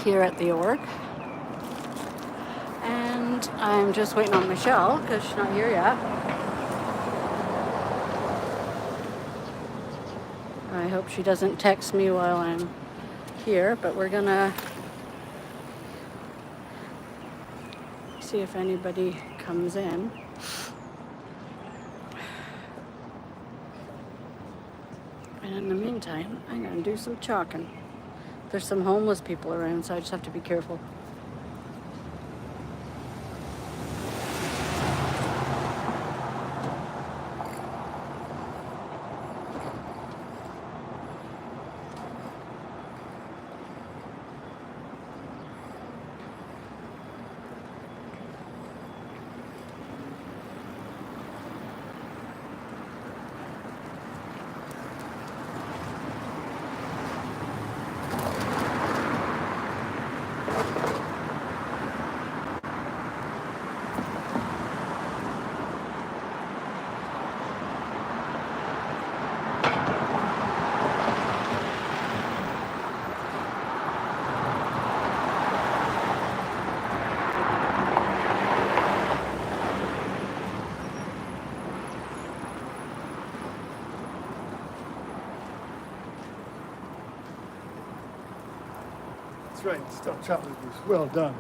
here at the org. And I'm just waiting on Michelle because she's not here yet. I hope she doesn't text me while I'm here, but we're gonna see if anybody comes in. And in the meantime, I'm gonna do some chalking. There's some homeless people around, so I just have to be careful. That's right, stop chocolate goose. Well done.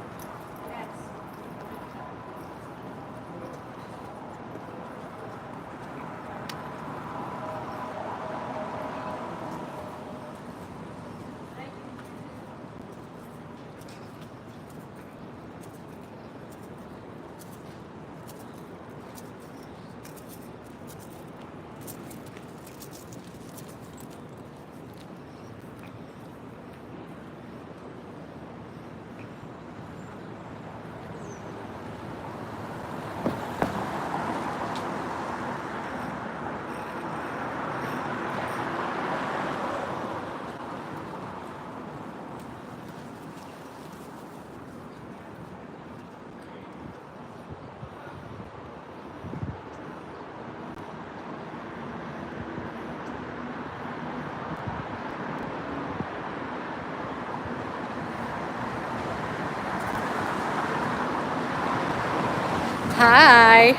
Hi.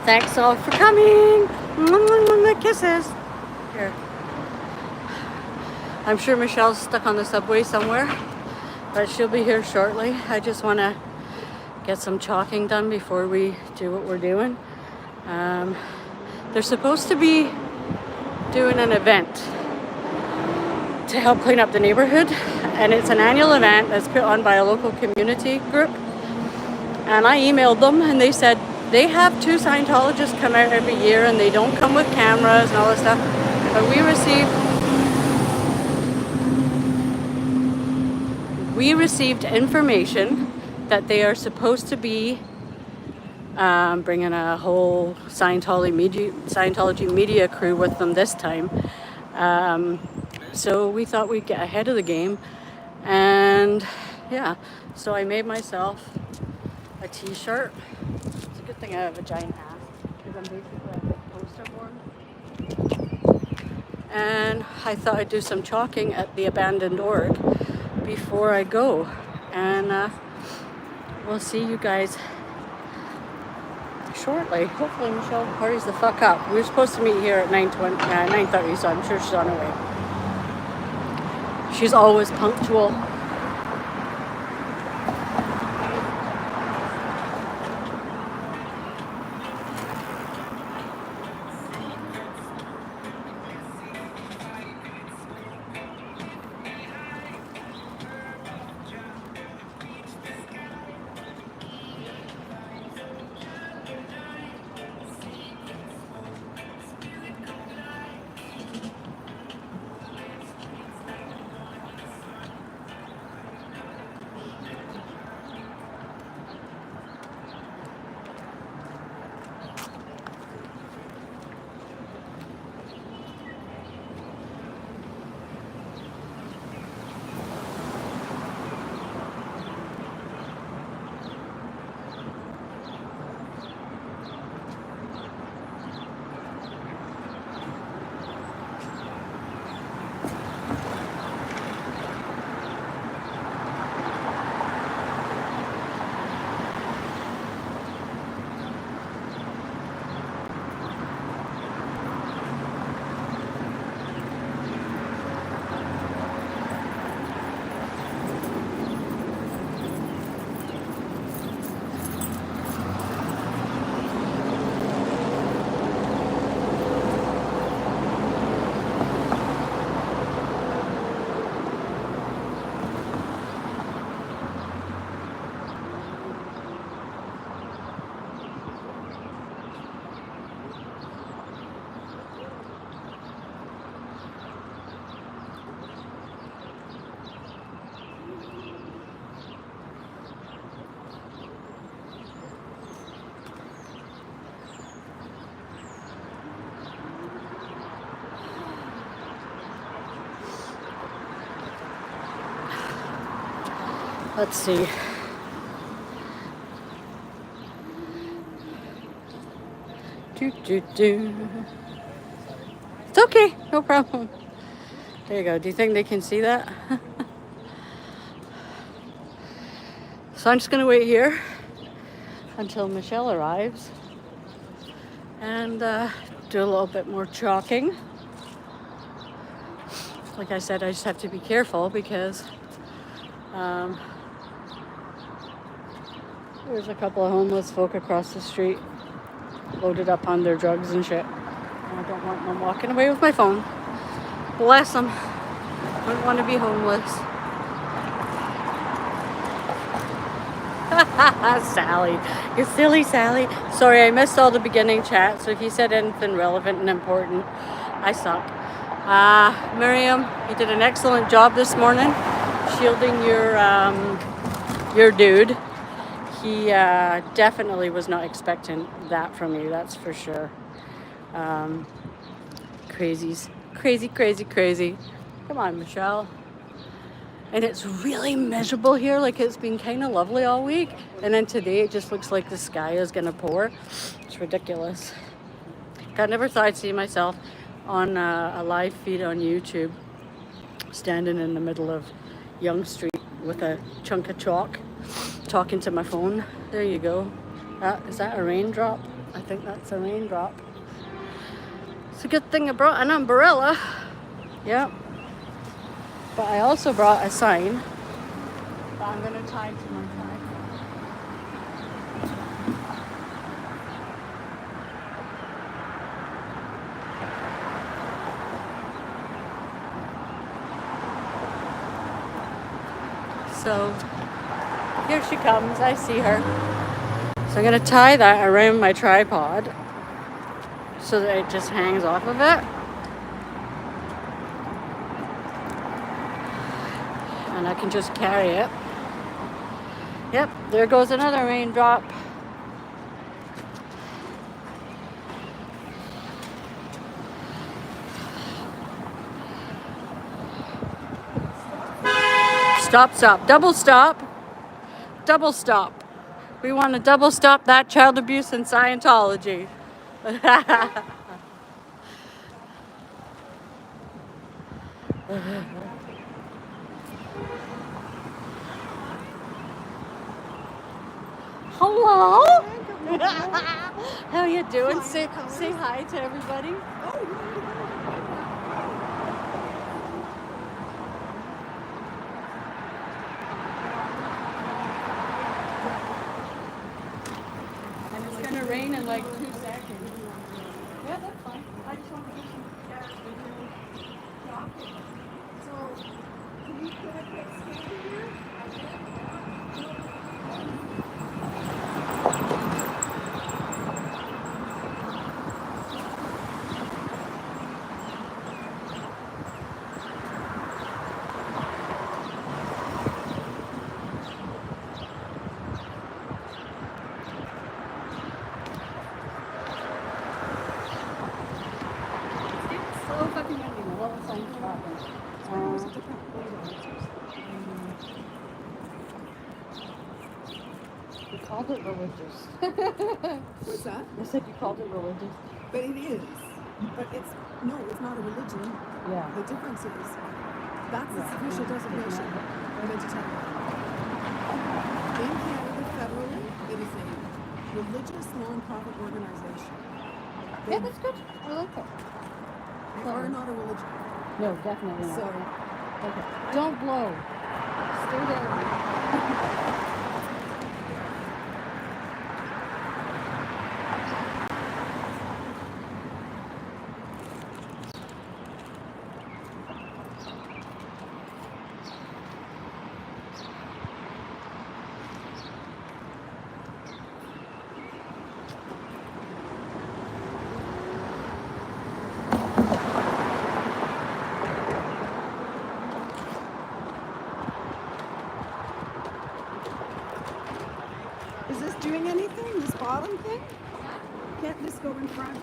Thanks all for coming. Kisses. Here. I'm sure Michelle's stuck on the subway somewhere, but she'll be here shortly. I just want to get some chalking done before we do what we're doing. They're supposed to be doing an event to help clean up the neighborhood, and it's an annual event that's put on by a local community group. And I emailed them and they said they have 2 Scientologists come out every year and they don't come with cameras and all this stuff. But we received information that they are supposed to be bringing a whole Scientology media crew with them this time. So we thought we'd get ahead of the game. And yeah, so I made myself a t-shirt. It's a good thing I have a giant hat because I'm basically a big poster board. And I thought I'd do some chalking at the abandoned org before I go. And we'll see you guys shortly. Hopefully Michelle hurries the fuck up. We were supposed to meet here at 9:30, so I'm sure she's on her way. She's always punctual. Let's see. It's okay, no problem. There you go. Do you think they can see that? So I'm just gonna wait here until Michelle arrives and do a little bit more chalking. Like I said, I just have to be careful because there's a couple of homeless folk across the street loaded up on their drugs and shit. And I don't want them walking away with my phone. Bless them. Wouldn't want to be homeless. Sally. You silly Sally. Sorry, I missed all the beginning chat, so if you said anything relevant and important, I suck. Mirriam, you did an excellent job this morning shielding your dude. He definitely was not expecting that from you, that's for sure. Crazies. Crazy. Come on, Michelle. And it's really miserable here. Like, it's been kind of lovely all week. And then today it just looks like the sky is going to pour. It's ridiculous. I never thought I'd see myself on a live feed on YouTube standing in the middle of Yonge Street with a chunk of chalk talking to my phone. There you go. Is that a raindrop? I think that's a raindrop. It's a good thing I brought an umbrella. Yep. But I also brought a sign that I'm going to tie to my tripod. So here she comes. I see her. So I'm going to tie that around my tripod so that it just hangs off of it. And I can just carry it. Yep, there goes another raindrop. Stop. Double stop. We want to double stop that child abuse in Scientology. Hello. How you doing? Say hi to everybody. And it's gonna rain in like 2 seconds. Yeah, that's fine. I just want to do some shopping. So, can you put a quick scan here? You called it religious. What's that? I said you called it religious. But it is. But it's not a religion. Yeah. The difference is that's its official designation of vegetarian. In Canada, federally, it is a religious non-profit organization. Yeah, that's good. I like it. They are not a religion. No, definitely not. So, okay. Don't blow. Stay there. is this doing anything? This bottom thing? Can't this go in front?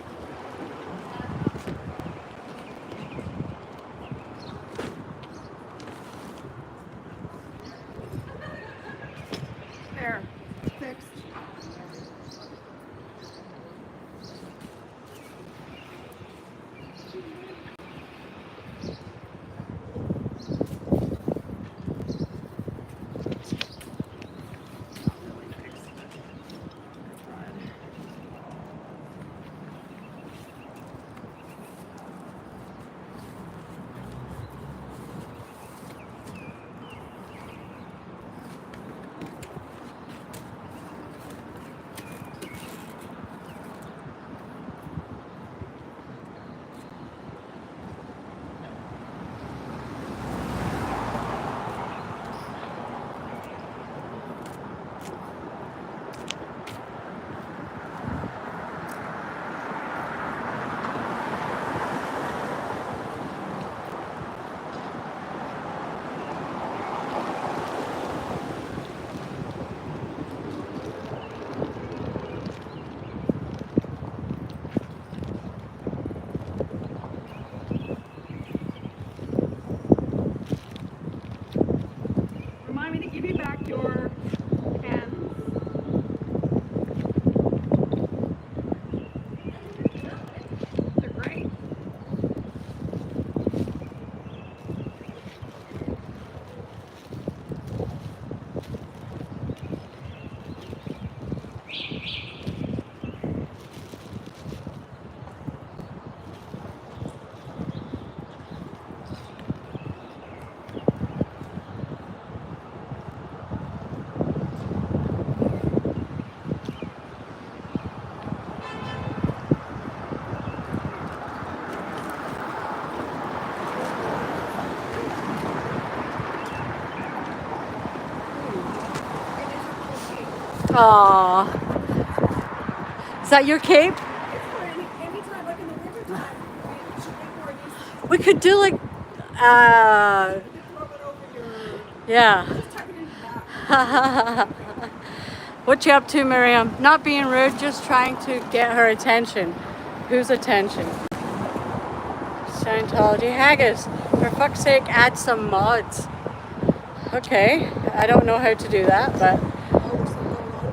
Aw. Is that your cape? It's for any time, like in the wintertime. We should make more of these. We could do like, You can throw it over your. yeah. Just tuck it in your back. What you up to, Mirriam? Not being rude, just trying to get her attention. Whose attention? Scientology. Haggis, for fuck's sake, add some mods. Okay, I don't know how to do that, but Oh, there's something going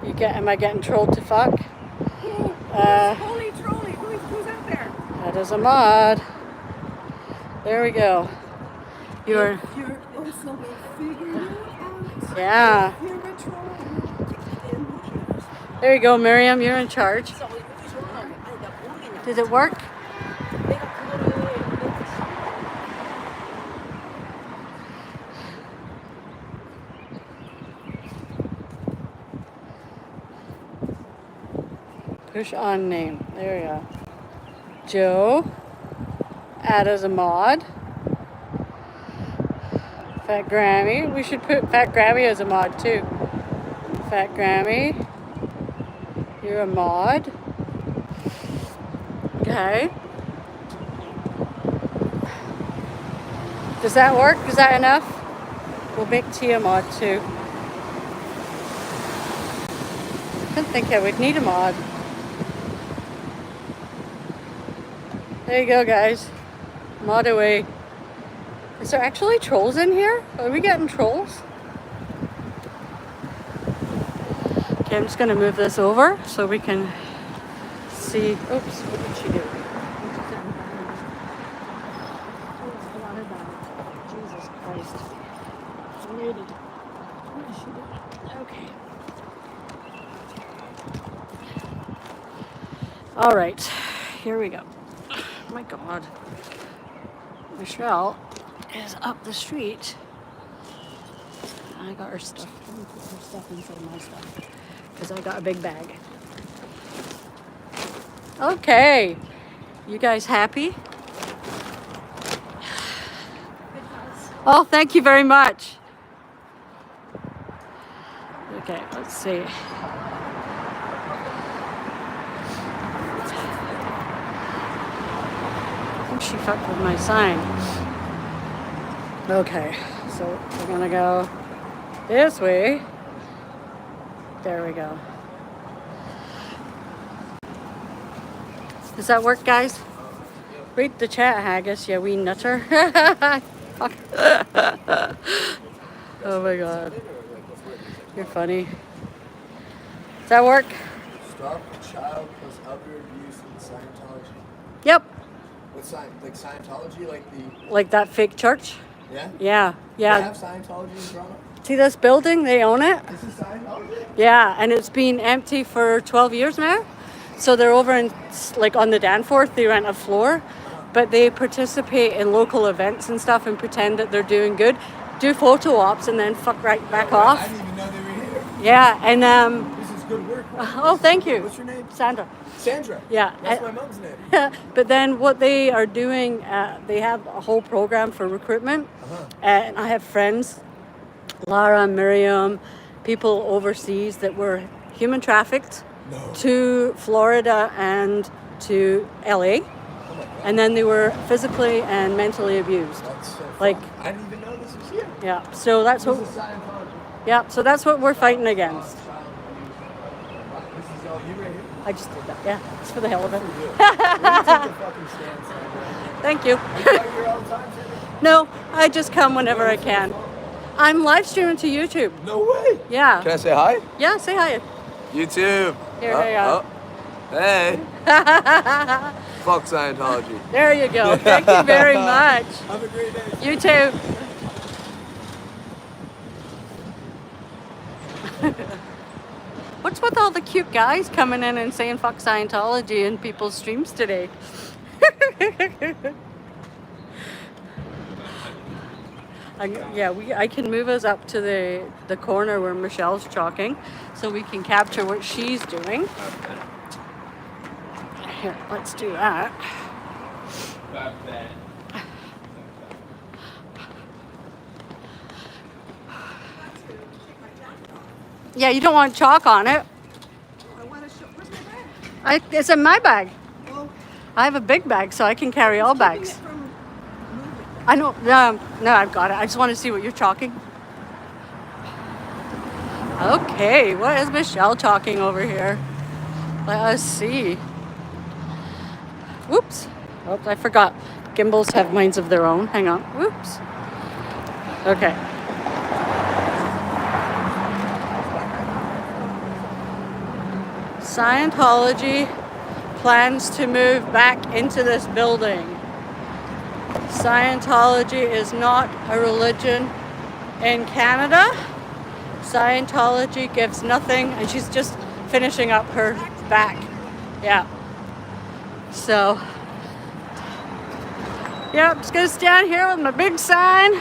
on here. am I getting trolled to fuck? Holy trolley, who's out there? That is a mod. There we go. You're, You're also figuring it out. yeah. You're a troll. There you go, Mirriam, you're in charge. Did it work? Push on name. There we go. Joe. Add as a mod. Fat Grammy. We should put Fat Grammy as a mod too. Fat Grammy. You're a mod. Okay. Does that work? Is that enough? We'll make T a mod too. I didn't think I would need a mod. There you go, guys. Mod away. Is there actually trolls in here? Are we getting trolls? Okay, I'm just going to move this over so we can see. Oops, what did she do? Jesus Christ. Lady. What did she do? Okay. All right, here we go. Oh my God. Michelle is up the street. I got her stuff. Let me put her stuff inside my stuff because I got a big bag. Okay. You guys happy? Oh, thank you very much. Okay, let's see. I think she fucked with my sign. Okay, so we're gonna go this way. There we go. Does that work, guys? Read the chat, Haggis, you wee nutter. Fuck. Oh my God. You're funny. Does that work? Stop child plus other abuse in Scientology. Yep. What's like Scientology, like the Like that fake church? yeah? Yeah, They yeah. have Scientology in Toronto. See this building? They own it. This is Scientology. Yeah, and it's been empty for 12 years now. So they're over in, like, on the Danforth, they rent a floor, but they participate in local events and stuff and pretend that they're doing good, do photo ops and then fuck right back I off. didn't even know they were here. Yeah, and This is good work. oh, thank you. What's your name? Sandra. Sandra. Yeah. That's my mom's name. But then what they are doing, they have a whole program for recruitment, and I have friends, Lara, Mirriam, people overseas that were human trafficked to Florida and to LA, and then they were physically and mentally abused. That's so fun. Like, I didn't even know this was here. yeah, so that's This what, is Scientology. yeah, so that's what we're fighting against. Child abuse. This is all you right here. I just did that, yeah, it's for the hell of it. Way to take a fucking stand, Sandra. Thank you. Are you out here all the time, Sandra? No, I just come whenever I can. I'm live streaming to YouTube. No way. Yeah. Can I say hi? Yeah, say hi. YouTube. Here we go. Hey. Fuck Scientology. There you go. Thank you very much. Have a great day. You too. What's with all the cute guys coming in and saying fuck Scientology in people's streams today? I can move us up to the corner where Michelle's talking so we can capture what she's doing. Here, let's do that. Yeah, you don't want chalk on it. I want to show. Where's my bag? It's in my bag. Well, I have a big bag, so I can carry all keeping bags. it from moving. I know. No, I've got it. I just want to see what you're chalking. Okay, what is Michelle chalking over here? Let us see. Whoops. Oops, I forgot. Gimbals have minds of their own. Hang on. Whoops. Okay. Scientology plans to move back into this building. Scientology is not a religion in Canada. Scientology gives nothing, and she's just finishing up her back. Yeah. So, yeah, I'm just gonna stand here with my big sign.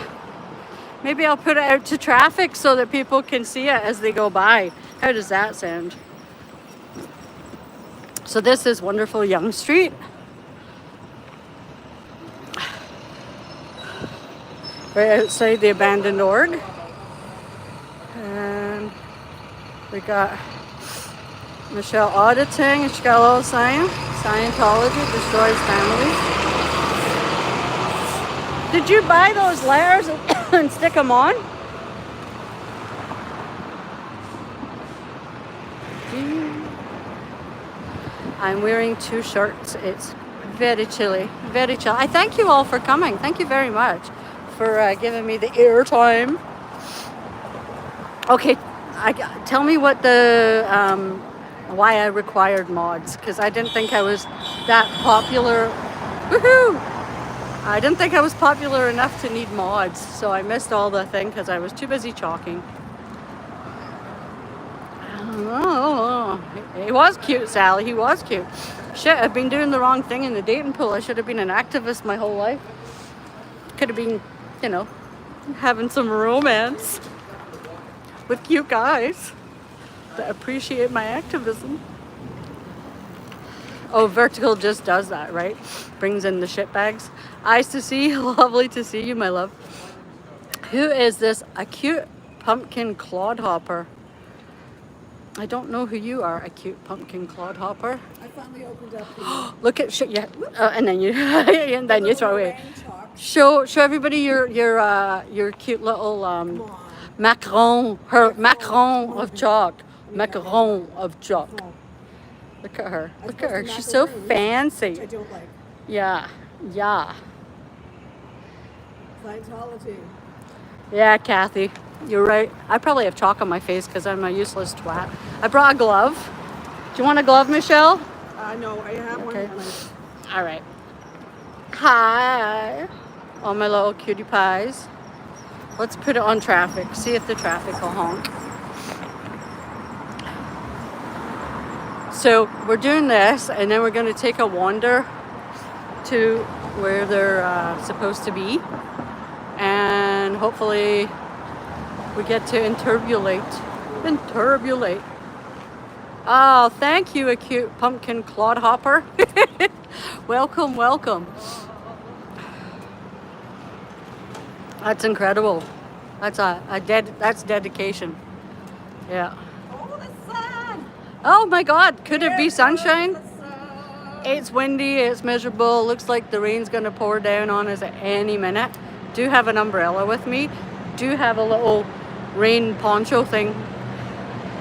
Maybe I'll put it out to traffic so that people can see it as they go by. How does that sound? So this is wonderful Yonge Street. Right outside the abandoned org. And we got Michelle auditing, and she got a little sign. Scientology destroys families. Did you buy those layers and stick them on? I'm wearing 2 shirts. It's very chilly, very chill. I thank you all for coming. Thank you very much for giving me the airtime. Okay, tell me what the why I required mods, because I didn't think I was that popular. Woohoo! I didn't think I was popular enough to need mods, so I missed all the thing because I was too busy chalking. Oh, he was cute, Sally. He was cute. Shit, I've been doing the wrong thing in the dating pool. I should have been an activist my whole life. Could have been, you know, having some romance with cute guys that appreciate my activism. Oh, Vertical just does that, right? Brings in the shit bags. Eyes to see. Lovely to see you, my love. Who is this? A cute pumpkin clodhopper. I don't know who you are, a cute pumpkin clodhopper. I finally opened up the Look at shit, yeah, and then you, and then you throw away. Show everybody your cute little macaron, her macaron of chalk, macaron of chalk. Look at her, look at her. She's so fancy. I don't like. Yeah, yeah, Scientology. yeah, Kathy. You're right. I probably have chalk on my face because I'm a useless twat. I brought a glove. Do you want a glove, Michelle? No, I have Okay. one. All right. Hi, all my little cutie pies. Let's put it on traffic. See if the traffic will honk. So we're doing this, and then we're going to take a wander to where they're supposed to be, and hopefully we get to interbulate. Oh, thank you, a cute pumpkin clodhopper. Welcome, welcome. That's incredible. That's that's dedication. Yeah. Oh, the sun! Oh my God, could it be sunshine? It's windy, it's miserable. Looks like the rain's gonna pour down on us at any minute. Do have an umbrella with me. Do have a little rain poncho thing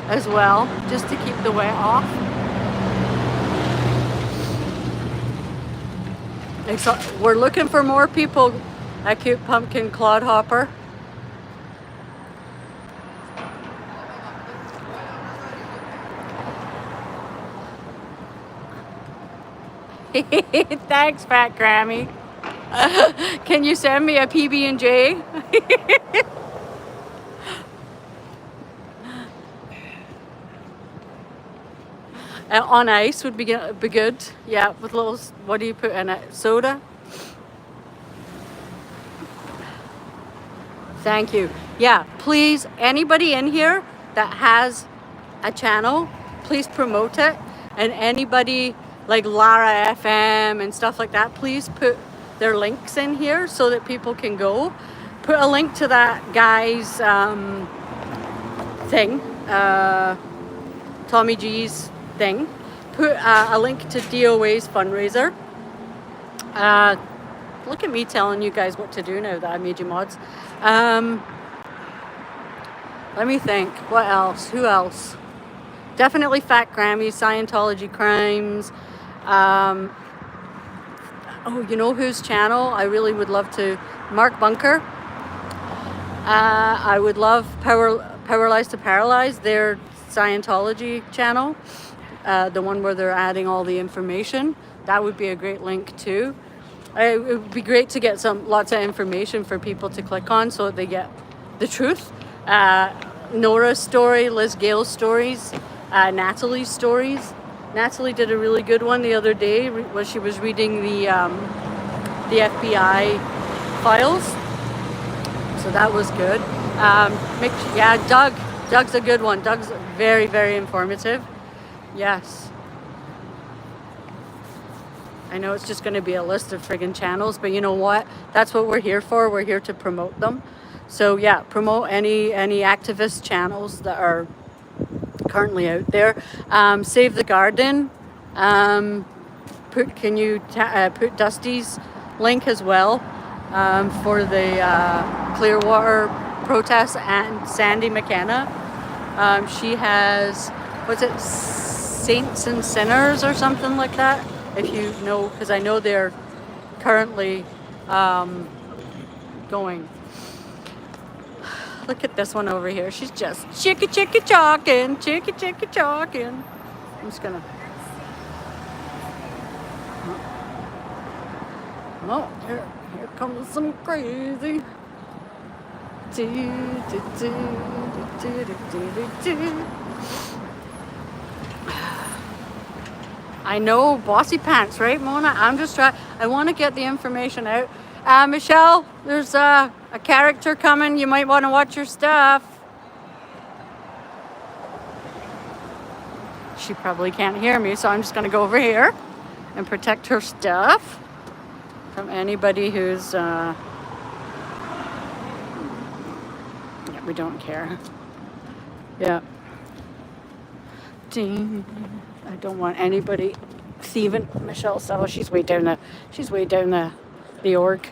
as well, just to keep the wet off. We're looking for more people. A cute pumpkin clodhopper. Thanks, Fat Grammy. Can you send me a PB&J? On ice would be good. Yeah, with little, what do you put in it? Soda? Thank you. Yeah, please, anybody in here that has a channel, please promote it. And anybody like Lara FM and stuff like that, please put their links in here so that people can go. Put a link to that guy's thing Tommy G's thing. Put a link to DOA's fundraiser. Look at me telling you guys what to do now that I made you mods. Let me think. What else? Who else? Definitely Fat Grammy, Scientology Crimes. Oh, you know whose channel I really would love to? Mark Bunker. I would love Powerless to Paralyze, their Scientology channel. The one where they're adding all the information. That would be a great link too. It would be great to get lots of information for people to click on so that they get the truth. Nora's story, Liz Gale's stories, Natalie's stories. Natalie did a really good one the other day when she was reading the FBI files. So that was good. Doug. Doug's a good one. Doug's very, very informative. Yes. I know it's just going to be a list of friggin' channels, but you know what? That's what we're here for. We're here to promote them. So yeah, promote any activist channels that are currently out there. Save the Garden. Can you put Dusty's link as well for the Clearwater protests and Sandy McKenna. She has, what's it, Saints and Sinners or something like that. If you know, because I know they're currently going. Look at this one over here. She's just chicka chalking. I'm just gonna. Oh, here comes some crazy. I know, bossy pants, right, Mona? I'm just trying. I want to get the information out. Michelle, there's a character coming. You might want to watch your stuff. She probably can't hear me, so I'm just going to go over here and protect her stuff from anybody who's... yeah, we don't care. Yeah. Ding. I don't want anybody thieving Michelle. So she's way down the org.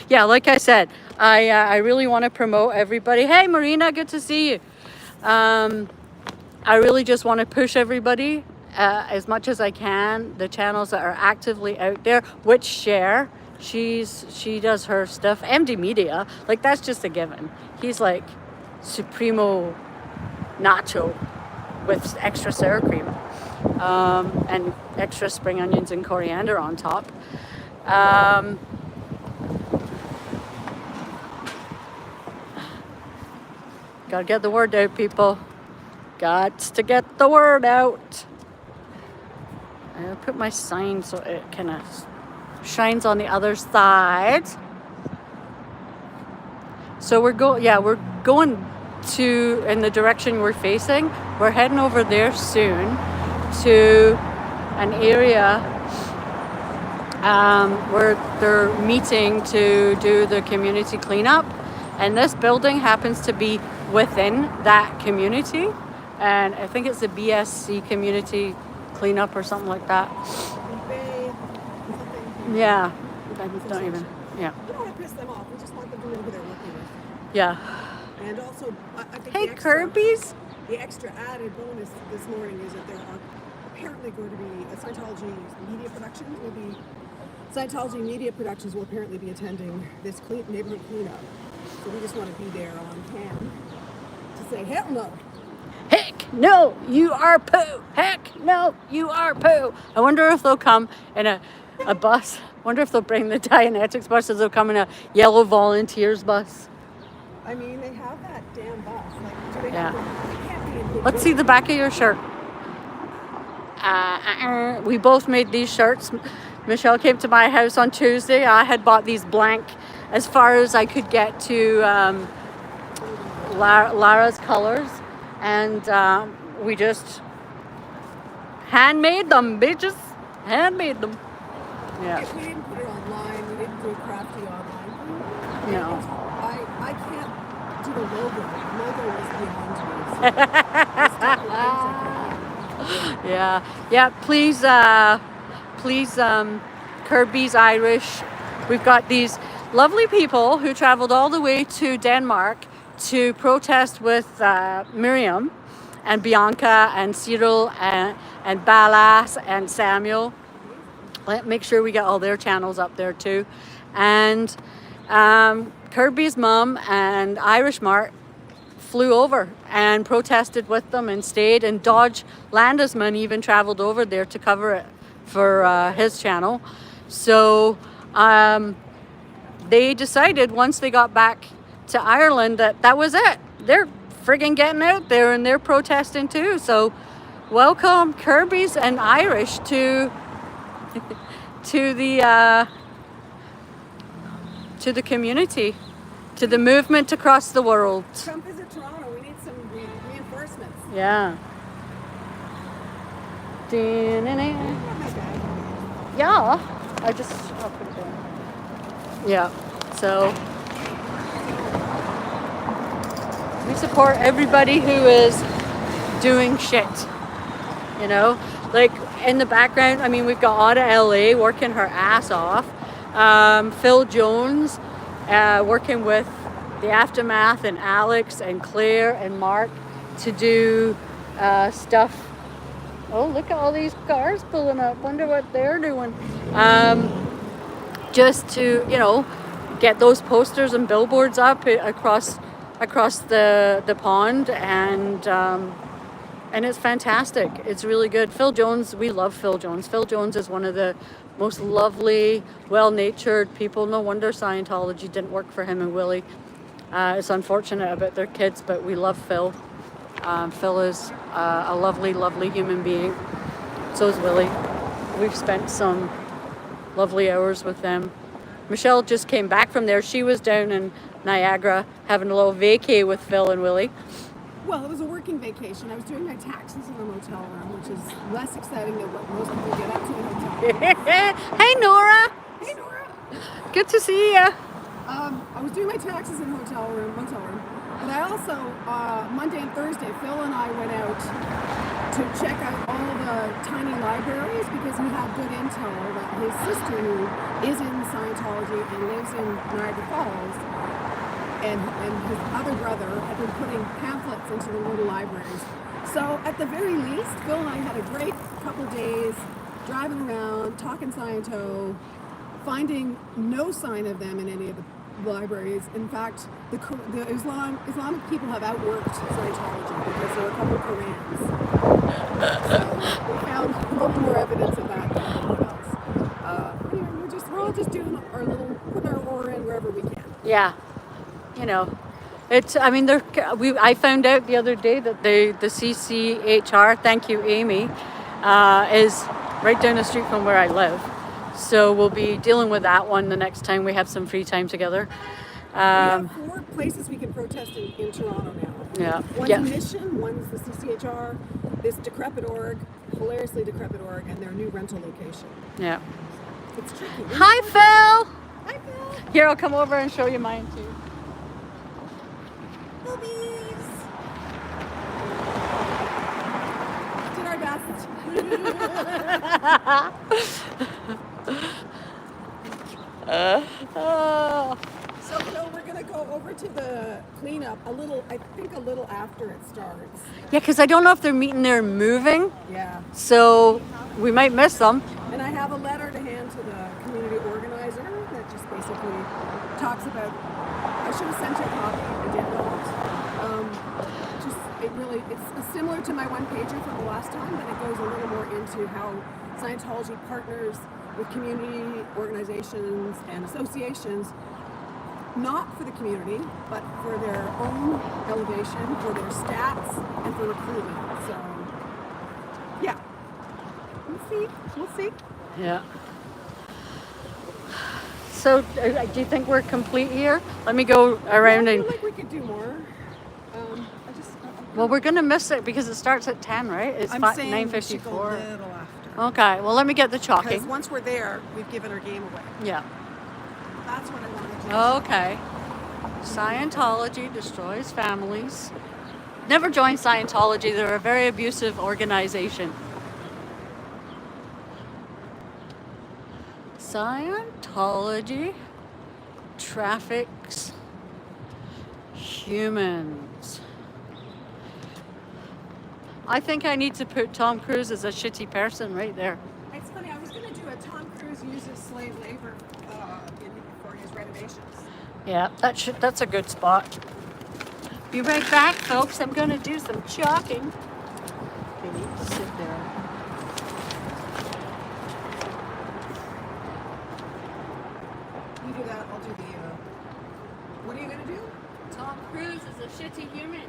Yeah, like I said, I really want to promote everybody. Hey, Marina, good to see you. I really just want to push everybody as much as I can. The channels that are actively out there, which share. She does her stuff. MD Media, like that's just a given. He's like Supremo Nacho with extra sour cream and extra spring onions and coriander on top. Gotta get the word out, people. Got to get the word out. I'll put my sign so it kind of shines on the other side. So we're going to in the direction we're facing. We're heading over there soon to an area where they're meeting to do the community cleanup, and this building happens to be within that community, and I think it's a BSC community cleanup or something like that. Yeah, I don't even. Yeah. We don't want to piss them off. We just want them to know who they're working with. Yeah. And also, I think Hey, Kirby's. The extra added bonus this morning is that there are apparently going to be a Scientology media productions will apparently be attending this neighborhood cleanup. So we just want to be there on hand to say, hell no. Heck no, you are poo. Heck no, you are poo. I wonder if they'll come in a bus. I wonder if they'll bring the Dianetics bus, or they'll come in a yellow volunteers bus. I mean, they have that damn bus. Like, do they Yeah. they can't be in good Let's see the back of your shirt. We both made these shirts. Michelle came to my house on Tuesday. I had bought these blank as far as I could get to Lara's colors. And we just handmade them, bitches. Handmade them. Yeah. We didn't put it online. We didn't do a crafty online thing. No. I can't do the logo. The logo was beyond me. So I stuck with things I could. Yeah. Please, Kirby's Irish. We've got these lovely people who traveled all the way to Denmark to protest with Mirriam and Bianca and Cyril and Balas and Samuel. Make sure we get all their channels up there too. And Kirby's mum and Irish Mart flew over and protested with them and stayed. And Dodge Landesman even traveled over there to cover it for his channel. So they decided once they got back to Ireland that was it. They're friggin' getting out there and they're protesting too. So welcome Kirby's and Irish to the community, to the movement across the world. Come visit Toronto. We need some reinforcements. Yeah. Oh my God. Yeah. I'll put it down. Yeah. So we support everybody who is doing shit. You know, like in the background, I mean, we've got Otta LA working her ass off. Phil Jones working with the Aftermath and Alex and Claire and Mark to do stuff. Oh, look at all these cars pulling up. Wonder what they're doing. Just to, you know, get those posters and billboards up across the pond, and it's fantastic. It's really good. Phil Jones, we love Phil Jones. Phil Jones is one of the most lovely, well-natured people. No wonder Scientology didn't work for him and Willie. It's unfortunate about their kids, but we love Phil. Phil is a lovely, lovely human being. So is Willie. We've spent some lovely hours with them. Michelle just came back from there. She was down in Niagara having a little vacay with Phil and Willie. Well, it was a working vacation. I was doing my taxes in a motel room, which is less exciting than what most people get up to in a hotel. Hey, Nora. Hey, Nora. Good to see you. I was doing my taxes in a motel room. But I also, Monday and Thursday, Phil and I went out to check out all the tiny libraries because we had good intel that his sister, who is in Scientology and lives in Niagara Falls, and his other brother had been putting pamphlets into the little libraries. So at the very least, Phil and I had a great couple days driving around, talking Sciento, finding no sign of them in any of the libraries. In fact, the Islamic people have outworked Scientology because there are a couple of Korans. So we found a little more evidence of that than anything else. Anyway, we're all just doing our little, putting our oar in wherever we can. Yeah. You know, it's. I mean, I found out the other day that the CCHR, thank you, Amy, is right down the street from where I live. So we'll be dealing with that one the next time we have some free time together. We have 4 places we can protest in Toronto now. Yeah. One's Yeah. a Mission, one's the CCHR, this decrepit org, hilariously decrepit org, and their new rental location. Yeah. It's tricky. Hi, Phil. Hi, Phil. Here, I'll come over and show you mine too. Boobies. Did our best. Oh. So Phil, we're gonna go over to the cleanup a little after it starts. Yeah, because I don't know if they're meeting there and moving, Yeah. so we might miss them. And I have a letter to hand to the community organizer that just basically talks about. I should have sent you a copy. I did not. It's similar to my one pager from the last time, but it goes a little more into how Scientology partners with community organizations and associations, not for the community, but for their own elevation, for their stats, and for recruitment. So, yeah. We'll see. Yeah. So, do you think we're complete here? Let me go around I and. feel like we could do more. Well, we're gonna miss it because it starts at 10, right? It's I'm saying we should go 9:54. a little after. Okay. Well, let me get the Because chalking. once we're there, we've given our game away. Yeah. That's what I want to do. Okay. Scientology destroys families. Never join Scientology. They're a very abusive organization. Scientology traffics humans. I think I need to put Tom Cruise as a shitty person right there. It's funny, I was going to do a Tom Cruise uses slave labor for his renovations. Yeah, that's a good spot. Be right back, folks. I'm going to do some chalking. Okay, you can sit there. You do that, I'll do the, what are you going to do? Tom Cruise is a shitty human.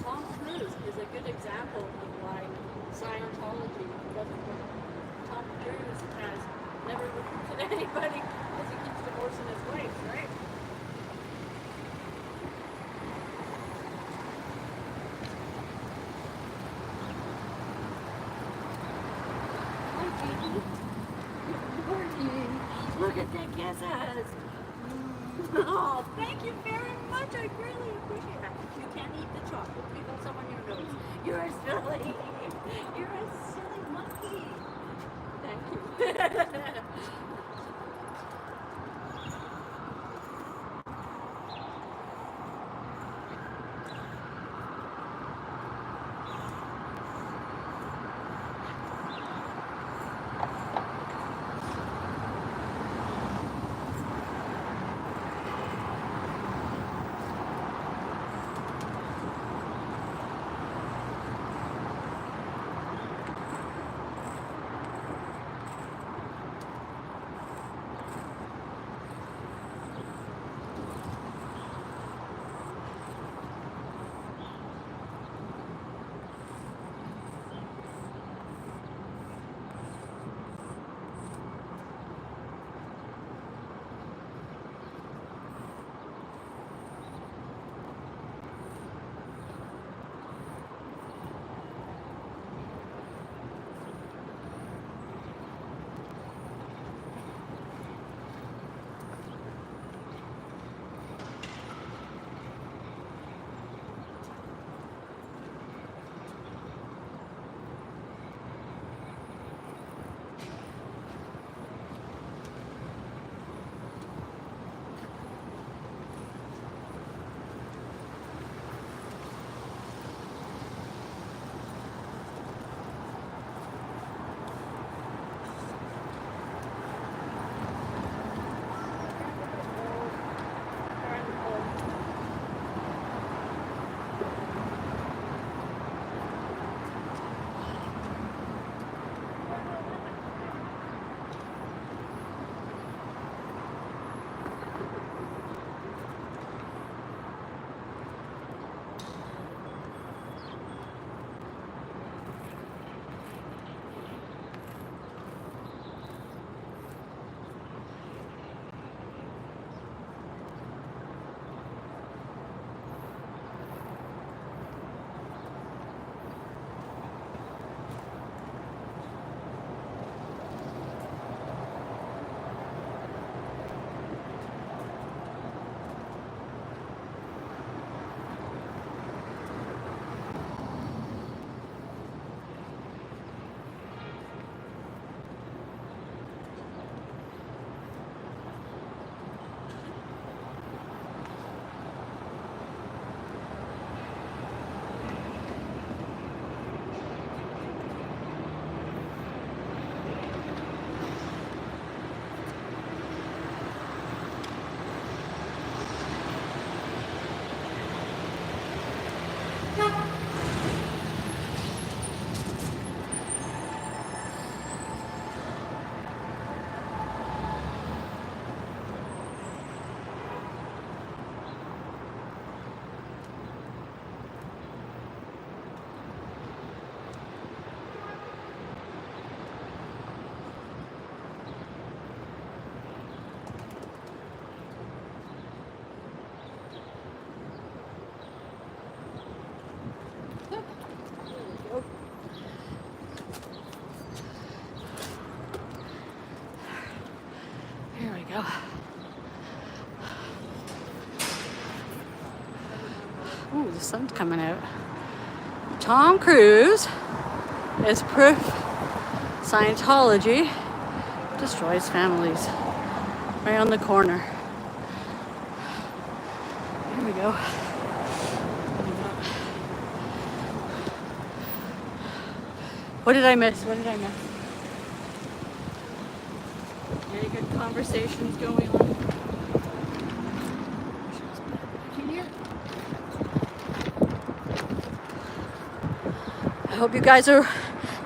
Tom Cruise is a good example of why Scientology doesn't work. Tom Cruise has never recruited anybody because he keeps divorcing his wife, right? Hi, Katie. Good morning. Look at the kisses. Oh, thank you very much. I really appreciate that. You can't eat the chocolate. It goes up on your nose. You're a silly. You're a silly monkey. Thank you. Ooh, the sun's coming out. Tom Cruise is proof Scientology destroys families. Right on the corner. Here we go. What did I miss? What did I miss? Any good conversations going on? I hope you guys are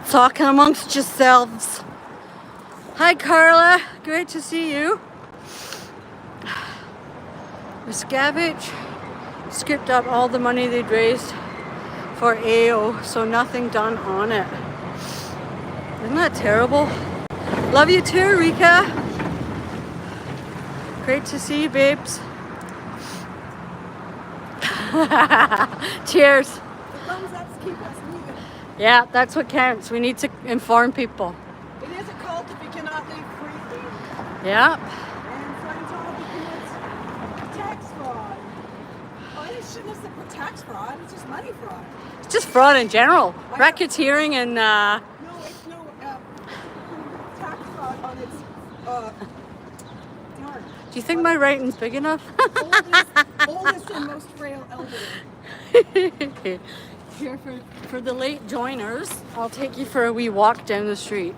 talking amongst yourselves. Hi Carla, great to see you. Miscavige scooped up all the money they'd raised for AO, so nothing done on it. Isn't that terrible? Love you too, Rika. Great to see you, babes. Cheers. The thumbs ups keep us moving. Yeah, that's what counts. We need to inform people. It is a cult if you cannot leave freely. Yeah. And Scientology commits tax fraud. Oh, I shouldn't have said tax fraud. It's just money fraud. It's just fraud in general. Racketeering and No, it's no tax fraud on its darn. do you think my writing's big enough? oldest and most frail elderly. Here for the late joiners, I'll take you for a wee walk down the street.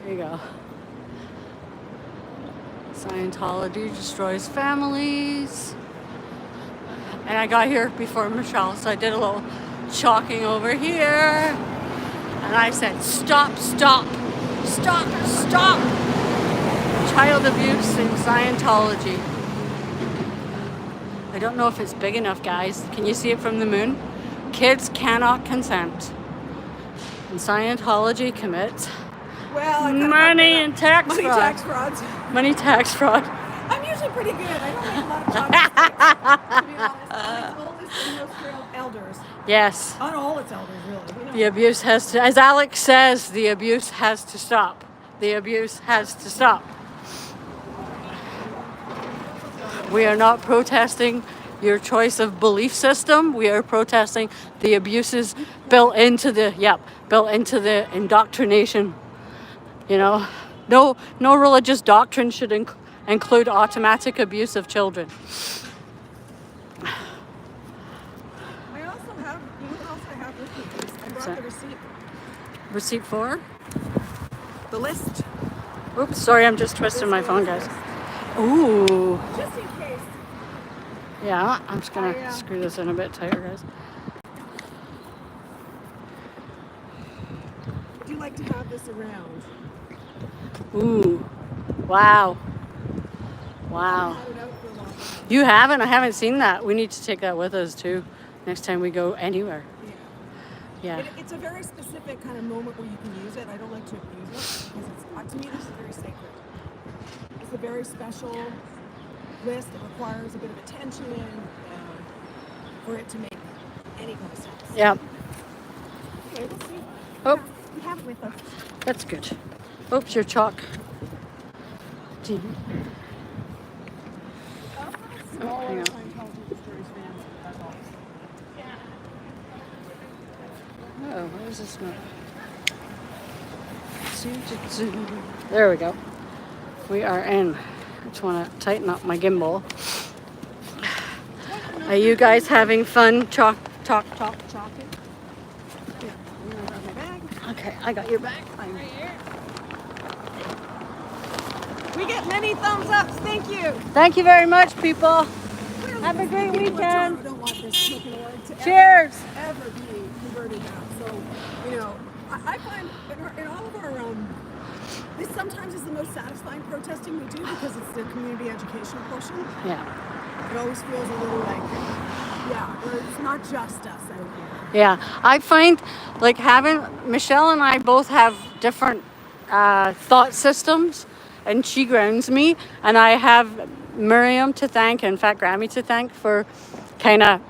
There you go. Scientology destroys families. And I got here before Michelle, so I did a little chalking over here. And I said, stop, stop, stop, stop. Child abuse in Scientology. I don't know if it's big enough, guys. Can you see it from the moon? Kids cannot consent. And Scientology commits money and tax money fraud. tax frauds. Money tax fraud. I'm usually pretty good. I don't make a lot of chopsticks, to be honest. On its oldest and most frail elders. Yes. On all its elders, really. We know. The abuse has to, as Alex says, the abuse has to stop. The abuse has to stop. We are not protesting your choice of belief system. We are protesting the abuses built into the indoctrination. You know, no religious doctrine should include automatic abuse of children. I also have, you know what else I have with me? I brought the receipt. Receipt for? The list. Oops, sorry, I'm just twisting my phone, guys. Ooh. Just in case. Yeah, I'm just gonna screw this in a bit tighter, guys. Would you like to have this around? Ooh. Wow. Wow. I haven't had it out for a long time. You haven't? I haven't seen that. We need to take that with us too next time we go anywhere. Yeah. It's a very specific kind of moment where you can use it. I don't like to abuse it because to me this is very sacred. It's a very special list. It requires a bit of attention for it to make any kind of sense. Yeah. Okay, we'll see. Oh, We have it with us. that's good. Oops, your chalk. Smaller hang on. Scientology destroys fans. That's all. Oh, what is this now? There we go. We are in. I just want to tighten up my gimbal. Are you guys having fun talking? Here, I'm gonna grab my bag. Okay, I got your back. Right here. We get many thumbs ups. Thank you. Thank you very much, people. Clearly, Have a great people in weekend. Toronto don't want this spoken word to Cheers. ever be converted now. So, you know, I find in all of our this sometimes is the most satisfying protesting we do because it's the community educational portion. Yeah. It always feels a little like, it's not just us out here. Yeah, I find like having Michelle and I both have different thought systems, and she grounds me, and I have Mirriam to thank, in fact Grammy to thank for kind of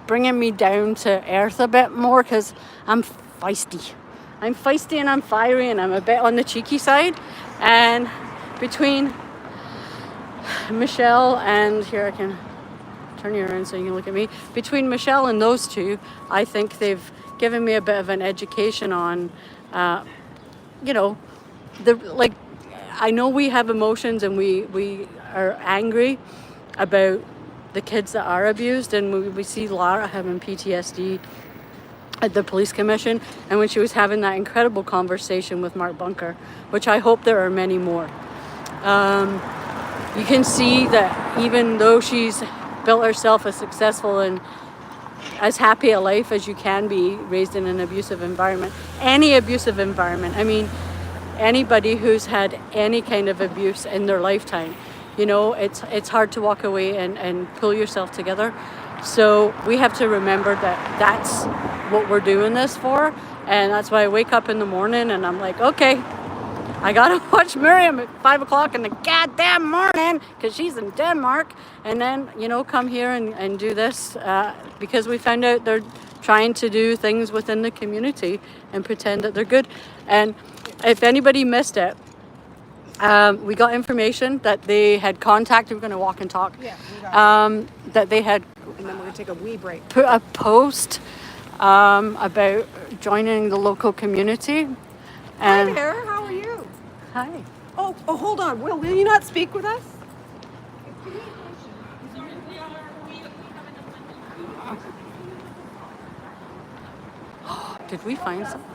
bringing me down to earth a bit more because I'm feisty and I'm fiery and I'm a bit on the cheeky side, and between Michelle and here I can turn you around so you can look at me. Between Michelle and those two, I think they've given me a bit of an education on, you know, the like. I know we have emotions and we are angry about the kids that are abused, and we see Lara having PTSD at the police commission, and when she was having that incredible conversation with Mark Bunker, which I hope there are many more. You can see that even though she's built herself a successful and as happy a life as you can be raised in an abusive environment, any abusive environment, I mean, anybody who's had any kind of abuse in their lifetime, you know, it's hard to walk away and pull yourself together. So we have to remember that that's what we're doing this for, and that's why I wake up in the morning and I'm like, okay, I gotta watch Mirriam at 5 o'clock in the goddamn morning because she's in Denmark, and then, you know, come here and do this because we found out they're trying to do things within the community and pretend that they're good. And if anybody missed it, we got information that they had contacted. We're going to walk and talk. Yeah, we got That they had and then we're gonna take a wee break. put a post about joining the local community. Hi And there, how are you? hi. Oh, hold on. Will you not speak with us? Did we find something?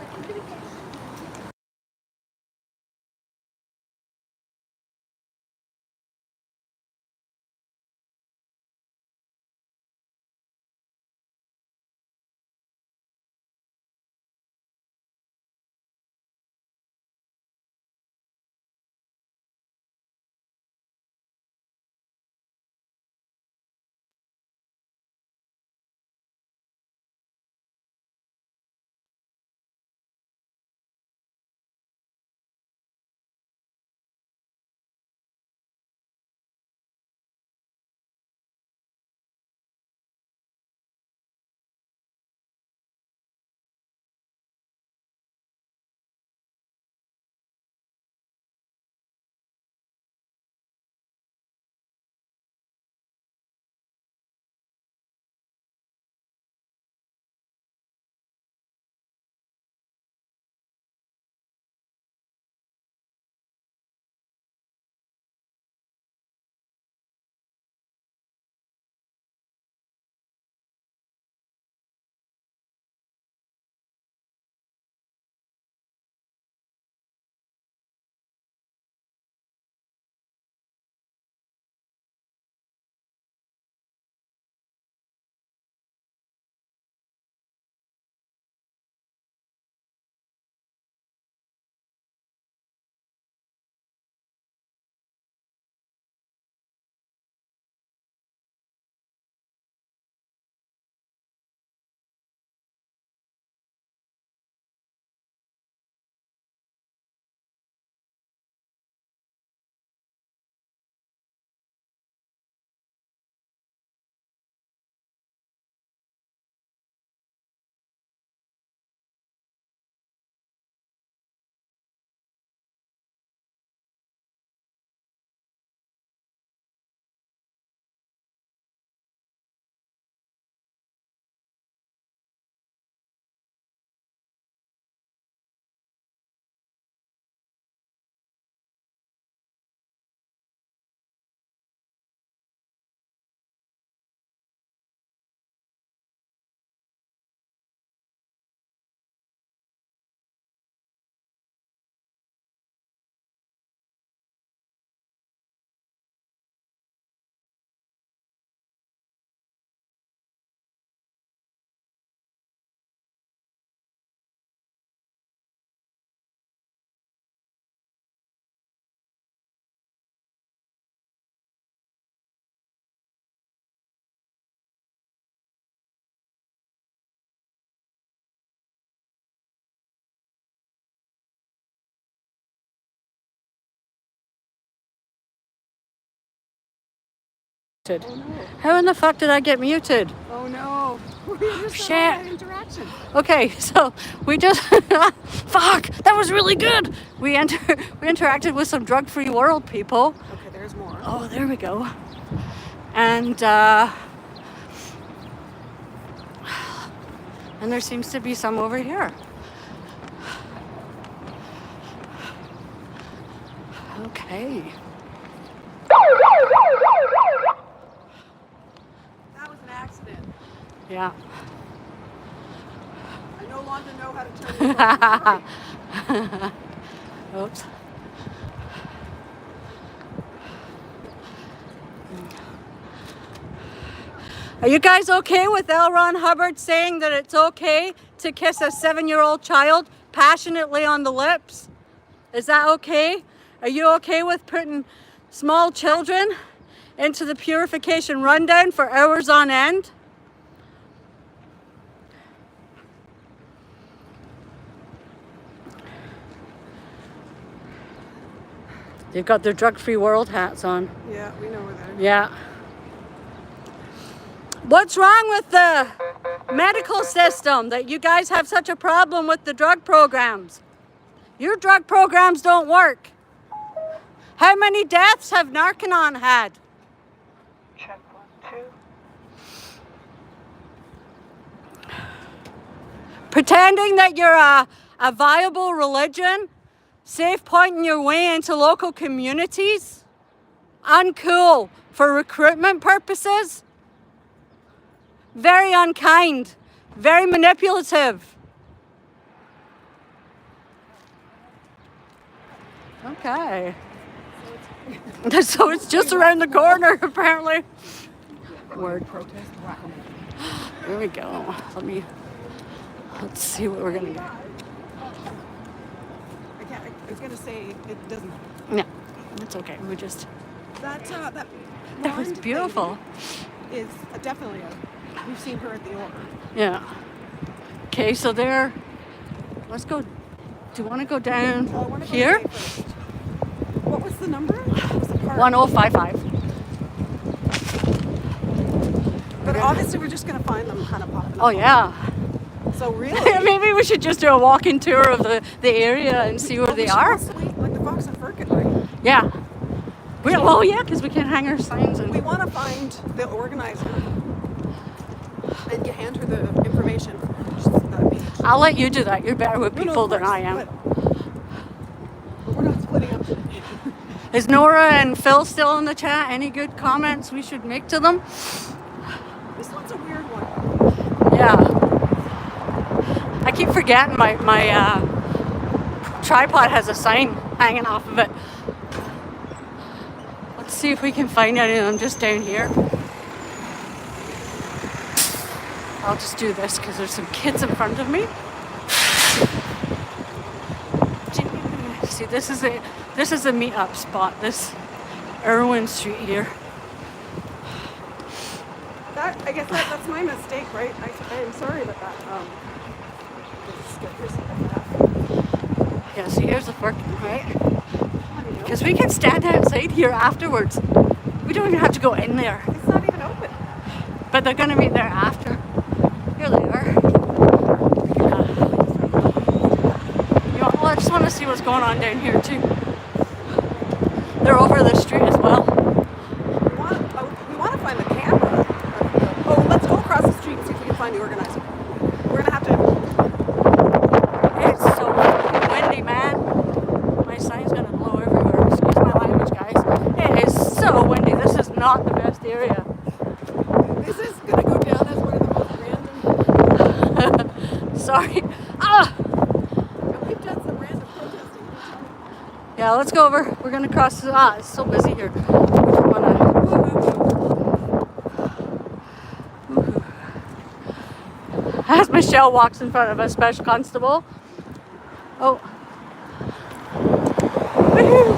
How in the fuck did I get muted? Oh no. We're just Shit. having an interaction. Okay, so we just fuck. That was really good. We interacted with some drug-free world people. Okay, There's more. Oh, there we go. And there seems to be some over here. Okay. That was an accident. Yeah. I no longer know how to turn this off. Oops. Are you guys okay with L. Ron Hubbard saying that it's okay to kiss a 7-year-old child passionately on the lips? Is that okay? Are you okay with putting small children into the purification rundown for hours on end? They've got their drug-free world hats on. Yeah, we know where that is. Yeah. What's wrong with the medical system that you guys have such a problem with the drug programs? Your drug programs don't work. How many deaths have Narcanon had? Check 1, 2. Pretending that you're a viable religion, safe pointing your way into local communities, uncool for recruitment purposes. Very unkind, very manipulative. Okay. So it's just around the corner, apparently. Word. Here we go. Let's see what we're gonna do. I was gonna say it doesn't. No, it's okay. We just. That That was blonde beautiful. lady is definitely we've seen her at the order. Yeah. Okay, so there. Let's go. Do you want to go down I wanna go here? to first. What was the number? What was the card? 1055. But obviously we're just gonna find them kind of popping up. Oh yeah. So really? Maybe we should just do a walking tour of the area and see where they are. Sweet, like the Fox and Firkin, right? Yeah. Well, yeah, because we can't hang our signs. We want to find the organizer and you hand her the information. That'd be. I'll let you do that. You're better with No, people of than course, I am. But we're not splitting up today. Is Nora and Phil still in the chat? Any good comments we should make to them? This one's a weird one. Yeah. I keep forgetting my tripod has a sign hanging off of it. Let's see if we can find any of them just down here. I'll just do this because there's some kids in front of me. See, this is a meetup spot. This Irwin Street here. I guess that's my mistake, right? I'm sorry about that. Yeah, see, here's the fork, right? Because we can stand outside here afterwards. We don't even have to go in there. It's not even open. But they're going to meet there after. Here they are. Well, I just want to see what's going on down here, too. They're over the street as well. We want to find the camera. Oh, let's go across the street and see if we can find the organizer. We're going to have to... It's so windy, man. My sign's going to blow everywhere. Excuse my language, guys. It is so windy. This is not the best area. This is going to go down as one of the most random... Sorry. Ah! We've done some random protesting. Yeah, let's go over. We're going to cross... it's so busy here. As Michelle walks in front of a special constable. Oh. Woohoo!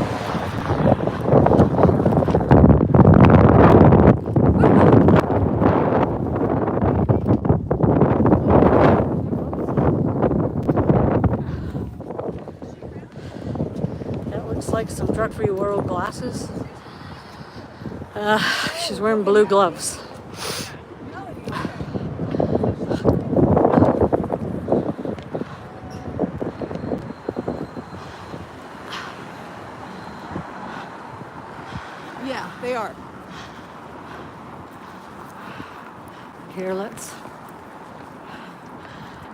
That looks like some drug-free world glasses. She's wearing blue gloves. Yeah, they are. Here, let's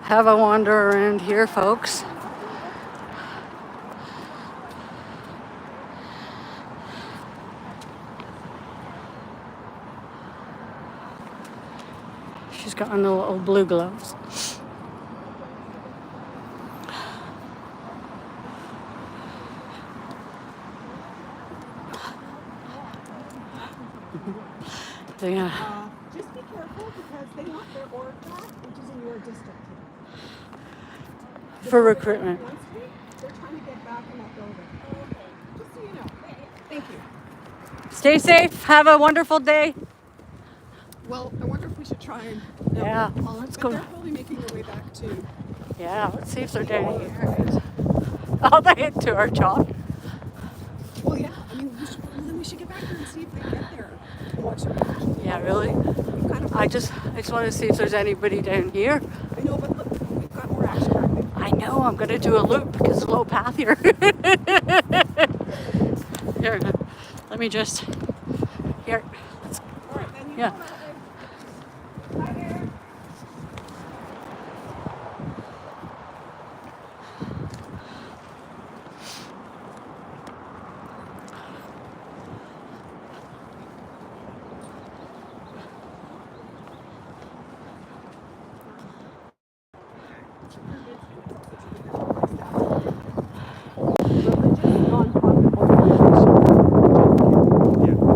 have a wander around here, folks. She's got on the little blue gloves. Yeah. Just be careful because they want their org back, which is in your district. For recruitment. They're trying to get back in that building. Just so you know. Thank you. Stay safe. Have a wonderful day. Well, I wonder if we should try and. Yeah. Well, let's But go. they're probably making their way back too. Yeah. Let's see if they're down here. Oh, they hit to our chalk. Well, yeah. I mean, then we should get back there and see if they get there. Watch them. Yeah. Really. Kind of. I just want to see if there's anybody down here. I know, but look, we've got more action back there. I know. I'm gonna do a loop because it's a low path here. Here. Let me just. Here. Let's. All right, then you Yeah. go that way. Hi there.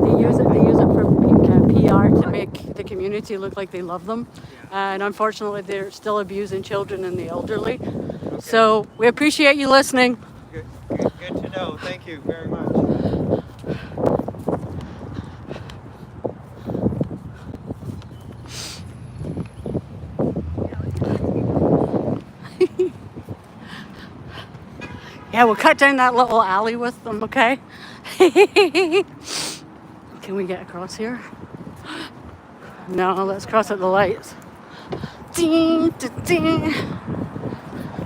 They use it for PR to make the community look like they love them, and unfortunately, they're still abusing children and the elderly. So we appreciate you listening. Good to know. Thank you very much. Yeah, we'll cut down that little alley with them, okay? Can we get across here? No, let's cross at the lights. Ding, ding, ding.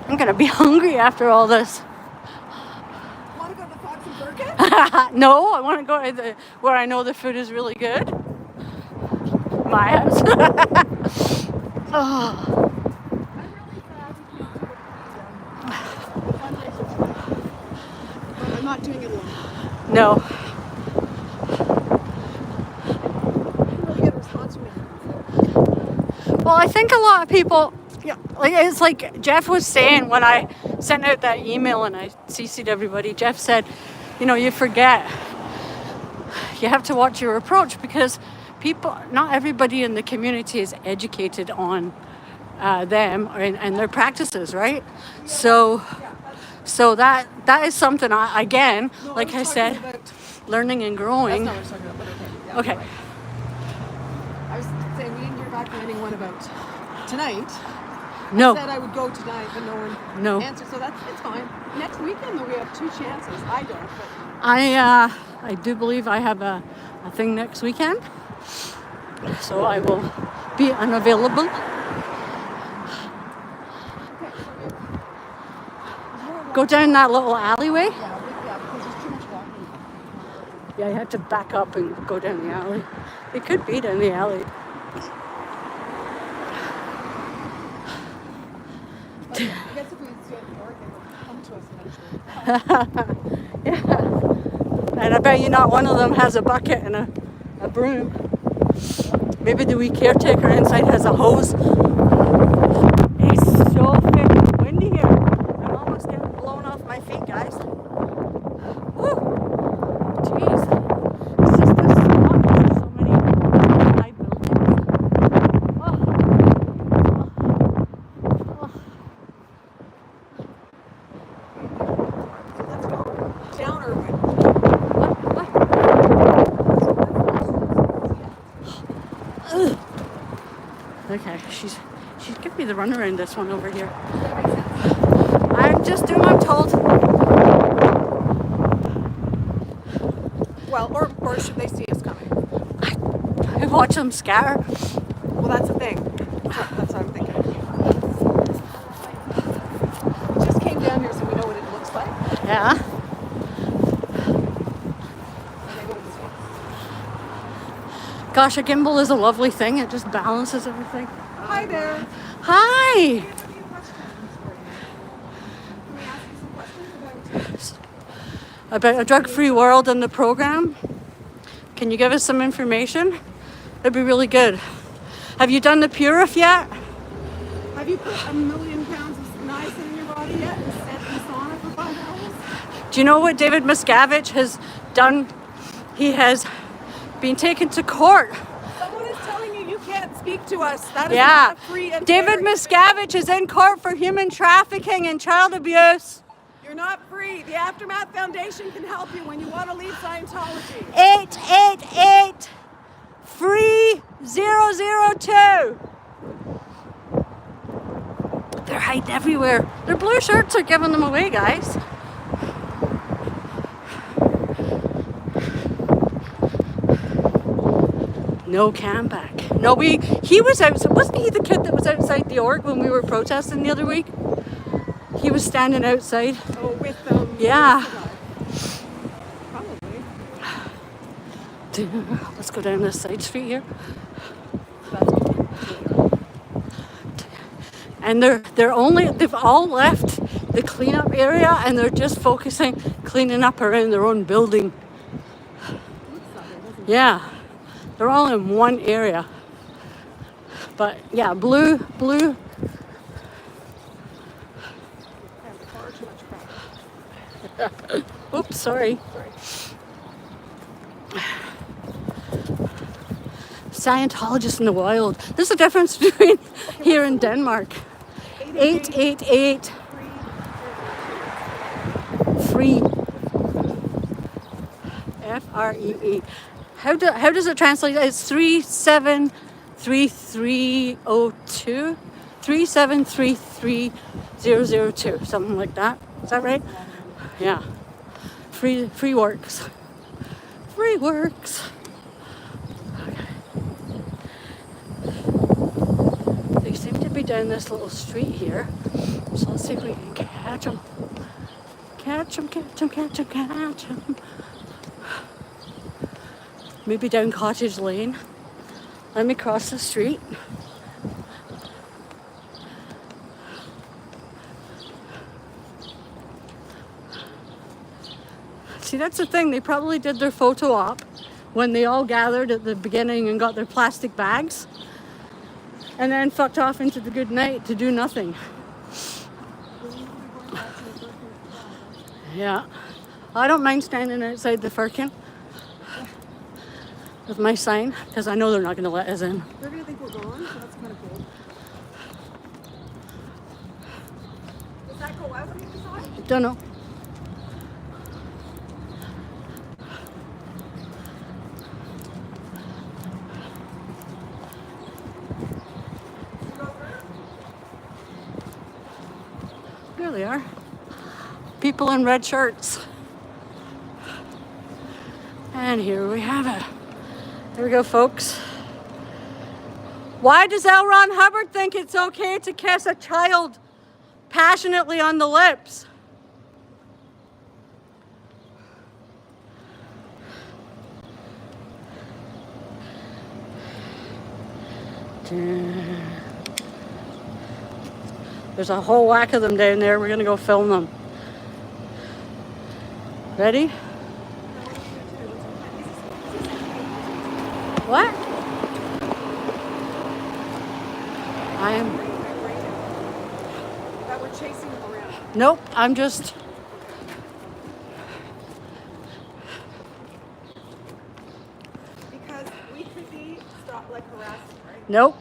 I'm gonna be hungry after all this. Want to go to the Fox and Burger? No, I want to go to where I know the food is really good. My house. Oh. I'm not doing it alone. No. I didn't really get a response from you. Well, I think a lot of people, yeah, like it's like Jeff was saying when I sent out that email and I CC'd everybody. Jeff said, you forget. You have to watch your approach because not everybody in the community is educated on them and their practices, right? So that is something like I said, learning and growing. That's not what I was talking about, but okay. Yeah, Okay. right. I was saying we didn't hear back from anyone about tonight. No. I said I would go tonight, but no one No. answered, so it's fine. Next weekend, though, we have 2 chances. I don't, but I do believe I have a thing next weekend, so I will be unavailable. Go down that little alleyway. yeah, because there's too much walking. Yeah, you have to back up and go down the alley. It could be down the alley. But I guess if we stay at the work, they would come to us eventually. Yeah. And I bet you not one of them has a bucket and a broom. Maybe the wee caretaker inside has a hose. It's so freaking windy here. I'm almost getting blown off my feet, guys. Woo! Jeez. It's just this spot. There's so many high buildings. Oh. Oh. So let's go down Irwin. Okay, she's giving me the runaround, this one over here. I'm just doing what I'm told. Well, or should they see us coming? I watch them scatter. Well, that's the thing. That's what I'm thinking. We just came down here so we know what it looks like. Yeah. And they go to the Gosh, a gimbal is a lovely thing. It just balances everything. Hi there. Hi! We have a few questions for you. Can we ask you some questions About a drug-free world and the program. Can you give us some information? That'd be really good. Have you done the Purif yet? Have you put 1,000,000 pounds of niacin in your body yet and sat in the sauna for 5 hours? Do you know what David Miscavige has done? He has been taken to court. Someone is telling you you can't speak to us. That is Yeah. not free and David fair. Miscavige is in court for human trafficking and child abuse. You're not free. The Aftermath Foundation can help you when you want to leave Scientology. 888 free 002. They're hiding everywhere. Their blue shirts are giving them away, guys. No comeback. No, he was out. Wasn't he the kid that was outside the org when we were protesting the other week? He was standing outside. Oh, with Yeah. Probably. Let's go down this side street here. And they've all left the cleanup area and they're just focusing cleaning up around their own building. Yeah. They're all in one area. But yeah, blue. Oops, sorry. Scientologists in the wild. There's a difference between here and Denmark. 888 free. FREE. How does it translate? It's 373302. 3733002. Something like that. Is that right? Yeah. Free works. Free works. Okay. They seem to be down this little street here. So let's see if we can catch them. Catch them. Maybe down Cottage Lane. Let me cross the street. See, that's the thing. They probably did their photo op when they all gathered at the beginning and got their plastic bags and then fucked off into the good night to do nothing. Yeah. I don't mind standing outside the Firkin with my sign because I know they're not going to let us in. They're going to think we're gone, so that's kind of cool. Does that go out on the side? Don't know. There they are. People in red shirts. And here we have it. Here we go, folks. Why does L. Ron Hubbard think it's okay to kiss a child passionately on the lips? There's a whole whack of them down there. We're gonna go film them. Ready? What? I am. That we're chasing them around. Nope, I'm just. Because we could be harassing, right? Nope.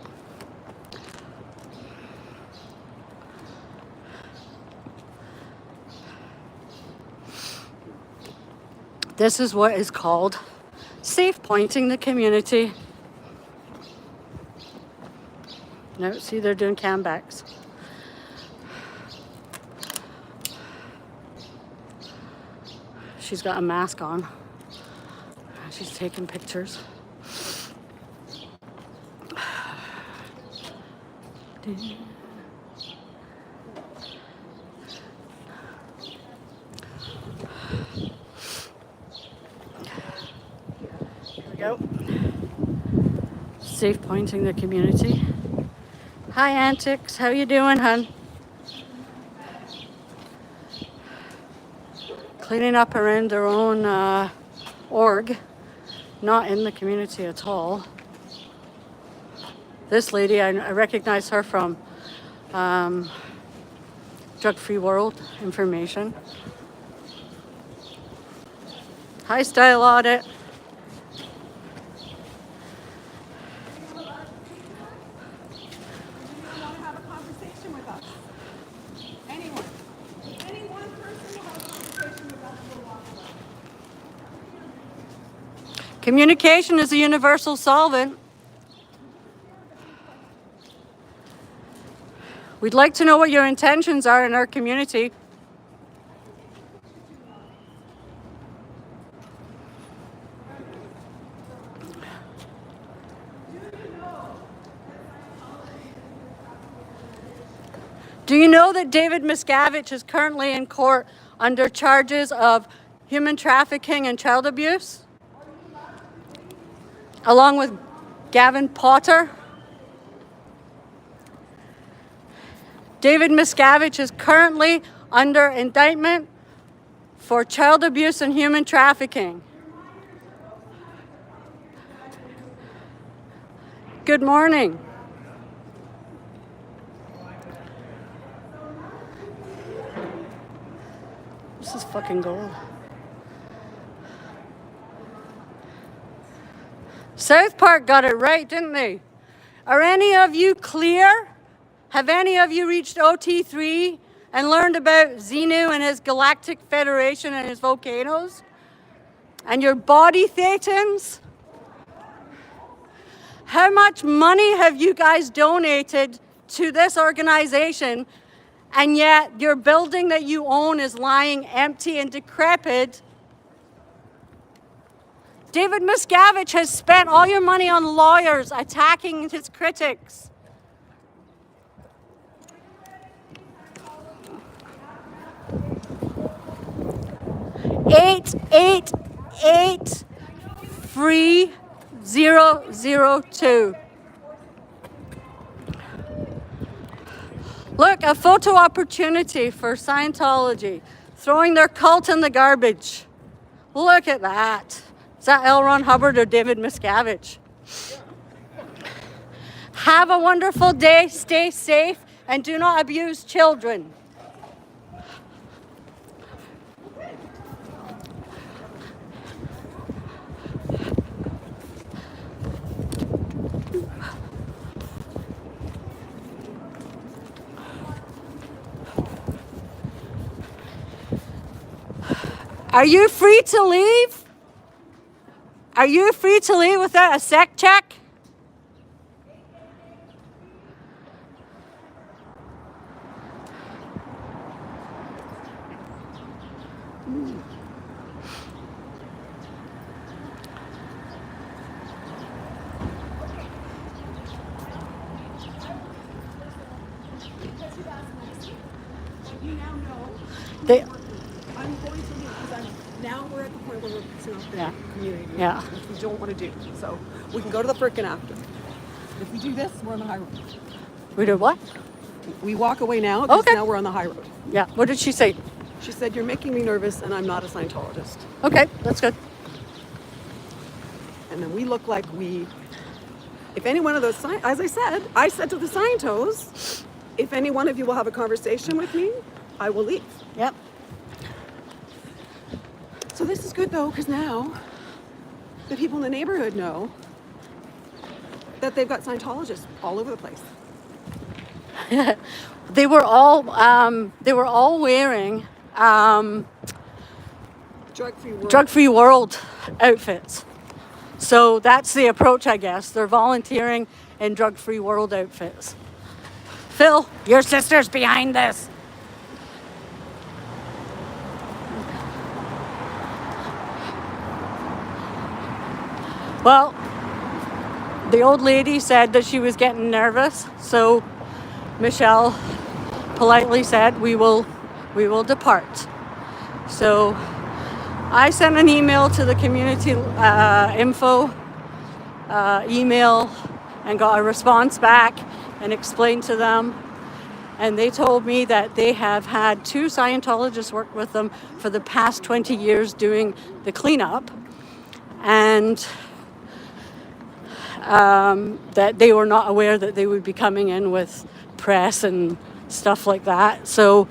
This is what is called safe pointing the community. Now, see, they're doing cambacks. She's got a mask on. She's taking pictures. Here we go. safe pointing the community. Hi, Antics. How you doing, hun? Cleaning up around their own org, not in the community at all. This lady, I recognize her from Drug-Free World information. Hi, Style Audit. Want to have a conversation with us? Anyone? Any one person will have a conversation with us. We'll walk away. Communication is a universal solvent. We'd like to know what your intentions are in our community. Do you know that David Miscavige is currently in court under charges of human trafficking and child abuse? Along with Gavin Potter? David Miscavige is currently under indictment for child abuse and human trafficking. Good morning. This is fucking gold. South Park got it right, didn't they? Are any of you clear? Have any of you reached OT3 and learned about Xenu and his Galactic Federation and his volcanoes? And your body thetans? How much money have you guys donated to this organization, and yet your building that you own is lying empty and decrepit? David Miscavige has spent all your money on lawyers attacking his critics. Eight 3002. Look, a photo opportunity for Scientology, throwing their cult in the garbage. Look at that. Is that L. Ron Hubbard or David Miscavige? Have a wonderful day, stay safe, and do not abuse children. Are you free to leave? Are you free to leave without a sec check? You now know They, I'm going to leave because now we're at the point where we're pissing off the Yeah. community, Yeah. which we don't want to do. So we can go to the frickin' after. If we do this, we're on the high road. we do what? We walk away now because Okay. now we're on the high road. Yeah. What did she say? She said, "You're making me nervous, and I'm not a Scientologist." Okay, that's good. And then we look like we. If any one of those, as I said to the Scientos, if any one of you will have a conversation with me, I will leave. Yep. So this is good though, because now the people in the neighborhood know that they've got Scientologists all over the place. They were all wearing Drug-free world. drug-free world outfits. So that's the approach, I guess. They're volunteering in drug-free world outfits. Phil, your sister's behind this. Well, the old lady said that she was getting nervous, so Michelle politely said, we will depart. So I sent an email to the community info email and got a response back and explained to them. And they told me that they have had 2 Scientologists work with them for the past 20 years doing the cleanup. And that they were not aware that they would be coming in with press and stuff like that. So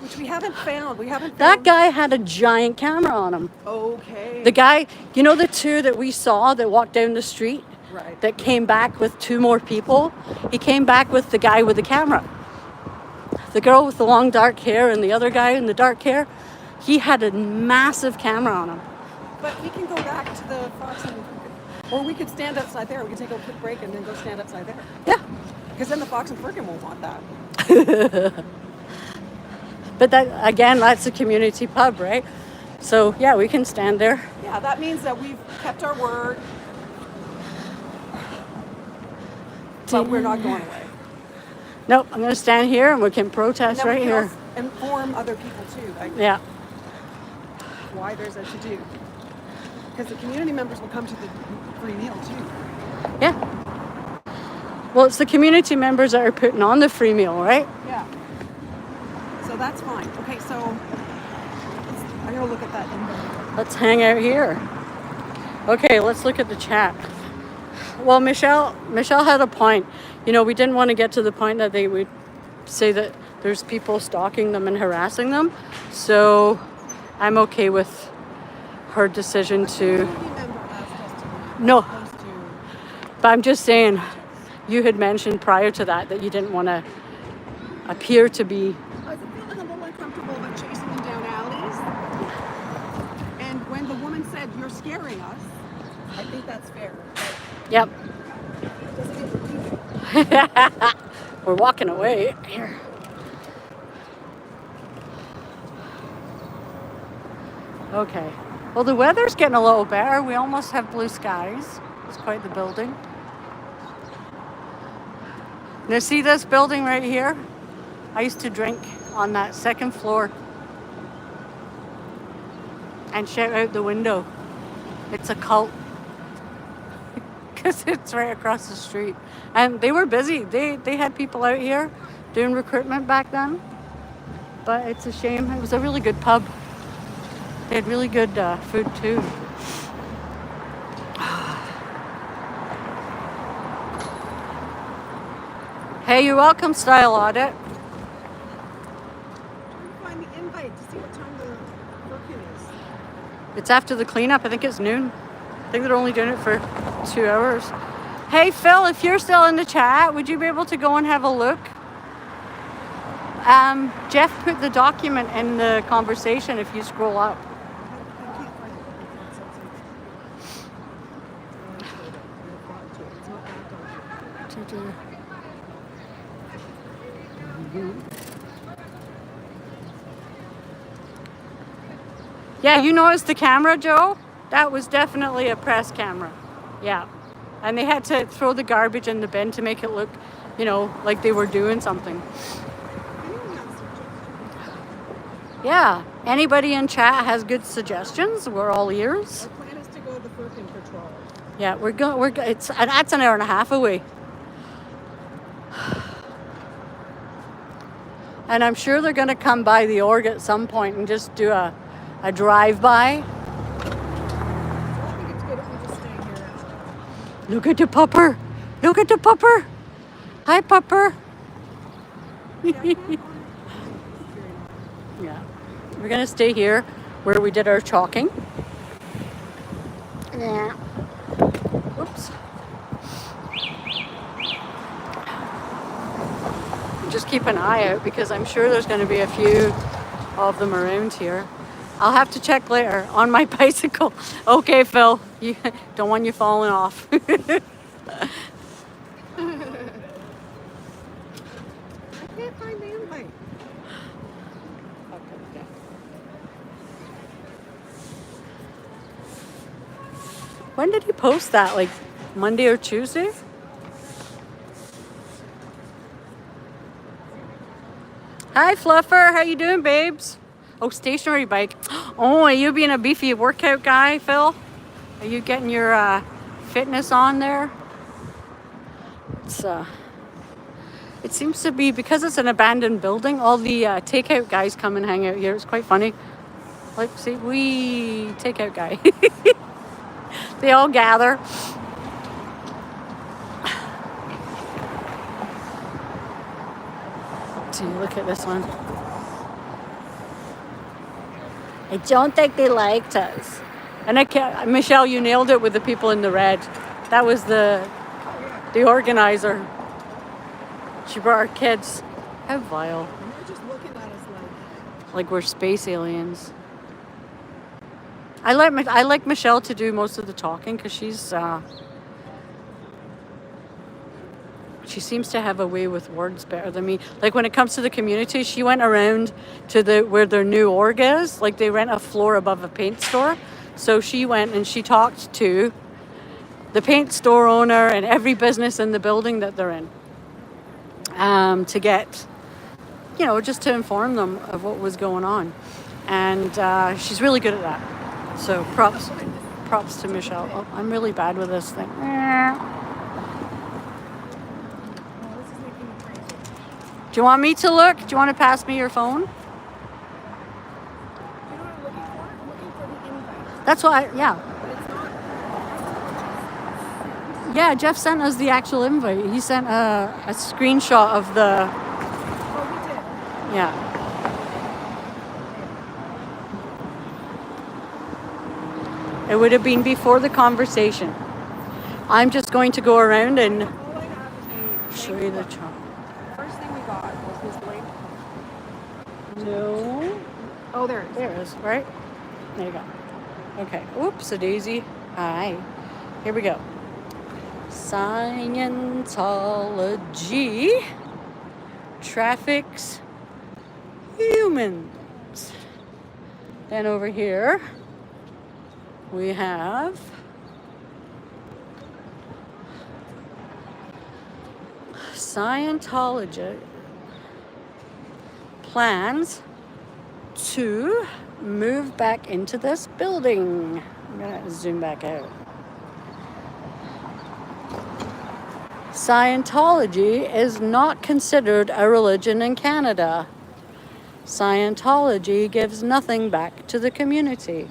Which we haven't found. that guy had a giant camera on him. Okay. The guy, you know, the 2 that we saw that walked down the street, Right. that came back with 2 more people, he came back with the guy with the camera. The girl with the long dark hair and the other guy in the dark hair, he had a massive camera on him. But we can go back to the Fox and or we could stand outside there. We could take a quick break and then go stand outside there. Yeah. Because then the Fox and Frickin' won't want that. But that, again, that's a community pub, right? So yeah, we can stand there. Yeah, that means that we've kept our word. But we're not going away. Nope, I'm gonna stand here and we can protest And then right we can here. also inform other people too, like Yeah. why there's a to-do. Because the community members will come to the free meal too. Yeah. Well, it's the community members that are putting on the free meal, right? Yeah. So that's fine. Okay, so I'm gonna look at that invite. Let's hang out here. Okay, let's look at the chat. Well, Michelle had a point. You know, we didn't want to get to the point that they would say that there's people stalking them and harassing them. So I'm okay with her decision to... Community member asked us to No, post to but I'm just saying, you had mentioned prior to that you didn't want to appear to be... I was feeling a little uncomfortable about chasing them down alleys. And when the woman said, "You're scaring us," I think that's fair. Yep. But doesn't mean we're leaving. We're walking away here. Okay. Well, the weather's getting a little better. We almost have blue skies. It's quite the building. Now see this building right here? I used to drink on that 2nd floor and shout out the window. It's a cult. Because it's right across the street. And they were busy. They had people out here doing recruitment back then. But it's a shame. It was a really good pub. They had really good food too. Hey, you're welcome, Style Audit. Trying to find the invite to see what time the working is. It's after the cleanup. I think it's noon. I think they're only doing it for 2 hours. Hey, Phil, if you're still in the chat, would you be able to go and have a look? Jeff put the document in the conversation if you scroll up. I can't find it. It's not that document. Yeah, you noticed the camera, Joe? That was definitely a press camera. Yeah. And they had to throw the garbage in the bin to make it look, you know, like they were doing something. Anyone has suggestions? Yeah. Anybody in chat has good suggestions? We're all ears. Our plan is to go to the Firkin Patrol. Yeah, that's an hour and a half away. And I'm sure they're going to come by the org at some point and just do a drive-by. So I think it's good if we just stay here outside. Look at the pupper. Look at the pupper. Hi, pupper. Yeah. We're going to stay here where we did our chalking. Yeah. Oops. Just keep an eye out because I'm sure there's going to be a few of them around here. I'll have to check later on my bicycle. Okay, Phil. You don't want you falling off. I can't find the invite. When did he post that? Like Monday or Tuesday? Hi, Fluffer. How you doing, babes? Oh, stationary bike. Oh, are you being a beefy workout guy, Phil? Are you getting your fitness on there? It seems to be, because it's an abandoned building, all the takeout guys come and hang out here. It's quite funny. Like, see, we takeout guy. They all gather. See, look at this one. I don't think they liked us. And Michelle, you nailed it with the people in the red. That was the organizer. She brought our kids. How vile. And they're just looking at us Like we're space aliens. I like Michelle to do most of the talking because she seems to have a way with words better than me. Like when it comes to the community, she went around to where their new org is. Like they rent a floor above a paint store. So she went and she talked to the paint store owner and every business in the building that they're in. To get, just to inform them of what was going on. And she's really good at that. So props to Michelle. Oh, I'm really bad with this thing. Do you want me to look? Do you want to pass me your phone? You know what I'm looking for? I'm looking for the invite. That's why, yeah. But it's not. Yeah, Jeff sent us the actual invite. He sent a screenshot of the, Oh, we did. yeah. It would have been before the conversation. I'm just going to go around and All I have is a show you the chart. First thing we got was this link. No. Oh, there it is. There it is, right? There you go. Okay. Oops, a daisy. Hi. Here we go. Scientology traffics humans. Then over here we have Scientology plans to move back into this building. I'm gonna zoom back out. Scientology is not considered a religion in Canada. Scientology gives nothing back to the community,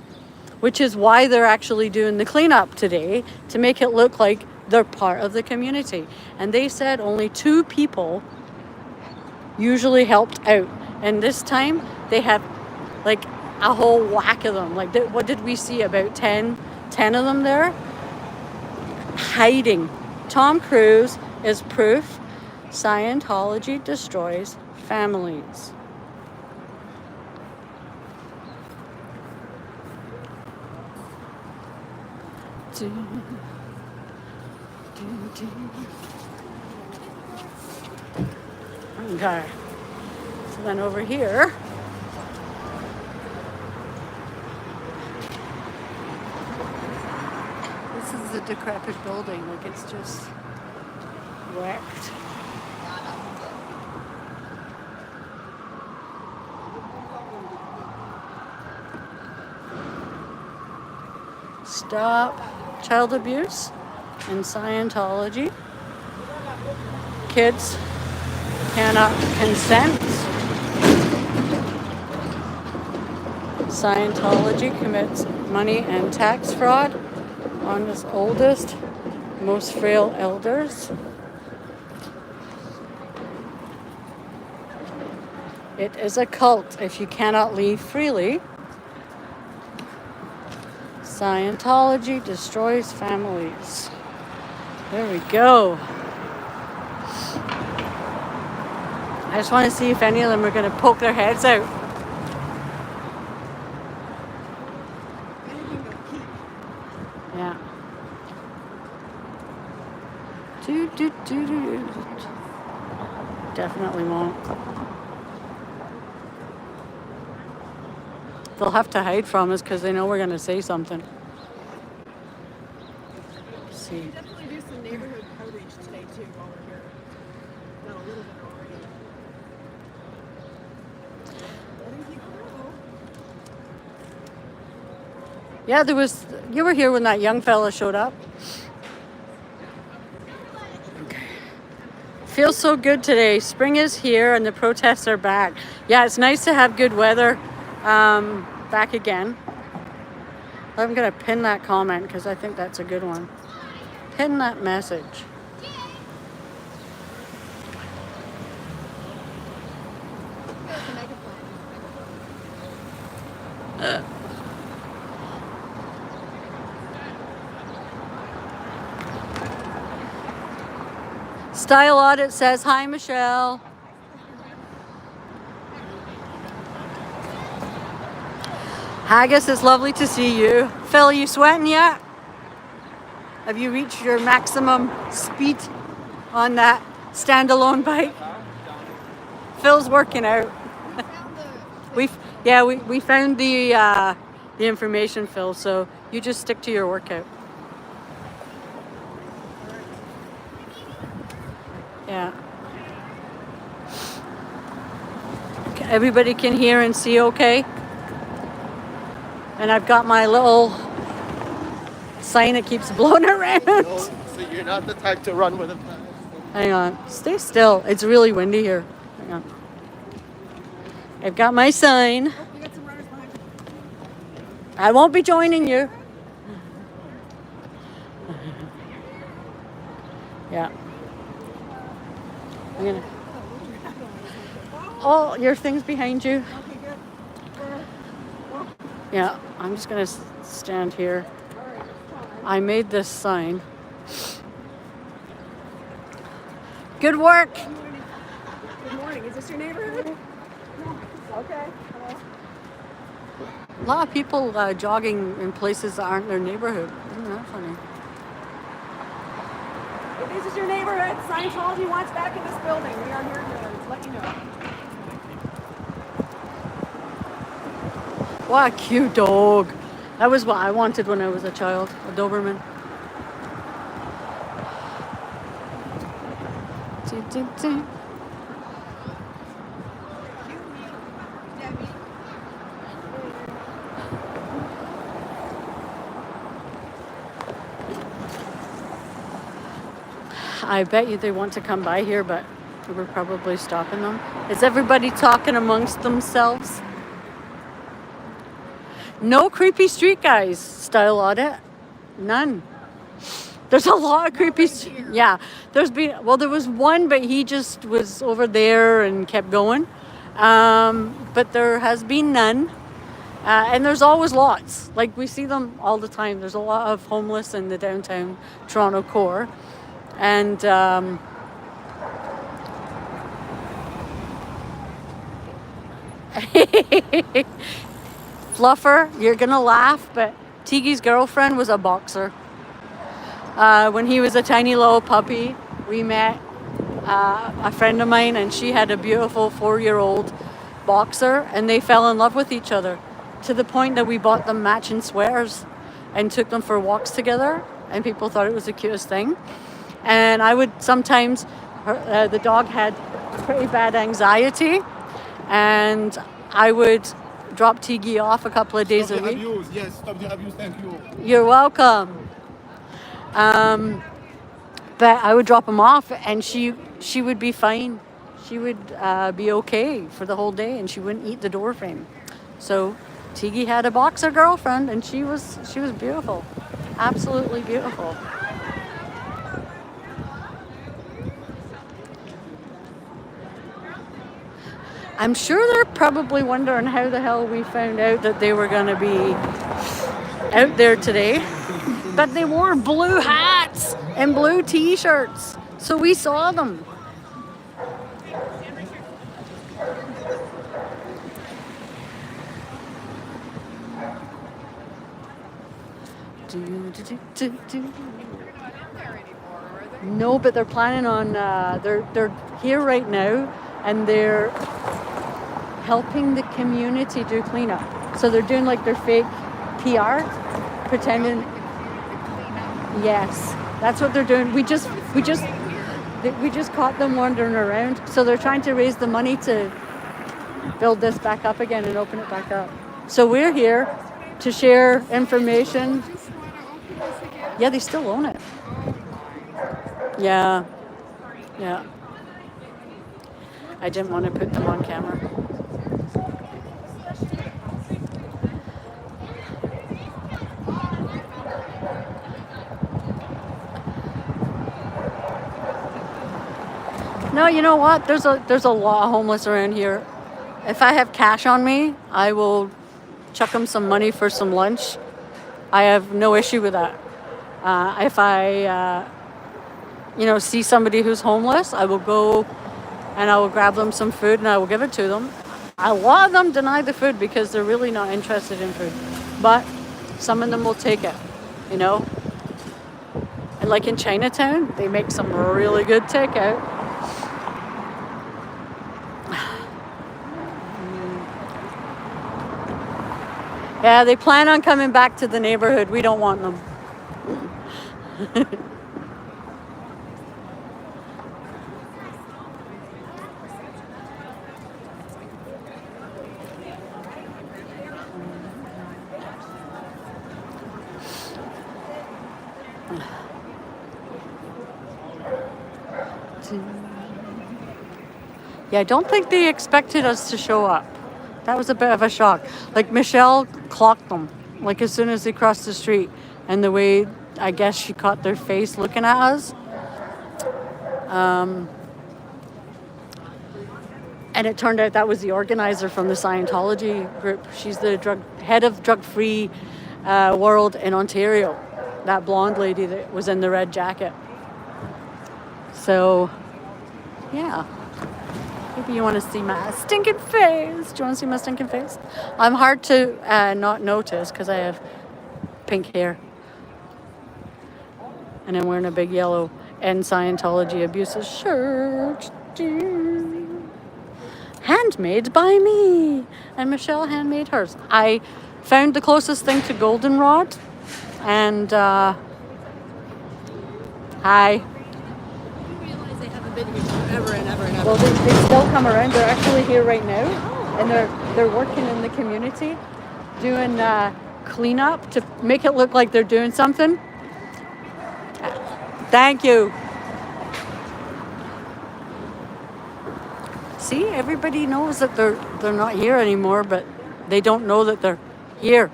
which is why they're actually doing the cleanup today, to make it look like they're part of the community. And they said only 2 people usually helped out. And this time they had like a whole whack of them. Like, what did we see? About 10 of them there hiding. Tom Cruise is proof Scientology destroys families. Okay. So then over here, this is a decrepit building. Like, it's just wrecked. Stop child abuse in Scientology. Kids cannot consent. Scientology commits money and tax fraud on its oldest, most frail elders. It is a cult if you cannot leave freely. Scientology destroys families. There we go. I just want to see if any of them are going to poke their heads out. Anything to keep. Yeah. Definitely won't. They'll have to hide from us because they know we're going to say something. Let's see. Definitely do some neighborhood outreach today too while we're here. Done a little bit already. Letting people know. Yeah, you were here when that young fella showed up. Okay. feels so good today. Spring is here and the protests are back. Yeah, it's nice to have good weather back again. I'm going to pin that comment because I think that's a good one. Pin that message. Style Audit says, hi, Michelle. Haggis, it's lovely to see you. Phil, are you sweating yet? Have you reached your maximum speed on that standalone bike? Phil's working out. we found the information, Phil, so you just stick to your workout. Yeah. Everybody can hear and see okay? And I've got my little sign that keeps blowing around. So you're not the type to run with a flag. Hang on. Stay still. It's really windy here. Hang on. I've got my sign. You got some runners behind you. I won't be joining you. Yeah. I'm gonna. Oh, your thing's behind you. Okay, good. Yeah, I'm just gonna stand here. I made this sign. Good work. Good morning. Is this your neighborhood? Okay. Hello. A lot of people jogging in places that aren't their neighborhood. Isn't that funny? If this is your neighborhood, Scientology wants back in this building. We are here to let you know. What a cute dog. That was what I wanted when I was a child, a Doberman. Ding, ding, ding. I bet you they want to come by here, but we're probably stopping them. Is everybody talking amongst themselves? No creepy street guys, Style Audit. None. There's a lot of creepy. Yeah, there was one, but he just was over there and kept going. But there has been none. And there's always lots. Like, we see them all the time. There's a lot of homeless in the downtown Toronto core. And Fluffer, you're gonna laugh, but Tigi's girlfriend was a boxer. When he was a tiny little puppy, we met a friend of mine, and she had a beautiful 4-year-old boxer, and they fell in love with each other to the point that we bought them matching sweaters and took them for walks together, and people thought it was the cutest thing. And I would sometimes, the dog had pretty bad anxiety, and I would drop Tigi off a couple of days a week. Abuse. Yes, stop the abuse. Thank you. You're welcome. But I would drop him off, and she would be fine. She would be okay for the whole day, and she wouldn't eat the door frame. So Tigi had a boxer girlfriend, and she was beautiful, absolutely beautiful. I'm sure they're probably wondering how the hell we found out that they were going to be out there today. But they wore blue hats and blue t-shirts, so we saw them. No, but they're planning on. They're here right now, and they're helping the community do cleanup. So they're doing like their fake PR, pretending. Yes, that's what they're doing. We just caught them wandering around. So they're trying to raise the money to build this back up again and open it back up. So we're here to share information. Yeah, they still own it. Yeah. I didn't want to put them on camera. No, you know what? There's a lot of homeless around here. If I have cash on me, I will chuck them some money for some lunch. I have no issue with that. If I, see somebody who's homeless, I will go and I will grab them some food and I will give it to them. A lot of them deny the food because they're really not interested in food. But some of them will take it, you know. And like in Chinatown, they make some really good takeout. Yeah, they plan on coming back to the neighborhood. We don't want them. Yeah, I don't think they expected us to show up. That was a bit of a shock. Like Michelle clocked them, like as soon as they crossed the street, and the way I guess she caught their face looking at us. And it turned out that was the organizer from the Scientology group. She's the head of drug-free world in Ontario. That blonde lady that was in the red jacket. So, yeah. Maybe you want to see my stinking face. Do you want to see my stinking face? I'm hard to not notice because I have pink hair. And I'm wearing a big yellow End Scientology Abuses shirt. Handmade by me. And Michelle handmade hers. I found the closest thing to goldenrod. And, hi. Well, they still come around. They're actually here right now, and they're working in the community, doing cleanup to make it look like they're doing something. Thank you. See, everybody knows that they're not here anymore, but they don't know that they're here.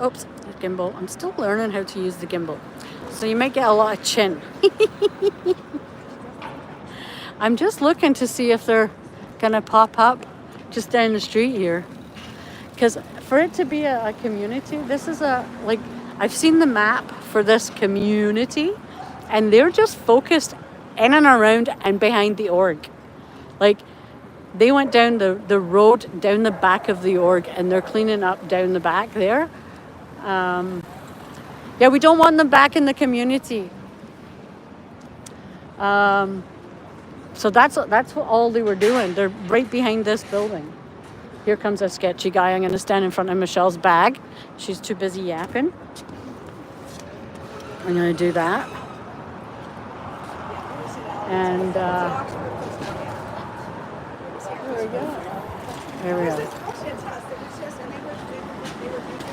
Oops, the gimbal. I'm still learning how to use the gimbal. So you might get a lot of chin. I'm just looking to see if they're gonna pop up just down the street here. Because for it to be a community, this is I've seen the map for this community, and they're just focused in and around and behind the org. Like, they went down the road, down the back of the org, and they're cleaning up down the back there. Yeah, we don't want them back in the community. So that's what all they were doing. They're right behind this building. Here comes a sketchy guy. I'm going to stand in front of Michelle's bag. She's too busy yapping. I'm going to do that. And there we go.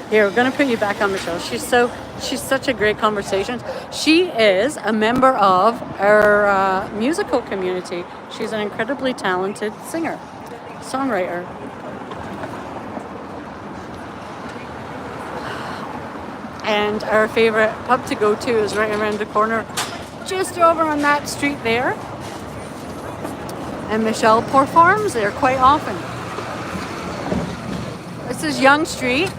Here, we're going to put you back on Michelle. She's such a great conversation. She is a member of our musical community. She's an incredibly talented singer, songwriter. And our favorite pub to go to is right around the corner, just over on that street there. And Michelle performs there quite often. This is Yonge Street,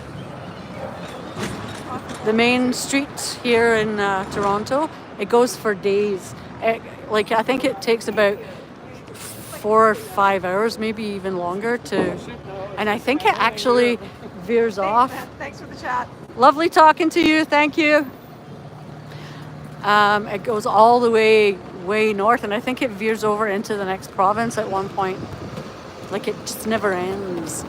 the main street here in Toronto. It goes for days. I think it takes about 4 or 5 hours, maybe even longer and I think it actually veers off. Thanks for the chat. Lovely talking to you. Thank you. It goes all the way north, and I think it veers over into the next province at one point. Like, it just never ends.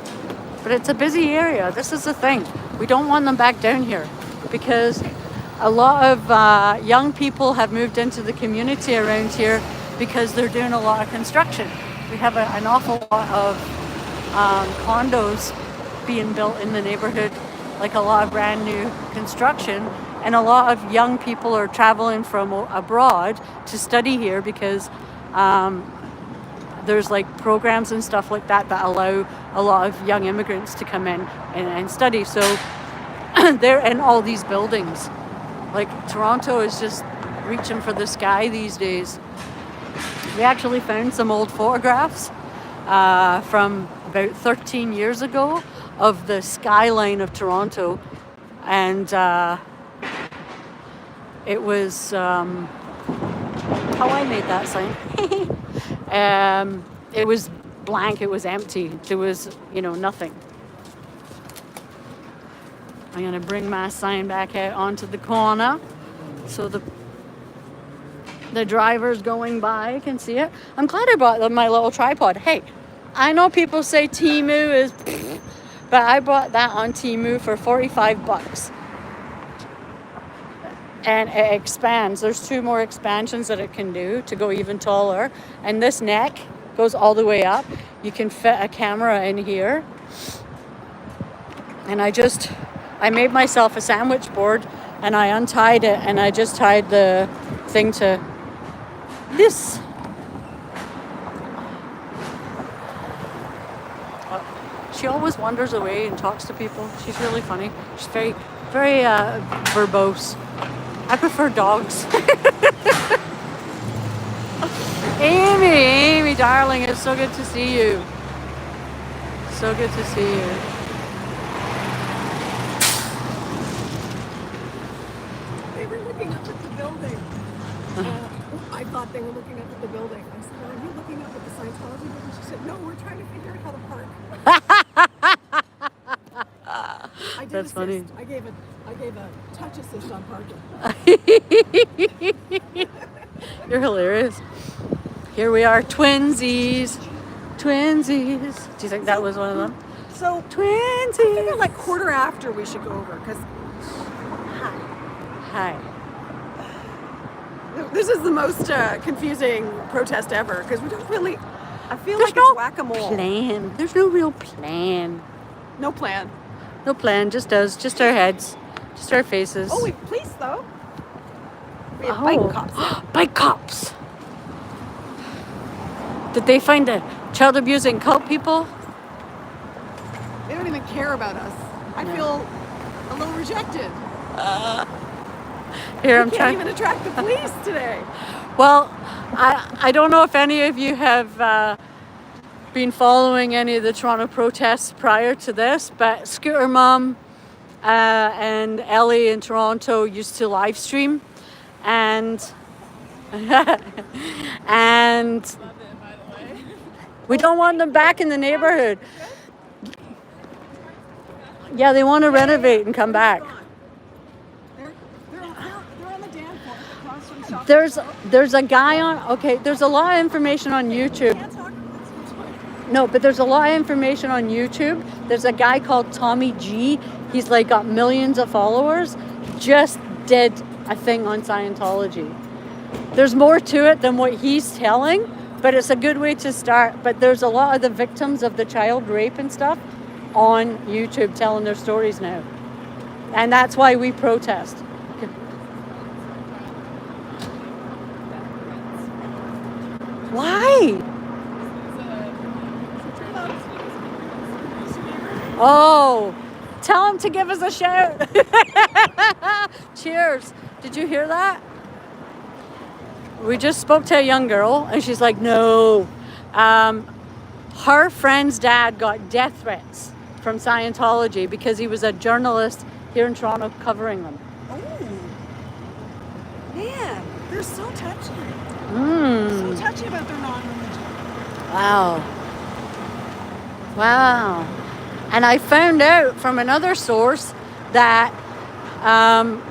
But it's a busy area. This is the thing. We don't want them back down here because a lot of young people have moved into the community around here because they're doing a lot of construction. We have an awful lot of condos being built in the neighborhood, like a lot of brand new construction, and a lot of young people are traveling from abroad to study here because There's like programs and stuff like that that allow a lot of young immigrants to come in and study. So they're in all these buildings. Like Toronto is just reaching for the sky these days. We actually found some old photographs from about 13 years ago of the skyline of Toronto, and it was I made that sign. It was blank, it was empty, there was nothing. I'm gonna bring my sign back out onto the corner so the drivers going by can see it. I'm glad I bought my little tripod. Hey, I know people say Temu is, but I bought that on Temu for $45. And it expands. There's 2 more expansions that it can do to go even taller. And this neck goes all the way up. You can fit a camera in here. And I made myself a sandwich board and I untied it and I just tied the thing to this. She always wanders away and talks to people. She's really funny. She's very, very verbose. I prefer dogs. Amy, darling, it's so good to see you. So good to see you. They were looking up at the building. I thought they were looking up at the building. I said, "Are you looking up at the Scientology building?" She said, "No, we're trying to figure out how to park." I did That's assist. funny. I gave a touch assist on parking. You're hilarious. Here we are, twinsies. Twinsies. Do you think that was one of them? So Twinsies. I figure like quarter after we should go over because Hi. this is the most confusing protest ever because we don't really. I feel There's like no it's whack-a-mole. plan. There's no real plan. No plan. No plan. Just us. Just our heads. Just our faces. Oh, wait, police though. We have bike cops. Bike cops. Did they find a child abusing cult people? They don't even care about us. I feel a little rejected. Here, I'm We can't trying. even attract the police today. Well, I don't know if any of you have been following any of the Toronto protests prior to this, but Scooter Mom and Ellie in Toronto used to live stream, and and we don't want them back in the neighborhood. Yeah, they want to renovate and come back. They're on the dance floor across from shop. There's a guy on. Okay, there's a lot of information on YouTube. Can't talk about this. No, but there's a lot of information on YouTube. There's a guy called Tommy G. He's like got millions of followers. Just did a thing on Scientology. There's more to it than what he's telling, but it's a good way to start. But there's a lot of the victims of the child rape and stuff on YouTube telling their stories now. And that's why we protest. Why? Oh, tell him to give us a shout. Cheers. Did you hear that? We just spoke to a young girl and she's like, no. Her friend's dad got death threats from Scientology because he was a journalist here in Toronto covering them. Oh, man, they're so touchy. Mm. So touchy about their non-religion. Wow. Wow. And I found out from another source that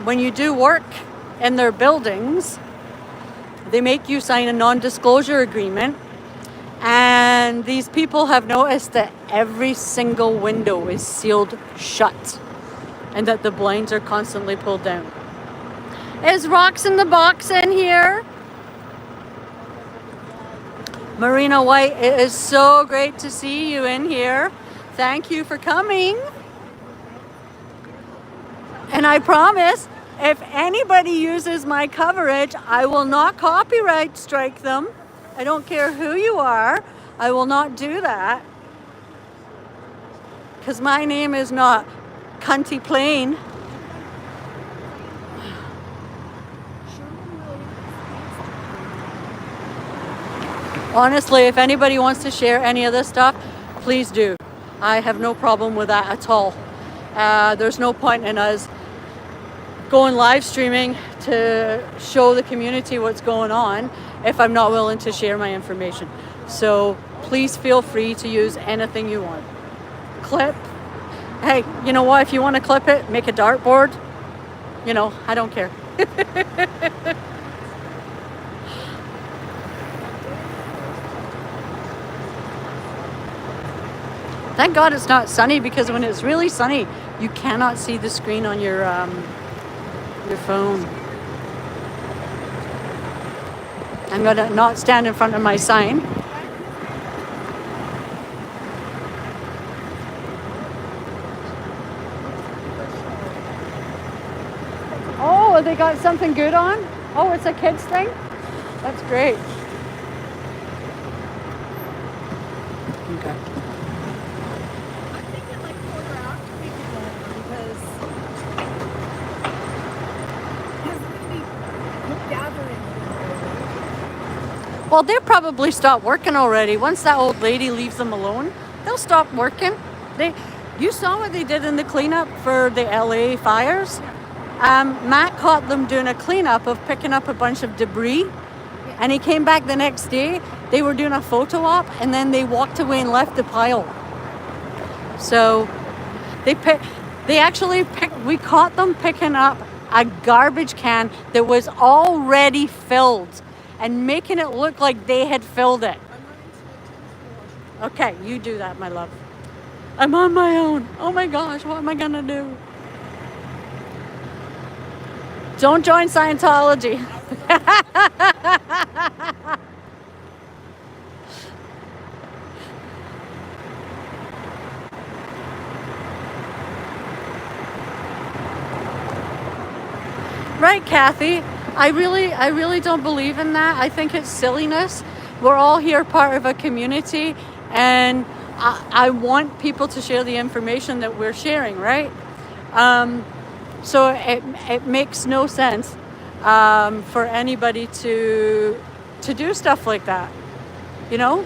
when you do work in their buildings, they make you sign a non-disclosure agreement. And these people have noticed that every single window is sealed shut and that the blinds are constantly pulled down. Is Rocks in the Box in here? Marina White, it is so great to see you in here. Thank you for coming. And I promise, if anybody uses my coverage, I will not copyright strike them. I don't care who you are. I will not do that. Because my name is not Cunty Plain. Honestly, if anybody wants to share any of this stuff, please do. I have no problem with that at all. There's no point in us going live streaming to show the community what's going on if I'm not willing to share my information. So please feel free to use anything you want. Clip. Hey, you know what? If you want to clip it, make a dartboard. You know, I don't care. Thank God it's not sunny, because when it's really sunny, you cannot see the screen on your phone. I'm gonna not stand in front of my sign. Oh, they got something good on? Oh, it's a kids thing? That's great. Okay. I'm thinking like quarter after we can go because there's going to be gathering. Well, they'll probably stop working already. Once that old lady leaves them alone, they'll stop working. You saw what they did in the cleanup for the LA fires? Matt caught them doing a cleanup of picking up a bunch of debris, and he came back the next day. They were doing a photo op, and then they walked away and left the pile. So we caught them picking up a garbage can that was already filled and making it look like they had filled it. Okay, you do that, my love. I'm on my own. Oh my gosh, what am I gonna do? Don't join Scientology. Right, Kathy. I really don't believe in that. I think it's silliness. We're all here part of a community, and I want people to share the information that we're sharing, right? So it makes no sense for anybody to do stuff like that. You know?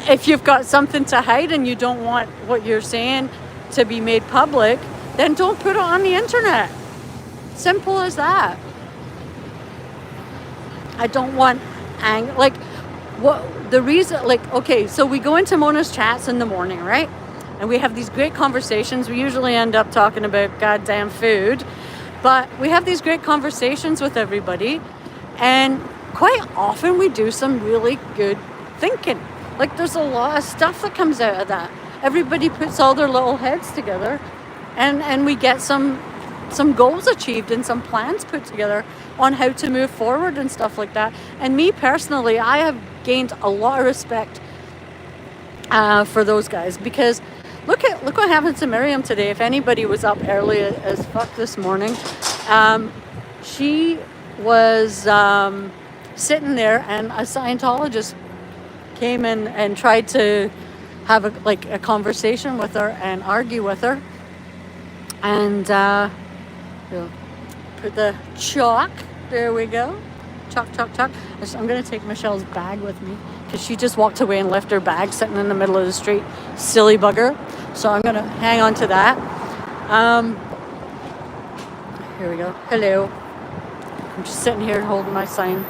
If you've got something to hide and you don't want what you're saying to be made public, then don't put it on the internet. Simple as that. I don't want okay, so we go into Mona's chats in the morning, right? And we have these great conversations. We usually end up talking about goddamn food, but we have these great conversations with everybody, and quite often we do some really good thinking. Like, there's a lot of stuff that comes out of that. Everybody puts all their little heads together, and we get some goals achieved and some plans put together on how to move forward and stuff like that. And me personally, I have gained a lot of respect for those guys, because look what happened to Mirriam today. If anybody was up early as fuck this morning, she was sitting there, and a Scientologist came in and tried to have a conversation with her and argue with her. And we'll put the chalk. There we go. Chalk, chalk, chalk. I'm going to take Michelle's bag with me, because she just walked away and left her bag sitting in the middle of the street. Silly bugger. So I'm going to hang on to that. Here we go. Hello. I'm just sitting here holding my sign.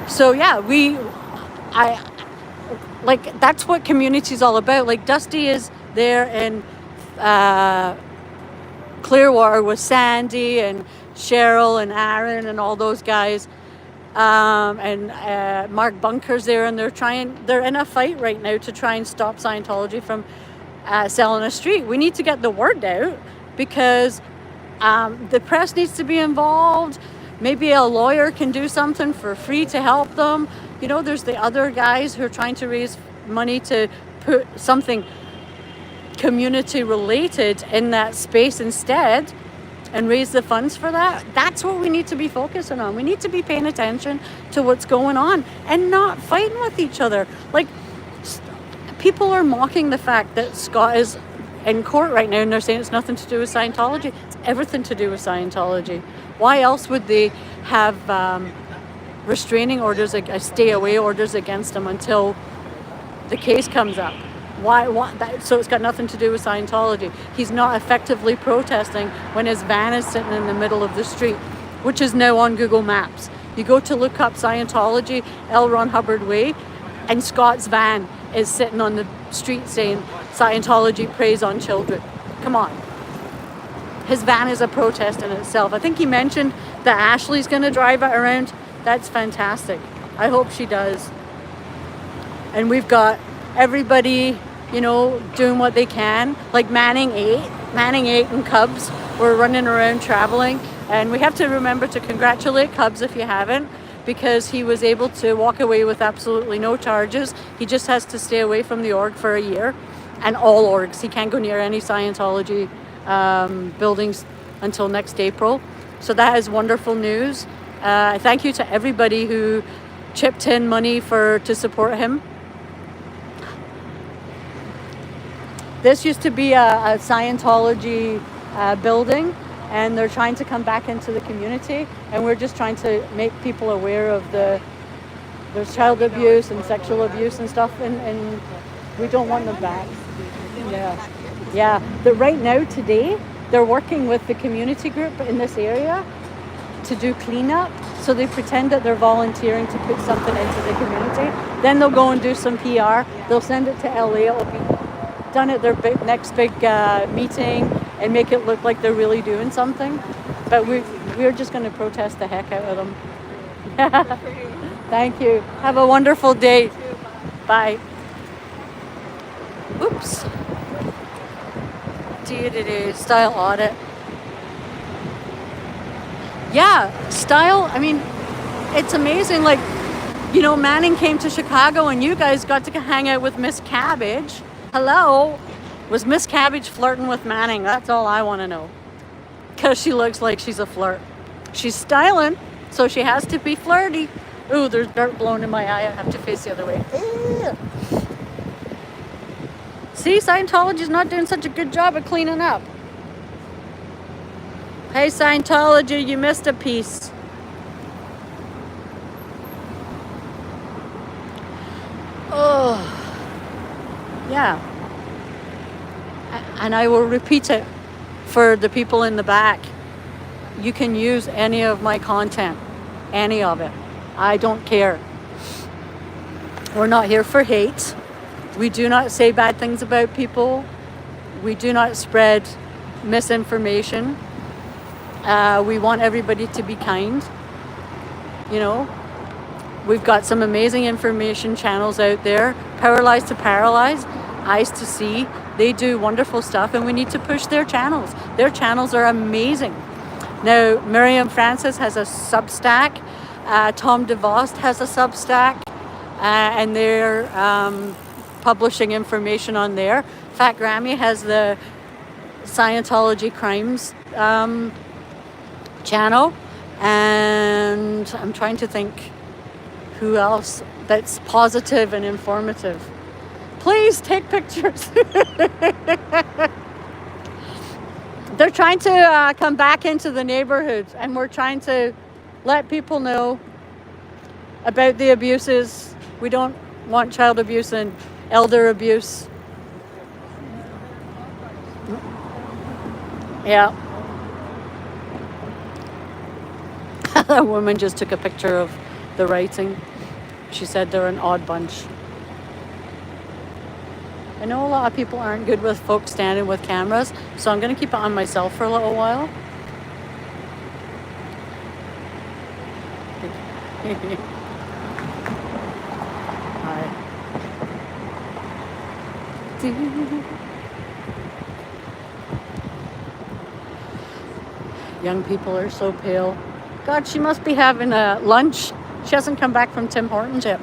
So yeah, that's what community is all about. Like, Dusty is there in Clearwater with Sandy and Cheryl and Aaron and all those guys, and Mark Bunker's there, and they're in a fight right now to try and stop Scientology from selling a street. We need to get the word out, because the press needs to be involved. Maybe a lawyer can do something for free to help them. You know, there's the other guys who are trying to raise money to put something community related in that space instead. and raise the funds for that. That's what we need to be focusing on. We need to be paying attention to what's going on and not fighting with each other. Like, people are mocking the fact that Scott is in court right now and they're saying it's nothing to do with Scientology. It's everything to do with Scientology. Why else would they have restraining orders, stay away orders against him until the case comes up? Why? So it's got nothing to do with Scientology. He's not effectively protesting when his van is sitting in the middle of the street, which is now on Google Maps. You go to look up Scientology, L. Ron Hubbard Way, and Scott's van is sitting on the street saying Scientology preys on children. Come on. His van is a protest in itself. I think he mentioned that Ashley's going to drive it around. That's fantastic. I hope she does. And we've got everybody, you know, doing what they can. Like Manning 8 and Cubs were running around traveling. And we have to remember to congratulate Cubs if you haven't, because he was able to walk away with absolutely no charges. He just has to stay away from the org for a year, and all orgs. He can't go near any Scientology buildings until next April. So that is wonderful news. Thank you to everybody who chipped in money to support him. This used to be a Scientology building, and they're trying to come back into the community, and we're just trying to make people aware of there's child abuse and sexual abuse and stuff, and we don't want them back. Yeah. But right now, today, they're working with the community group in this area to do cleanup. So they pretend that they're volunteering to put something into the community. Then they'll go and do some PR. They'll send it to LA. It'll be done at their next big meeting and make it look like they're really doing something. But we're just going to protest the heck out of them. Thank you. Have a wonderful day. Bye. Oops. Style audit. Yeah, style. I mean, it's amazing. Like, you know, Manning came to Chicago and you guys got to hang out with Miss Cabbage. Hello? Was Miss Cabbage flirting with Manning? That's all I want to know. Because she looks like she's a flirt. She's styling, so she has to be flirty. Ooh, there's dirt blowing in my eye. I have to face the other way. Ew. See, Scientology's not doing such a good job of cleaning up. Hey, Scientology, you missed a piece. Oh, yeah. And I will repeat it for the people in the back. You can use any of my content, any of it. I don't care. We're not here for hate. We do not say bad things about people. We do not spread misinformation. We want everybody to be kind. You know, we've got some amazing information channels out there. Paralyzed to Paralyze, Eyes to See. They do wonderful stuff, and we need to push their channels. Their channels are amazing. Now, Mirriam Francis has a Substack. Tom DeVos has a Substack, and they're publishing information on there. Fat Grammy has the Scientology Crimes channel, and I'm trying to think who else that's positive and informative. Please take pictures. They're trying to come back into the neighborhoods, and we're trying to let people know about the abuses. We don't want child abuse and elder abuse. Yeah. That woman just took a picture of the writing. She said they're an odd bunch. I know a lot of people aren't good with folks standing with cameras, so I'm going to keep it on myself for a little while. Hi. Young people are so pale. God, she must be having a lunch. She hasn't come back from Tim Hortons yet.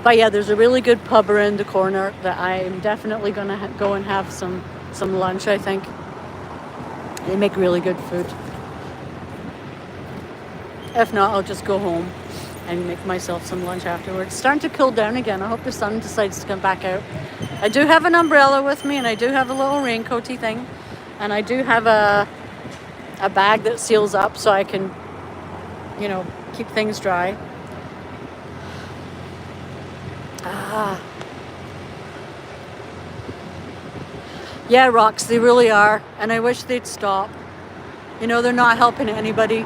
But yeah, there's a really good pub around the corner that I'm definitely going to go and have some lunch, I think. They make really good food. If not, I'll just go home and make myself some lunch afterwards. It's starting to cool down again. I hope the sun decides to come back out. I do have an umbrella with me, and I do have a little raincoaty thing, and I do have a bag that seals up so I can, you know, keep things dry. Yeah, rocks, they really are, and I wish they'd stop. You know, they're not helping anybody.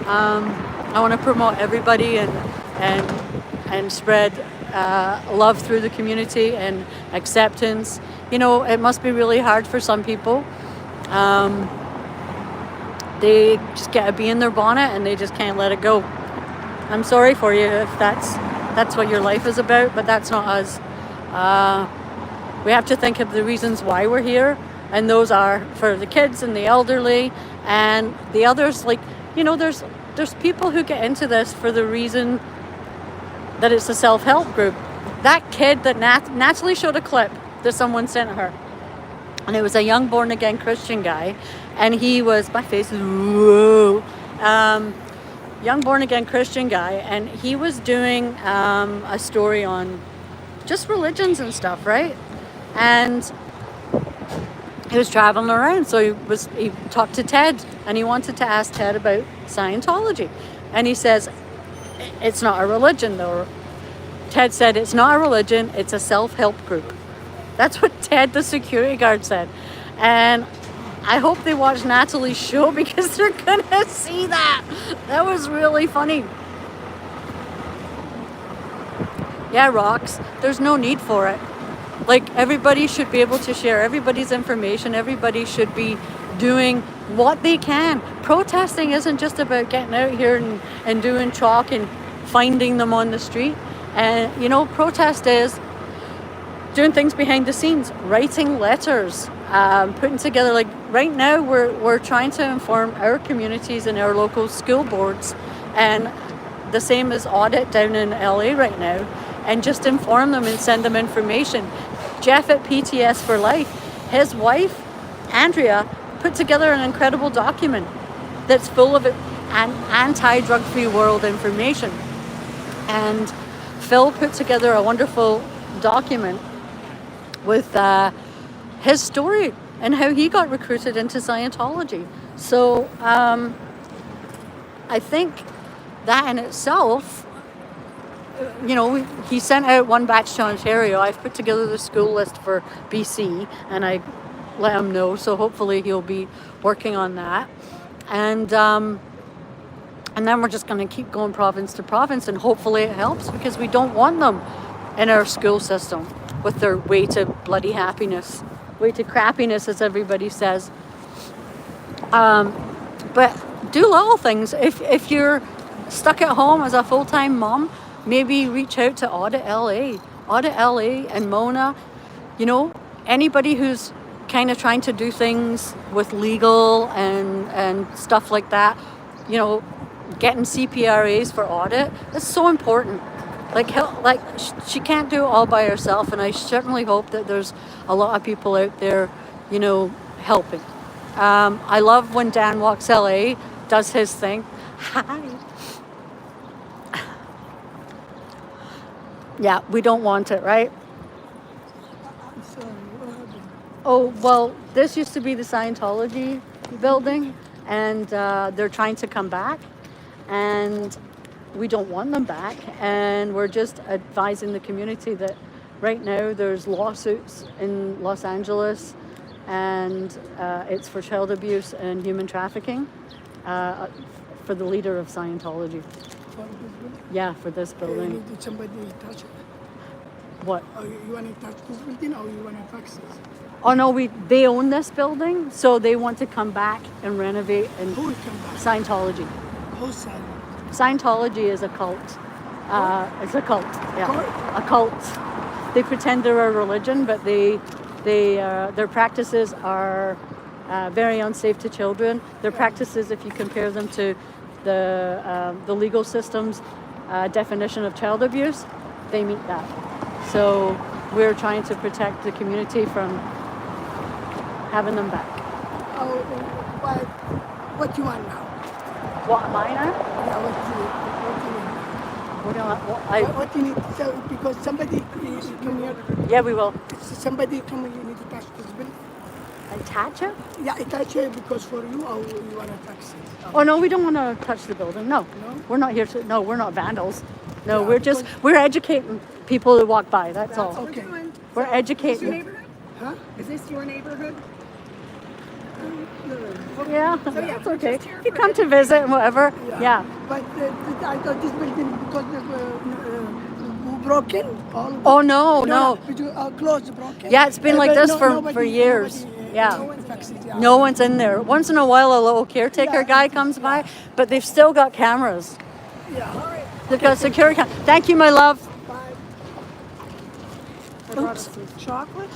I want to promote everybody and spread love through the community and acceptance. You know, it must be really hard for some people. They just get a bee in their bonnet and they just can't let it go. I'm sorry for you if that's what your life is about, but that's not us. We have to think of the reasons why we're here, and those are for the kids and the elderly and the others. Like, you know, there's people who get into this for the reason that it's a self-help group. That kid that Natalie showed a clip that someone sent her, and it was a young born-again Christian guy, and he was, my face is whoa, young born-again Christian guy, and he was doing a story on just religions and stuff, right? And he was traveling around, so he talked to Ted, and he wanted to ask Ted about Scientology, and he says, it's not a religion though. Ted said, it's not a religion, it's a self-help group. That's what Ted, the security guard, said. And I hope they watch Natalie's show, because they're gonna see that. That was really funny. Yeah, rocks, there's no need for it. Like, everybody should be able to share everybody's information. Everybody should be doing what they can. Protesting isn't just about getting out here and doing chalk and finding them on the street. And, you know, protest is doing things behind the scenes, writing letters, putting together, like right now we're trying to inform our communities and our local school boards, and the same as Audit down in LA right now, and just inform them and send them information. Jeff at PTS for Life, his wife, Andrea, put together an incredible document that's full of an anti-drug-free world information. And Phil put together a wonderful document with his story and how he got recruited into Scientology. So I think that in itself, you know, he sent out one batch to Ontario. I've put together the school list for BC, and I let him know. So hopefully he'll be working on that. And then we're just going to keep going province to province, and hopefully it helps, because we don't want them in our school system with their way to bloody happiness, way to crappiness, as everybody says. But do little things. If you're stuck at home as a full-time mom, maybe reach out to Audit LA and Mona. You know, anybody who's kind of trying to do things with legal and stuff like that, you know, getting CPRAs for audit, that's so important. Like she can't do it all by herself, and I certainly hope that there's a lot of people out there, you know, helping. I love when Dan Walks LA does his thing. Hi. Yeah, we don't want it, right? Oh, well, this used to be the Scientology building, and they're trying to come back, and we don't want them back, and we're just advising the community that right now there's lawsuits in Los Angeles, and it's for child abuse and human trafficking for the leader of Scientology. Yeah, for this building. Did somebody touch it? What? Oh, you want to touch this building, or you want to fix this? Oh no, they own this building, so they want to come back and renovate. And Who will come back? Scientology. Who's side? Scientology is a cult. It's a cult. Yeah, a cult. They pretend they're a religion, but their practices are very unsafe to children. Their practices, if you compare them to the legal system's definition of child abuse, they meet that. So we're trying to protect the community from having them back. Oh, what you want now? What, mine are? Yeah, What do I, what, what you need? So, because somebody is come here, yeah, we will. somebody come here, you need to touch this bill. Attach it? Yeah, I touch it because for you, or you want to tax it? Oh, no, we don't want to touch the building. No. No? We're not here to, no, we're not vandals. No, Yeah, we're just, because- we're educating people who walk by. That's all. Okay. We're Is this your educating. neighborhood? Huh? Is this your neighborhood? Yeah, yeah, that's we're okay. just here If you for come to visit and whatever, yeah. But I thought this building because broken. All Oh, no, no. Closed, broken. Yeah, it's been like but this no- for nobody- years. nobody, Yeah. no one fix it, yeah. No one's in there. Once in a while, a little caretaker Yeah, guy comes by, but they've still got cameras. Yeah, all right. They've got security. Thank you, my love. Bye. I brought us some chocolate.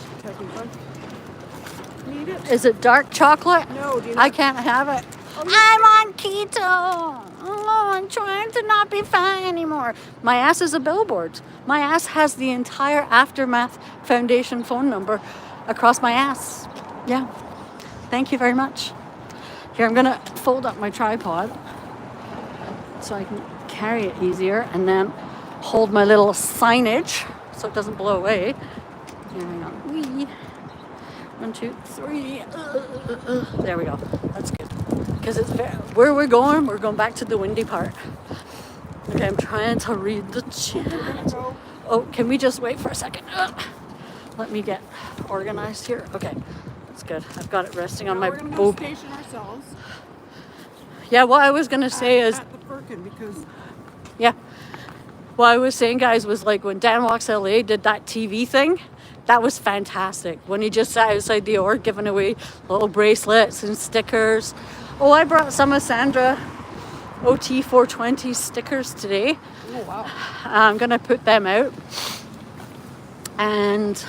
Need it? Is it dark chocolate? No, do you I not? can't have it. I'm on keto. Oh, I'm trying to not be fat anymore. My ass is a billboard. My ass has the entire Aftermath Foundation phone number across my ass. Yeah. Thank you very much. Here, I'm going to fold up my tripod so I can carry it easier and then hold my little signage so it doesn't blow away. Here we go. Wee. 1, 2, 3. There we go. That's good. Because it's where we're going back to the windy part. Okay, I'm trying to read the chat. Oh, can we just wait for a second? Let me get organized here. Okay, that's good. I've got it resting on my We're gonna go boob. station ourselves Yeah, what I was gonna say is, at the Firkin because yeah. What I was saying, guys, was like when Dan Walks LA did that TV thing, that was fantastic. When he just sat outside the org giving away little bracelets and stickers. Oh, I brought some of Sandra OT 420 stickers today. oh wow. I'm gonna put them out and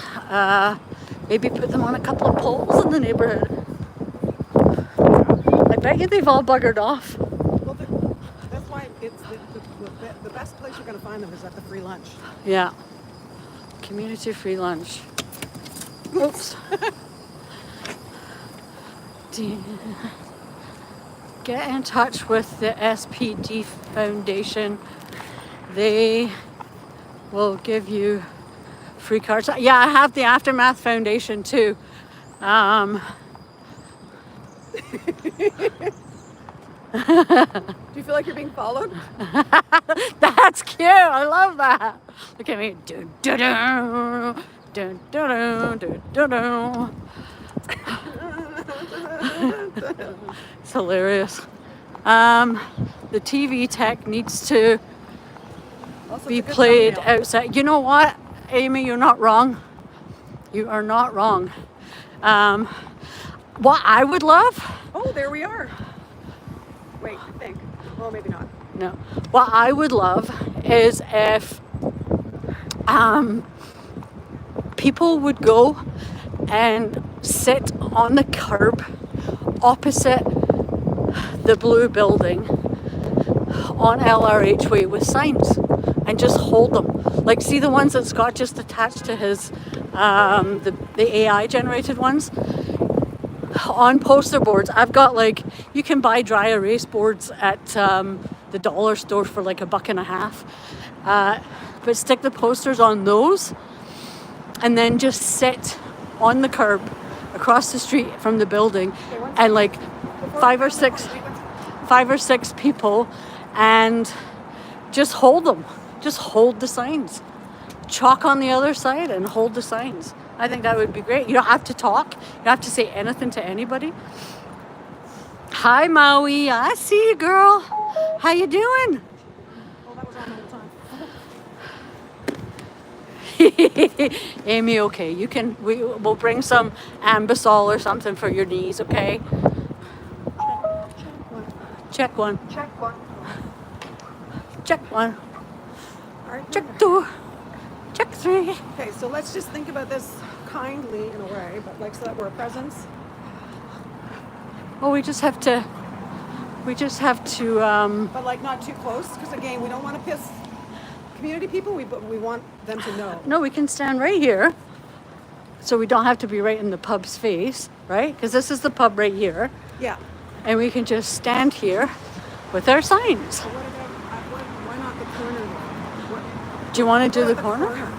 maybe put them on a couple of poles in the neighborhood. I bet you they've all buggered off. Well, that's why it's the best place you're going to find them is at the free lunch. Yeah. Community free lunch. Oops. Get in touch with the SPD Foundation. They will give you free cards. Yeah, I have the Aftermath Foundation too. Do you feel like you're being followed? That's cute. I love that. Look at me. Do do do do do do do do. It's hilarious. The TV tech needs to Also, be it's a good played thumbnail. outside. You know what, Amy? You're not wrong. You are not wrong. What I would love. Oh, there we are. Wait, I think. Well, maybe not. No. What I would love is if people would go and sit on the curb opposite the blue building on LRH Way with signs and just hold them. Like, see the ones that Scott just attached to his, the AI generated ones? On poster boards, I've got like, you can buy dry erase boards at the dollar store for like $1.50. But stick the posters on those and then just sit on the curb across the street from the building and like five or six people and just hold them. Just hold the signs. Chalk on the other side and hold the signs. I think that would be great. You don't have to talk. You don't have to say anything to anybody. Hi, Maui. I see you, girl. How you doing? Oh, that was on the whole time. Amy, okay. You can. We'll bring some Ambisol or something for your knees, okay? Check one. Check one. Check one. All right. Check two. Check three. Okay, so let's just think about this kindly in a way, but like so that we're a presence. Well, we just have to. But like not too close, because again, we don't want to piss community people. We want them to know. No, we can stand right here, so we don't have to be right in the pub's face. right? Because this is the pub right here. Yeah. And we can just stand here with our signs. So what about, why not the corner one? Do you want to do What the about corner?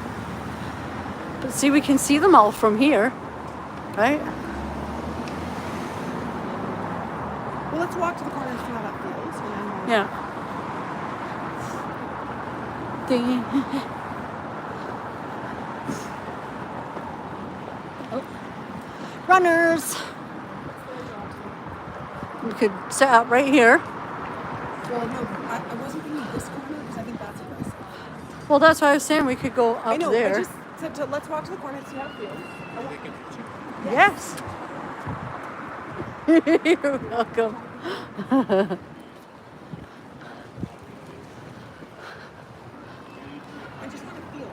But see, we can see them all from here, right? Well, let's walk to the corner and see how that feels. And then we'll... Yeah. Oh. Runners. We could set up right here. Well, no, I wasn't thinking this corner because I think that's aggressive. Well, that's why I was saying we could go up I know, there. I just said let's walk to the corner and see how it feels. Yes. You're welcome. I just want to feel.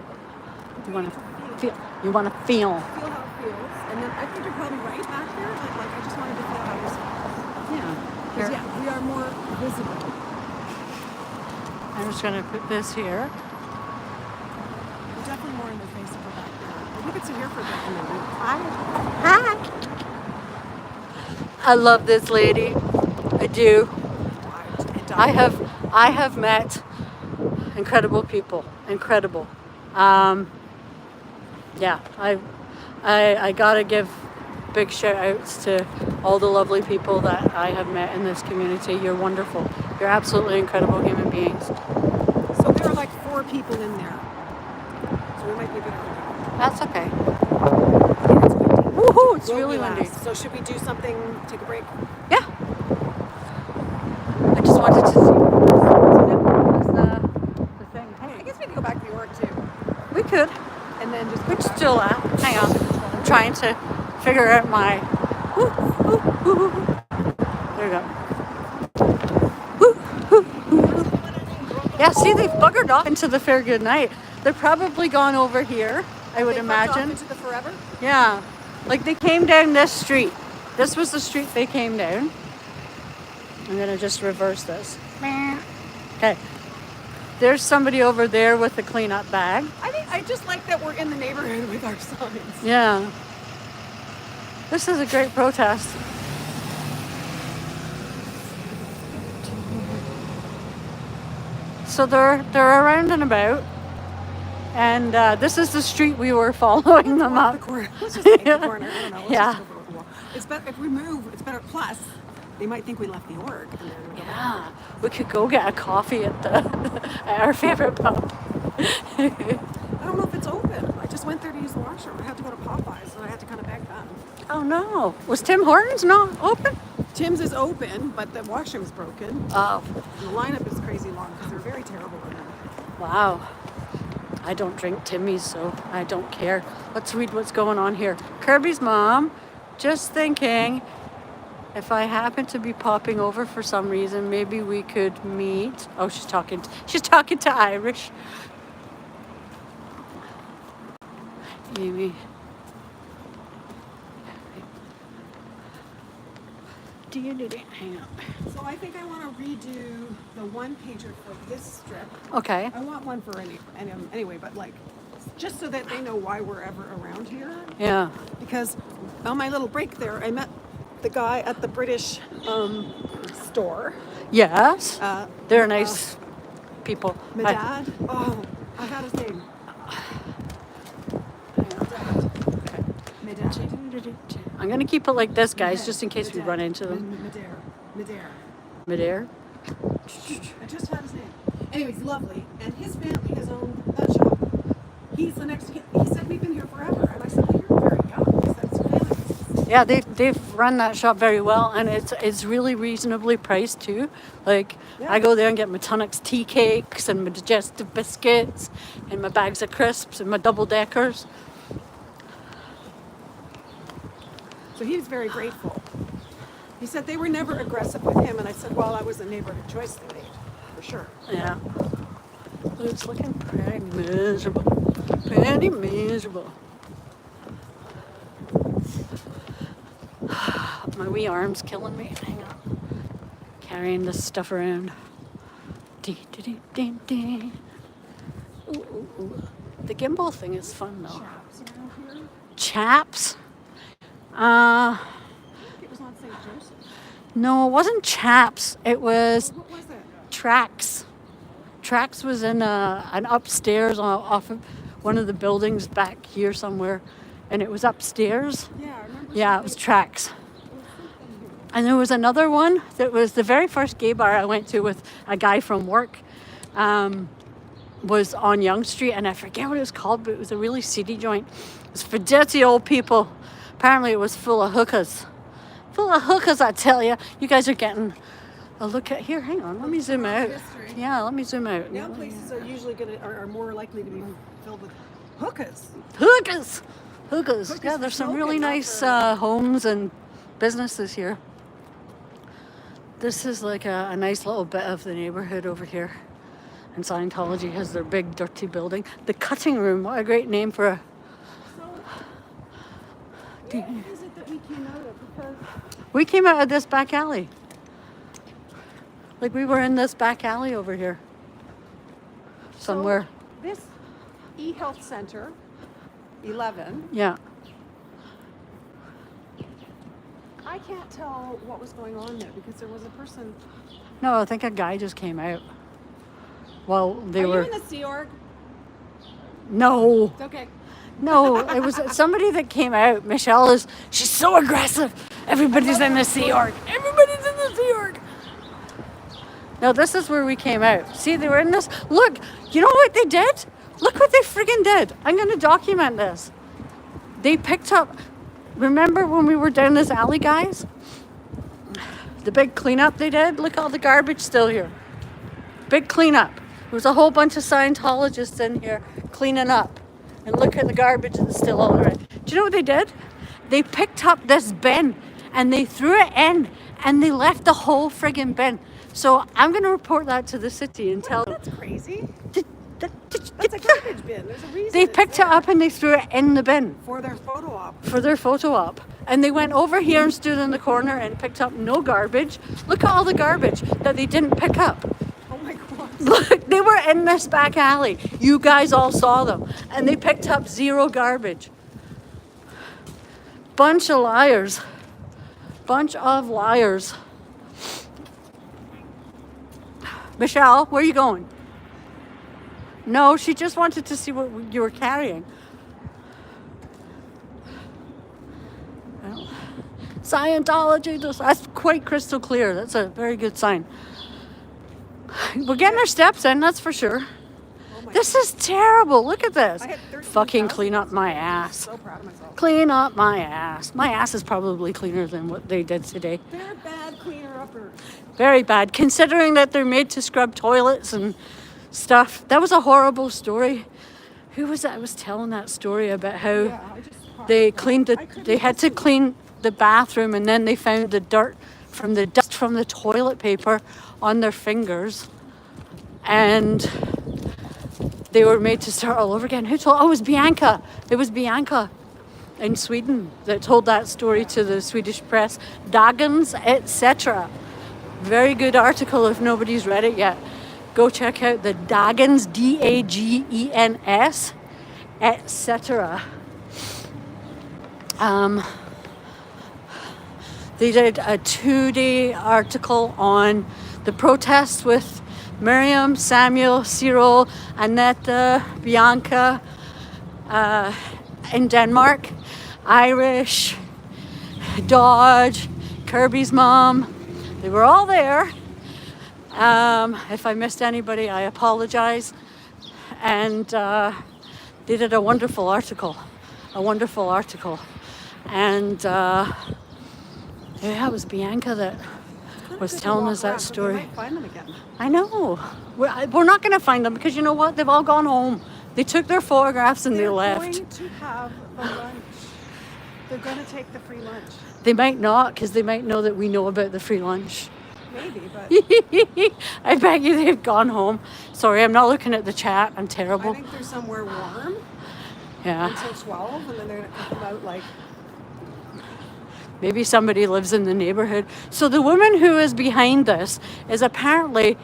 You want to feel. You want to feel. Feel how it feels. And then I think you're probably right back there, but like I just wanted to feel how it feels. Yeah. Because Here. yeah, we are more visible. I'm just gonna put this here. We're definitely more in the face of her back there. But we could sit here for a bit and then Hi. I love this lady. I do. I have met incredible people. Incredible. Yeah, I gotta give big shout outs to all the lovely people that I have met in this community. You're wonderful. You're absolutely incredible human beings. So there are like 4 people in there. So we might be a bit early. That's okay. It's windy. Woohoo! It's Will really we windy. last? So should we do something, take a break? Yeah. I just wanted to see the thing. I Hey, guess we could go back to York too. we could. And then just go Which back. still at? Hang on. I'm trying to figure out my. There we go. Yeah, see, they've buggered off into the Fair Good Night. They're probably gone over here, I would They fucked off imagine. into the forever? Yeah. Like they came down this street. This was the street they came down. I'm going to just reverse this. Okay. There's somebody over there with the cleanup bag. I just like that we're in the neighborhood with our signs. Yeah. This is a great protest. So they're around and about. And this is the street we were following them Walk up. the corner. Let's just take the corner. I don't know. Let's Yeah. just go for a walk. It's better if we move. It's better. Plus, they might think we left the org. And they're gonna go back. Yeah, we could go get a coffee at the at our favorite pub. I don't know if it's open. I just went there to use the washroom. I had to go to Popeyes, so I had to kind of beg them. Oh no, was Tim Hortons not open? Tim's is open, but the washroom's broken. Oh, And the lineup is crazy long because they're very terrible in there. wow. I don't drink Timmy's, so I don't care. Let's read what's going on here. Kirby's mom, just thinking, if I happen to be popping over for some reason, maybe we could meet. Oh, she's talking to Irish. Amy. Hang on. So I think I want to redo the one pager for this strip. Okay. I want one for anyway, but like, just so that they know why we're ever around here. Yeah. Because on my little break there, I met the guy at the British store. Yes. Uh, They're nice people. My dad. Oh, I got his name. My dad. I'm gonna keep it like this, guys, just in case we run into them. Midair. I just had his name. Anyway, he's lovely, and his family has owned that shop. He's the next. He said we've been here forever, and I said, well, you're very young. He said, it's family. Yeah, they've run that shop very well, and it's really reasonably priced too. Like Yeah. I go there and get my Tunnocks tea cakes and my digestive biscuits and my bags of crisps and my double deckers. So he was very grateful. He said they were never aggressive with him, and I said, well, I was a neighborhood choice they made, for sure. Yeah. But it's looking pretty miserable. Pretty miserable. My wee arm's killing me. Hang on. Carrying this stuff around. Dee, dee, dee, dee, dee. Ooh, ooh, ooh. The gimbal thing is fun though. Chaps around here. Chaps? Chappers? No, it wasn't Chaps. It was What was it? Tracks. Tracks was in an upstairs off of one of the buildings back here somewhere, and it was upstairs. Yeah, I remember. Yeah, it was Tracks. And there was another one that was the very first gay bar I went to with a guy from work. Was on Yonge Street, and I forget what it was called, but it was a really seedy joint. It was for dirty old people. Apparently, it was full of hookers. Full of hookers, I tell you. You guys are getting a look at here. Hang on, let me zoom out. history. Yeah, let me zoom out. Now places are usually are more likely to be filled with hookers. Hookers, hookers. Hookers Yeah, for there's some smoking, really not nice for- homes and businesses here. This is like a nice little bit of the neighborhood over here. And Scientology has their big dirty building. The cutting room, what a great name for a... So, what is it that we came out of? Because We came out of this back alley. Like we were in this back alley over here. Somewhere. So this e-health center, 11. Yeah. I can't tell what was going on there because there was a person. No, I think a guy just came out. Well, they Are were... you in the Sea Org? No. Okay. No, it was somebody that came out. Michelle she's so aggressive. Everybody's in the Sea Org. Everybody's in the Sea Org. No, this is where we came out. See, they were in this. Look, you know what they did? Look what they friggin' did. I'm going to document this. They picked up, remember when we were down this alley, guys? The big cleanup they did? Look, all the garbage still here. Big cleanup. There was a whole bunch of Scientologists in here cleaning up. And look at the garbage that's still all around. Do you know what they did? They picked up this bin and they threw it in and they left the whole friggin' bin. So I'm going to report that to the city and tell them. That's crazy. That's That's a garbage bin. There's a reason. They it's picked it there. up and they threw it in the bin For their photo op. for their photo op. And they went over here and stood in the corner and picked up no garbage. Look at all the garbage that they didn't pick up. Oh my God. Look, they were in this back alley. You guys all saw them. And they picked up zero garbage. Bunch of liars. Bunch of liars. Michelle, where are you going? No, she just wanted to see what you were carrying. Well, Scientology, that's quite crystal clear. That's a very good sign. We're getting our steps in, that's for sure. Oh my This is terrible. Look at this. I had 13,000 Fucking clean up my ass. So proud of myself. Clean up my ass. My ass is probably cleaner than what they did today. They're bad cleaner uppers. Very bad, considering that they're made to scrub toilets and stuff. That was a horrible story. Who was that? I was telling that story about how Yeah, I just. they cleaned they had to clean the bathroom, and then they found the dirt from the dust from the toilet paper on their fingers, and they were made to start all over again. Who told? Oh, it was Bianca. It was Bianca in Sweden that told that story to the Swedish press. Dagens, etc. Very good article if nobody's read it yet. Go check out the Dagens, Dagens, etc. They did a 2-day article on the protests with Mirriam, Samuel, Cyril, Annette, Bianca in Denmark, Irish, Dodge, Kirby's mom. They were all there. If I missed anybody, I apologize. And they did a wonderful article. And yeah, it was Bianca that was telling us that story. We might find them again. I know. We're not going to find them because you know what? They've all gone home. They took their photographs and they They're left. going to have the lunch. They're going to take the free lunch. They might not because they might know that we know about the free lunch. Maybe, but I bet you they've gone home. Sorry, I'm not looking at the chat. I'm I terrible. think they're somewhere warm Yeah. until 12, and then they're going to come out like. Maybe somebody lives in the neighborhood. So the woman who is behind this is apparently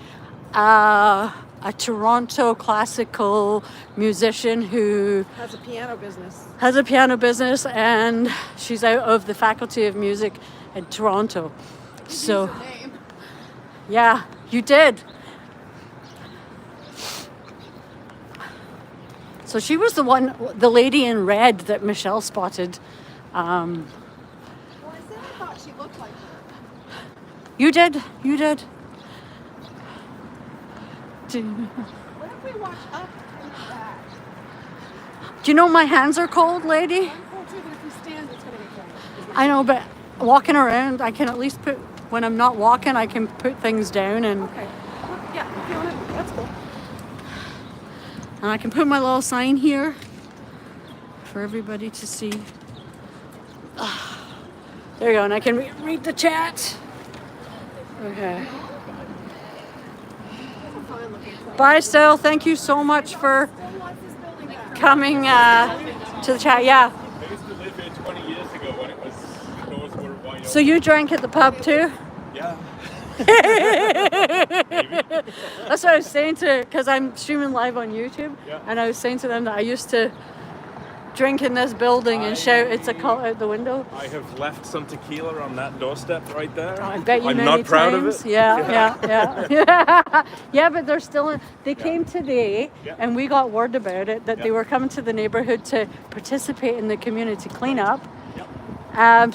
a Toronto classical musician who Has a piano business. has a piano business, and she's out of the Faculty of Music in Toronto. So, yeah, you did. So she was the lady in red that Michelle spotted. Well, I said I thought she looked like her. You did. What if we watch up and back? Do you know my hands are cold, lady? I'm cold too, but if we stand, it's gonna get cold. I know, but walking around, I can at least put, when I'm not walking, I can put things down and Okay. Yeah, if you want it, that's cool. I can put my little sign here for everybody to see. There you go, and I can read the chat. Okay. Bye, Sal. Thank you so much for coming to the chat. Yeah. I used to live here 20 years ago when it was doors were wide So you drank at the pub too? Yeah. That's what I was saying because I'm streaming live on YouTube, Yeah. and I was saying to them that I used to drink in this building and shout "It's a cult" out the window. I have left some tequila on that doorstep right there. I bet you I'm many not proud times. of it. Yeah. Yeah, but they're still. They came today, Yeah. and we got word about it that they Yeah. were coming to the neighborhood to participate in the community cleanup. Yep.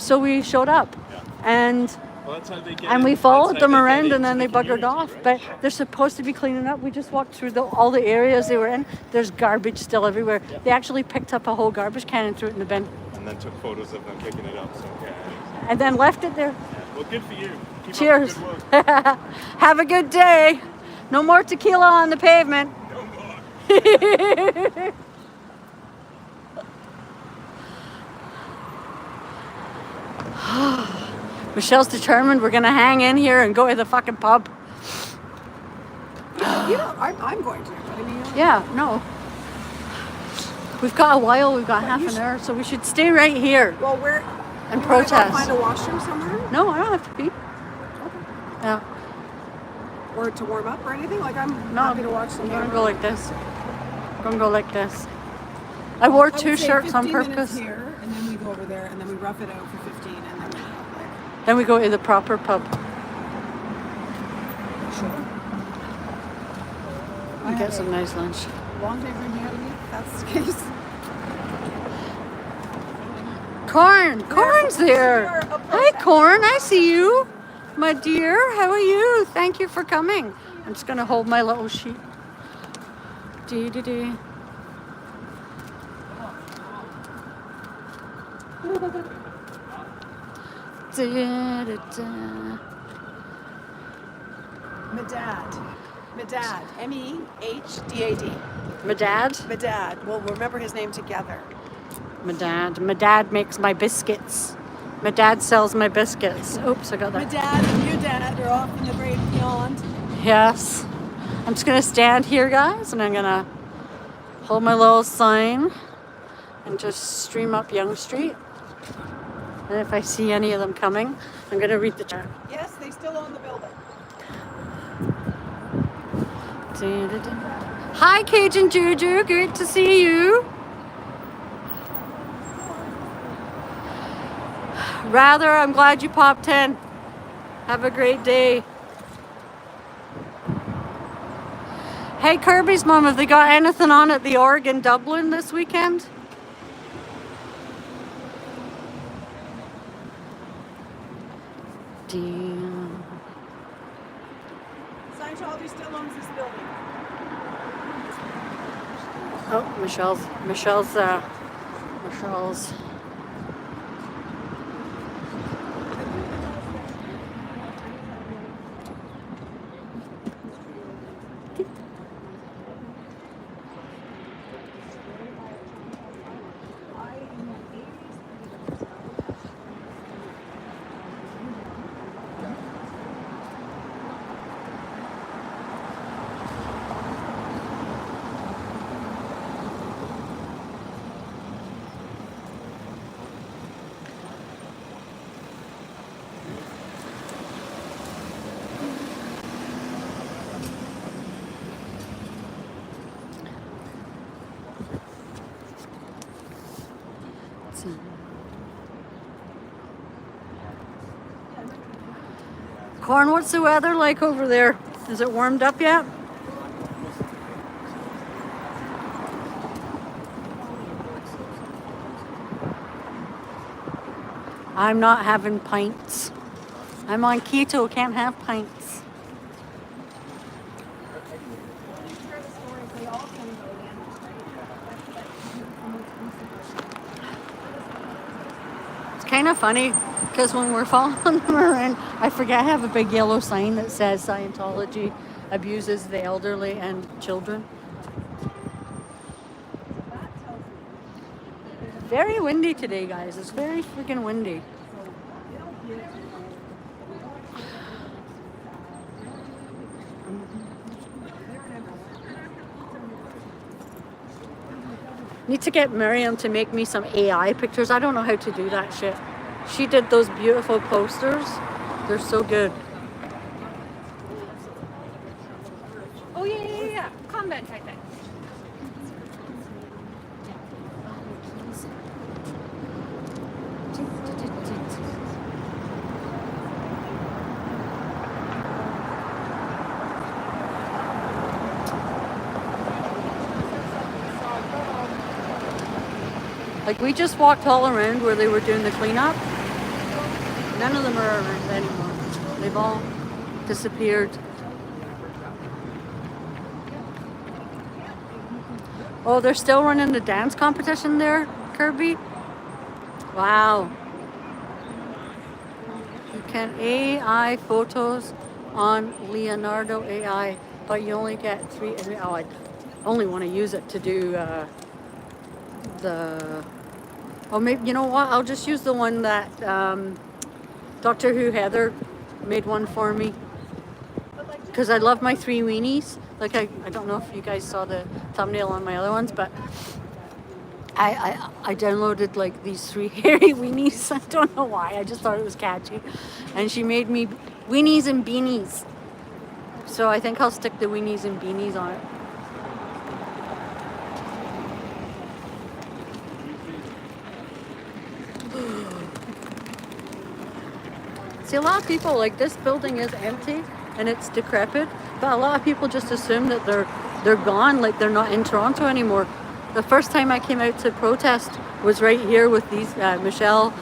So we showed up, Yeah. and Well, that's how they get we that's followed how them they get around, and into then the they buggered community, off. right? But they're supposed to be cleaning up. We just walked through all the areas they were in. There's garbage still everywhere. Yeah. They actually picked up a whole garbage can and threw it in the bin, And then took photos of them picking it up. So yeah. and then left it there. Well, good for you. Keep Cheers. Up the good work. Have a good day. No more tequila on the pavement. No more. Michelle's determined we're gonna hang in here and go to the fucking pub. You know, I'm going to. But I mean, Yeah, no. We've got a while, we've got half an hour, so we should stay right here well, where? and you wanna go protest. Find a washroom somewhere, No, I don't have to pee. Yeah. or to warm up or anything. Like I'm No, happy to watch I'm some. gonna go like this. I'm gonna go like this. I wore I would two say shirts on 15 minutes purpose. here, and then we go over there, and then we rough it out for 15, and then we go there. Then we go to the proper pub. Sure. And get some nice lunch. Long day drinking out of me. If that's the case. Corn's there. Hi, Corn. I see you, my dear. How are you? Thank you for coming. I'm just gonna hold my little sheet. Dee dee dee. Da, da, da. Medad. MEHDAD. My dad. Medad. We'll remember his name together. My dad makes my biscuits. My dad sells my biscuits. Oops, I got My that. dad and your dad are off in the great beyond. Yes. I'm just gonna stand here, guys, and I'm gonna hold my little sign and just stream up Yonge Street. And if I see any of them coming, I'm gonna read the chat. Yes, they still own the building. Hi, Cajun Juju. Great to see you. Rather, I'm glad you popped in. Have a great day. Hey, Kirby's mom, have they got anything on at the Oregon Dublin this weekend? Damn. Scientology still owns this building. Oh, Michelle's. Corn, what's the weather like over there? Is it warmed up yet? I'm not having pints. I'm on keto, can't have pints. It's kind of funny because when we're following them around, I forget I have a big yellow sign that says Scientology abuses the elderly and children. Very windy today, guys. It's very freaking windy. Need to get Mirriam to make me some AI pictures. I don't know how to do that shit. She did those beautiful posters. They're so good. Oh yeah. Convent, I think. Like, we just walked all around where they were doing the cleanup. None of them are around anymore. They've all disappeared. Oh, they're still running the dance competition there, Kirby? Wow. You can AI photos on Leonardo AI, but you only get 3. Oh, I only want to use it to do oh, maybe, you know what? I'll just use the one that Doctor Who Heather made one for me. Because I love my 3 weenies. Like, I don't know if you guys saw the thumbnail on my other ones, but I downloaded like these 3 hairy weenies. I don't know why. I just thought it was catchy. And she made me weenies and beanies. So I think I'll stick the weenies and beanies on it. See, a lot of people, like, this building is empty and it's decrepit, but a lot of people just assume that they're gone, like they're not in Toronto anymore. The first time I came out to protest was right here with these Michelle,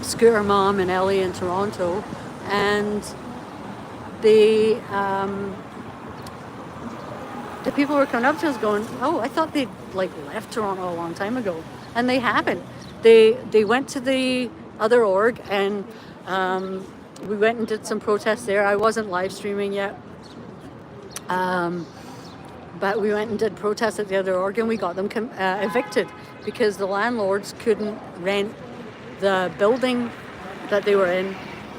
Scooter Mom, and Ellie in Toronto, and the people were coming up to us going, "Oh, I thought they'd like left Toronto a long time ago," and they haven't. They went to the other org, and we went and did some protests there. I wasn't live streaming yet, but we went and did protests at the other org, and we got them evicted because the landlords couldn't rent the building that they were in.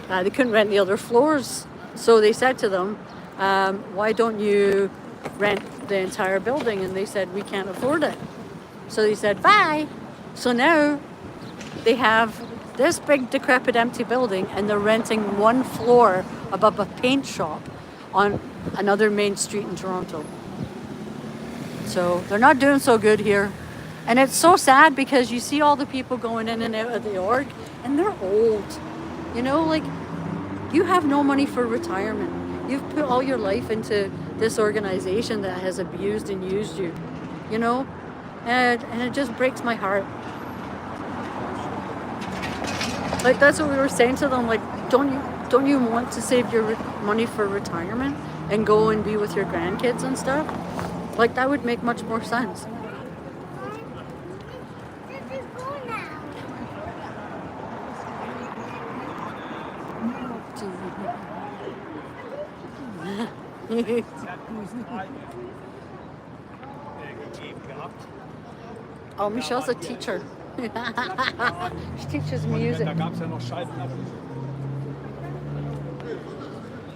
They couldn't rent the other floors, so they said to them, "Why don't you rent the entire building?" And they said, "We can't afford it." So they said, "Bye." So now they have this big decrepit empty building, and they're renting 1 floor above a paint shop on another main street in Toronto. So they're not doing so good here. And it's so sad because you see all the people going in and out of the org, and they're old. You know, like, you have no money for retirement. You've put all your life into this organization that has abused and used you, you know? And it just breaks my heart. Like, that's what we were saying to them, like, don't you want to save your money for retirement and go and be with your grandkids and stuff? Like, that would make much more sense. Oh, Michelle's a teacher. She teaches music.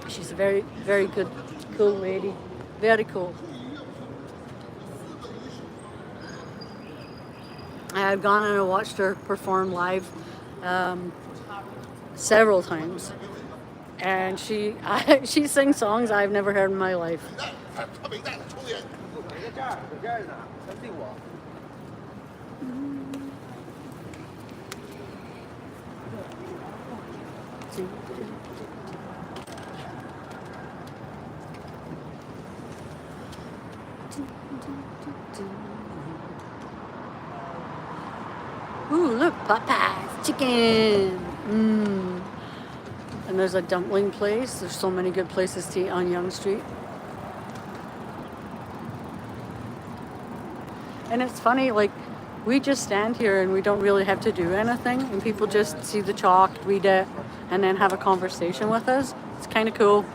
She's a very, very good, cool lady. Very cool. I've gone and watched her perform live several times, and she sings songs I've never heard in my life. It's Ooh, look, Popeye's chicken. Mmm. And there's a dumpling place. There's so many good places to eat on Yonge Street. And it's funny, like, we just stand here and we don't really have to do anything. And people just see the chalk, read it, and then have a conversation with us. It's kind of cool.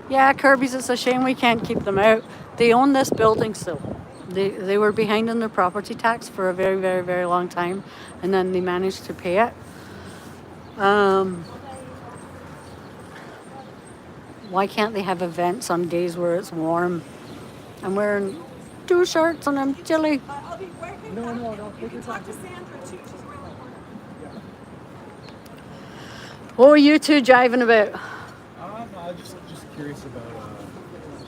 Yeah, Kirby's, it's a shame we can't keep them out. They own this building still. They were behind on their property tax for a very, very, very long time. And then they managed to pay it. Why can't they have events on days where it's warm? I'm wearing 2 shirts and I'm chilly. No. You can talk to Sandra too. She's right there. What were you two jiving about? I was just curious about.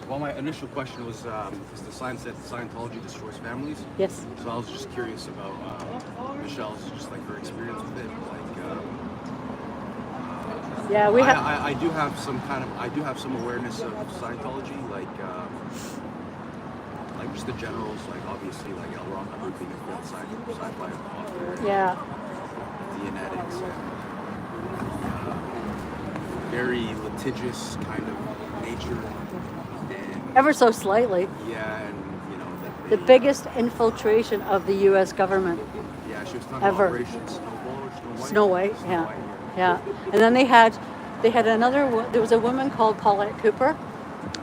Well, my initial question was, is the sign said Scientology destroys families? Yes. So I was just curious about Michelle's, just like her experience with it. Yeah, we have. I do have some awareness of Scientology, like just the generals, like obviously like L. Ron Hubbard being a failed sci-fi author. Yeah. Dianetics and very litigious kind of nature. Ever so slightly. Yeah, and you know The biggest infiltration of the U.S. government. Yeah, she was talking ever. about Operation Snowball or Snow White, yeah. And then they had another. There was a woman called Paulette Cooper.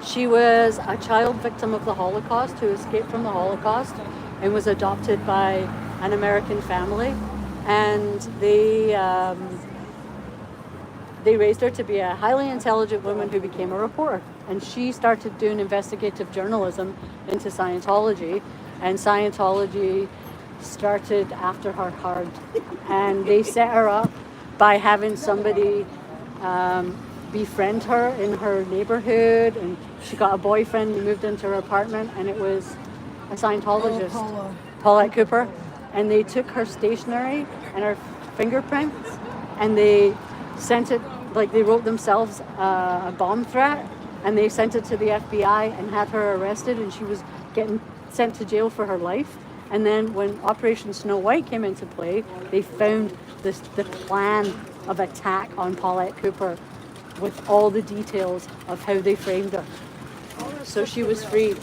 She was a child victim of the Holocaust who escaped from the Holocaust and was adopted by an American family, and they raised her to be a highly intelligent woman who became a reporter. And she started doing investigative journalism into Scientology, and Scientology started after her hard. And they set her up by having somebody befriend her in her neighborhood, and she got a boyfriend who moved into her apartment, and it was a Scientologist, Paulette Cooper. And they took her stationery and her fingerprints, and they sent it, like they wrote themselves a bomb threat, and they sent it to the FBI and had her arrested, and she was getting sent to jail for her life. And then when Operation Snow White came into play, they found the plan of attack on Paulette Cooper with all the details of how they framed her. So she was freed.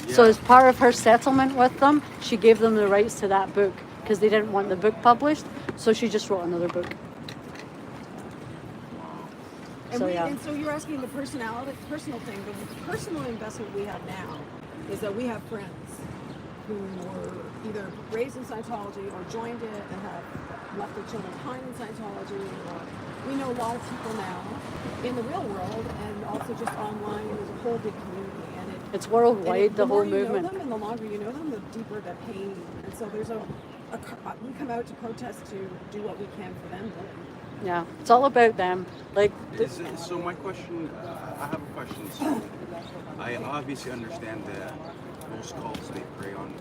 Yeah. So as part of her settlement with them, she gave them the rights to that book because they didn't want the book published. So she just wrote another book. And, so, and so you're asking the personal thing, but the personal investment we have now is that we have friends who were either raised in Scientology or joined it and have left their children behind in Scientology. Or we know a lot of people now in the real world and also just online. There's a whole big community, and it's worldwide. The whole movement. The more you know them, and the longer you know them, the deeper the pain. And so there's we come out to protest to do what we can for them. Yeah, it's all about them. Like, so my question, I have a question. So I obviously understand that most cults, they prey on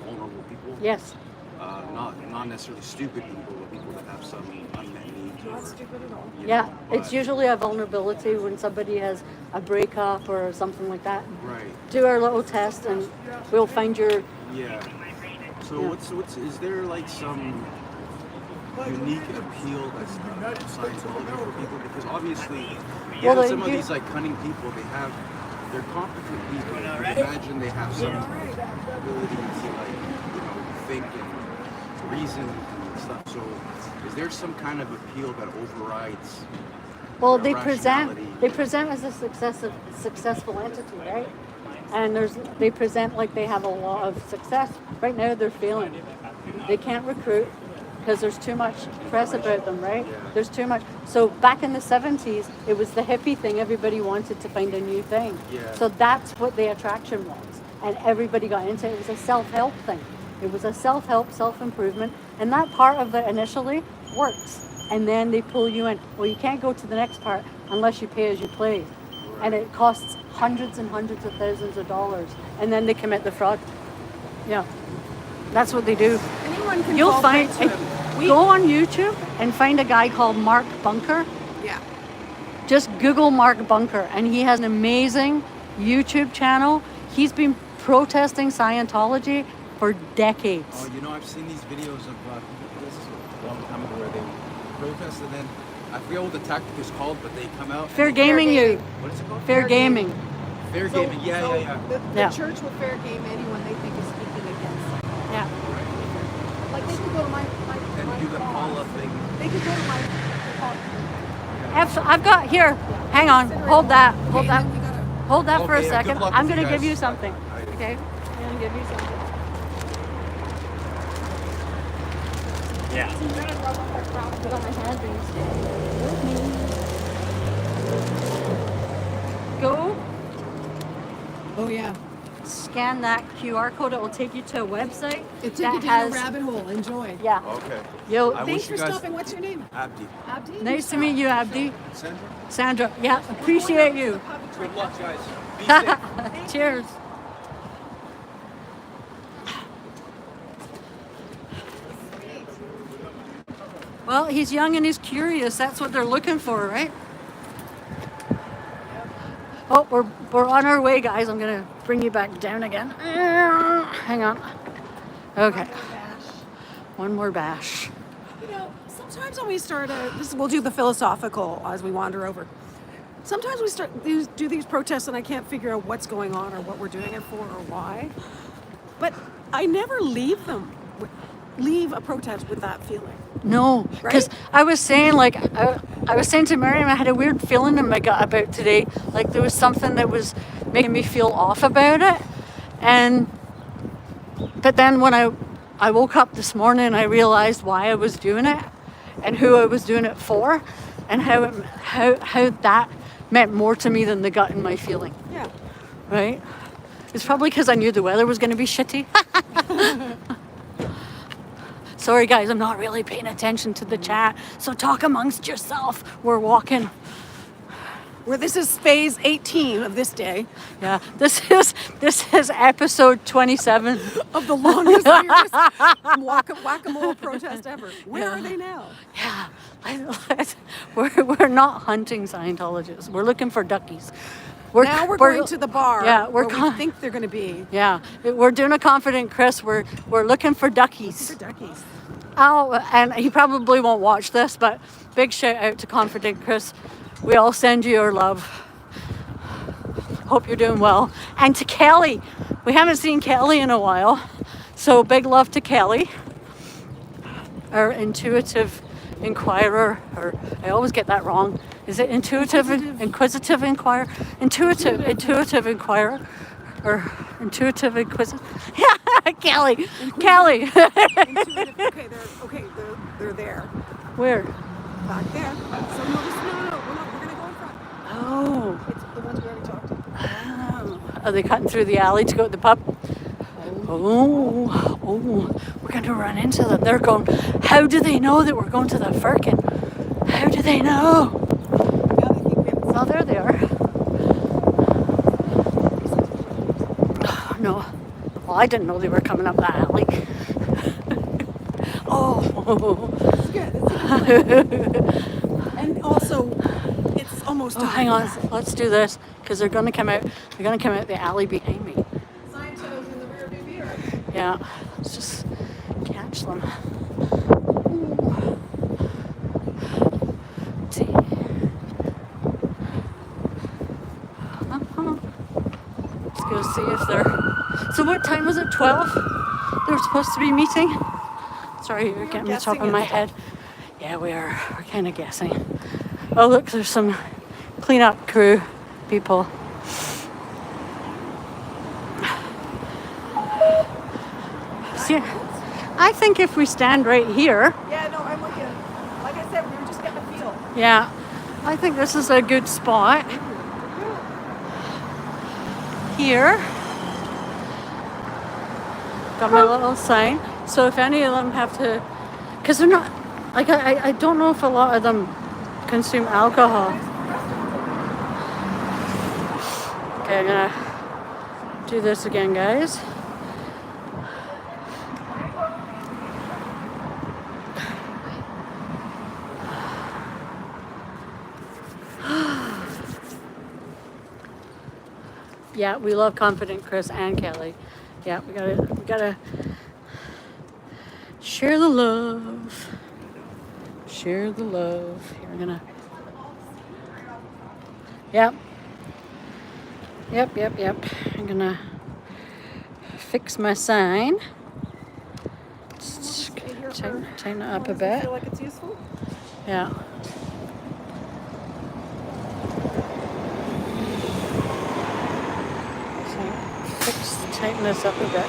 vulnerable people. Yes. Not necessarily stupid people, but people that have some unmet needs. Not stupid at all. Yeah, it's usually a vulnerability when somebody has a breakup or something like that. Right. Do our little test and we'll find your... Yeah. So what's is there like some unique appeal that's Scientology for people? Because obviously, some of these like cunning people, they're competent people. I imagine they have some ability to think and reason and stuff. So is there some kind of appeal that overrides? Well, they present as a successful entity, right? And they present like they have a lot of success. Right now they're failing. They can't recruit because there's too much press about them, right? Yeah. There's too much. So back in the 70s, it was the hippie thing. Everybody wanted to find a new thing. Yeah. So that's what the attraction was. And everybody got into it. It was a self-help thing. It was a self-help, self-improvement. And that part of it initially works. And then they pull you in. Well, you can't go to the next part unless you pay as you play. And it costs hundreds and hundreds of thousands of dollars. And then they commit the fraud. Yeah. That's what they do. And anyone can You'll fall find, prey to him. go on YouTube and find a guy called Mark Bunker. Yeah. Just Google Mark Bunker, and he has an amazing YouTube channel. He's been protesting Scientology for decades. Oh, you know, I've seen these videos of this is a long time ago where they protest, and then I forget what the tactic is called, but they come out. Fair and they- gaming, you. What is it called? Fair gaming. Fair So- gaming. Yeah, so yeah, yeah. The Yeah. church will fair game anyone they think is speaking against them. Yeah. Like they could go to my And do the boss. Paula thing. They could go to my I've got here. Hang on. Hold that. Hold Okay, that. and then we gotta, Hold that for a Okay, yeah, good second. luck I'm with gonna you give guys. you something. Alright. Okay. I'm gonna give you something. Yeah. I'm gonna rub off that crap put on my hand and stay with me. Go. oh yeah. Scan that QR code. It will take you to a website It took that you down has. a rabbit hole. Enjoy. Yeah. Okay. Yo. I Thanks wish for you guys- stopping. What's your name? Abdi. Abdi? Nice to meet you, Abdi. Sandra. Sandra. Yeah. Appreciate you. Good luck, guys. Be safe. Cheers. Well, he's young and he's curious. That's what they're looking for, right? Oh, we're on our way, guys. I'm gonna bring you back down again. Hang on. Okay. One more bash. You know, sometimes when we start we'll do the philosophical as we wander over. Sometimes we do these protests and I can't figure out what's going on or what we're doing it for or why. But I never leave a protest with that feeling. No, because Right? I was saying, like, I was saying to Mirriam, I had a weird feeling in my gut about today. Like there was something that was making me feel off about it. But then when I woke up this morning, I realized why I was doing it and who I was doing it for and how that meant more to me than the gut in my feeling, Yeah. right? It's probably because I knew the weather was going to be shitty. Sorry guys, I'm not really paying attention to the chat. So talk amongst yourself. We're walking. Where this is phase 18 of this day Yeah, this is episode 27. of the longest weirdest whack-a-mole protest ever. Where are they now? Yeah, we're not hunting Scientologists. We're looking for duckies. Now we're going to the bar. Yeah, where we think they're going to be. Yeah, we're doing a confident Chris. We're looking for duckies. For duckies. Oh, and he probably won't watch this, but big shout out to Confident Chris. We all send you our love. Hope you're doing well. And to Kelly. We haven't seen Kelly in a while. So big love to Kelly. Our intuitive inquirer, or I always get that wrong. Is it inquisitive inquirer? Intuitive inquirer. Or intuitive inquisitive. Yeah, Kelly. Kelly. Intuitive. They're there. Where? Back there. So no, we're going to go in front. Oh. It's the ones we already talked to. Oh. Are they cutting through the alley to go to the pub? Oh, we're going to run into them. They're going, how do they know that we're going to the Firkin? How do they know? Yeah, they think we have Oh, there they are. Oh, no. Well, I didn't know they were coming up that alley. Oh. It's good. It's good. And also, it's almost Oh, time. hang on. Let's do this because they're going to come out. They're going to come out the alley behind me. Scientology in the rear view mirror. Yeah, let's just catch them. See. Let's go see if they're. So what time was it? 12? They were supposed to be meeting. Sorry, you're getting me top of my head. Yeah, we are. We're kind of guessing. Oh, look, there's some cleanup crew people. See, I think if we stand right here, Yeah, no, I'm looking. Like I said, we were just getting a feel. yeah, I think this is a good spot. Here. Got my little sign. So if any of them have to, because they're not, like I don't know if a lot of them consume alcohol. Okay, I'm gonna do this again, guys. Yeah, we love Confident Chris and Kelly. Yeah, we gotta share the love. Share the love. Here, we're gonna. Yep. Yep. I'm gonna fix my sign. Just tighten it up a bit. Feel like it's useful? Yeah. So tighten this up a bit.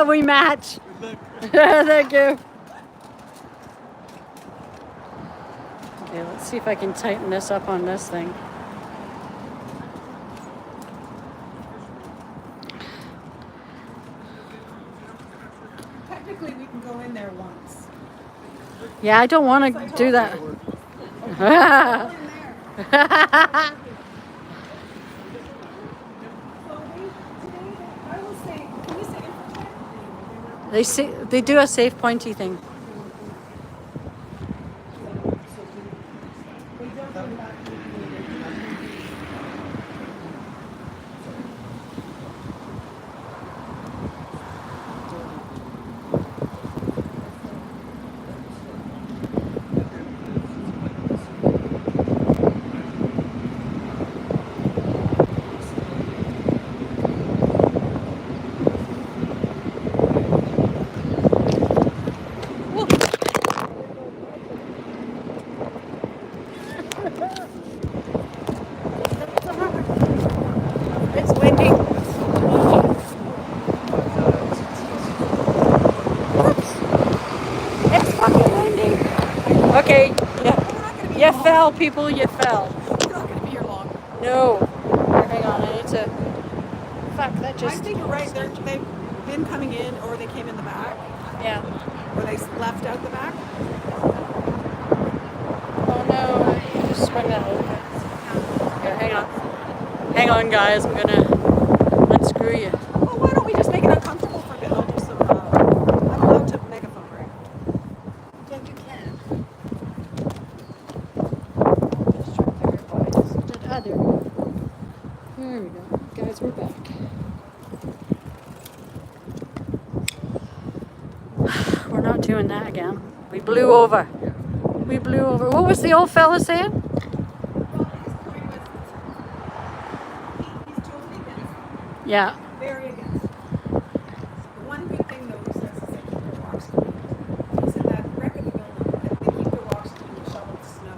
We match. Thank you. Okay, let's see if I can tighten this up on this thing. Technically, we can go in there once. Yeah, I don't want to do that. They do a safe pointy thing. It's windy. It's fucking windy. Okay, you fell, people, you fell. We're not going to be here long. No. Hang on, I need to. Fuck, that I just. think you're right. They've been coming in, or they came in the back, Yeah. or they left out the back. Oh no, just swing that open. Here, hang on. Hang on, guys, I'm gonna unscrew you. Well, why don't we just make it uncomfortable for a bit? I'll do some. I'm allowed to megaphone, right? Yeah, you can. Just try to figure out what I just did. Ah, there we go. There we go. Guys, we're back. We're not doing that again. We blew over. We blew over. What was the old fella saying? He's totally against. Yeah. Very against. The one good thing though he says is they keep their walks clean. He said that wreck of the building, that they keep their walks clean and shovel the snow.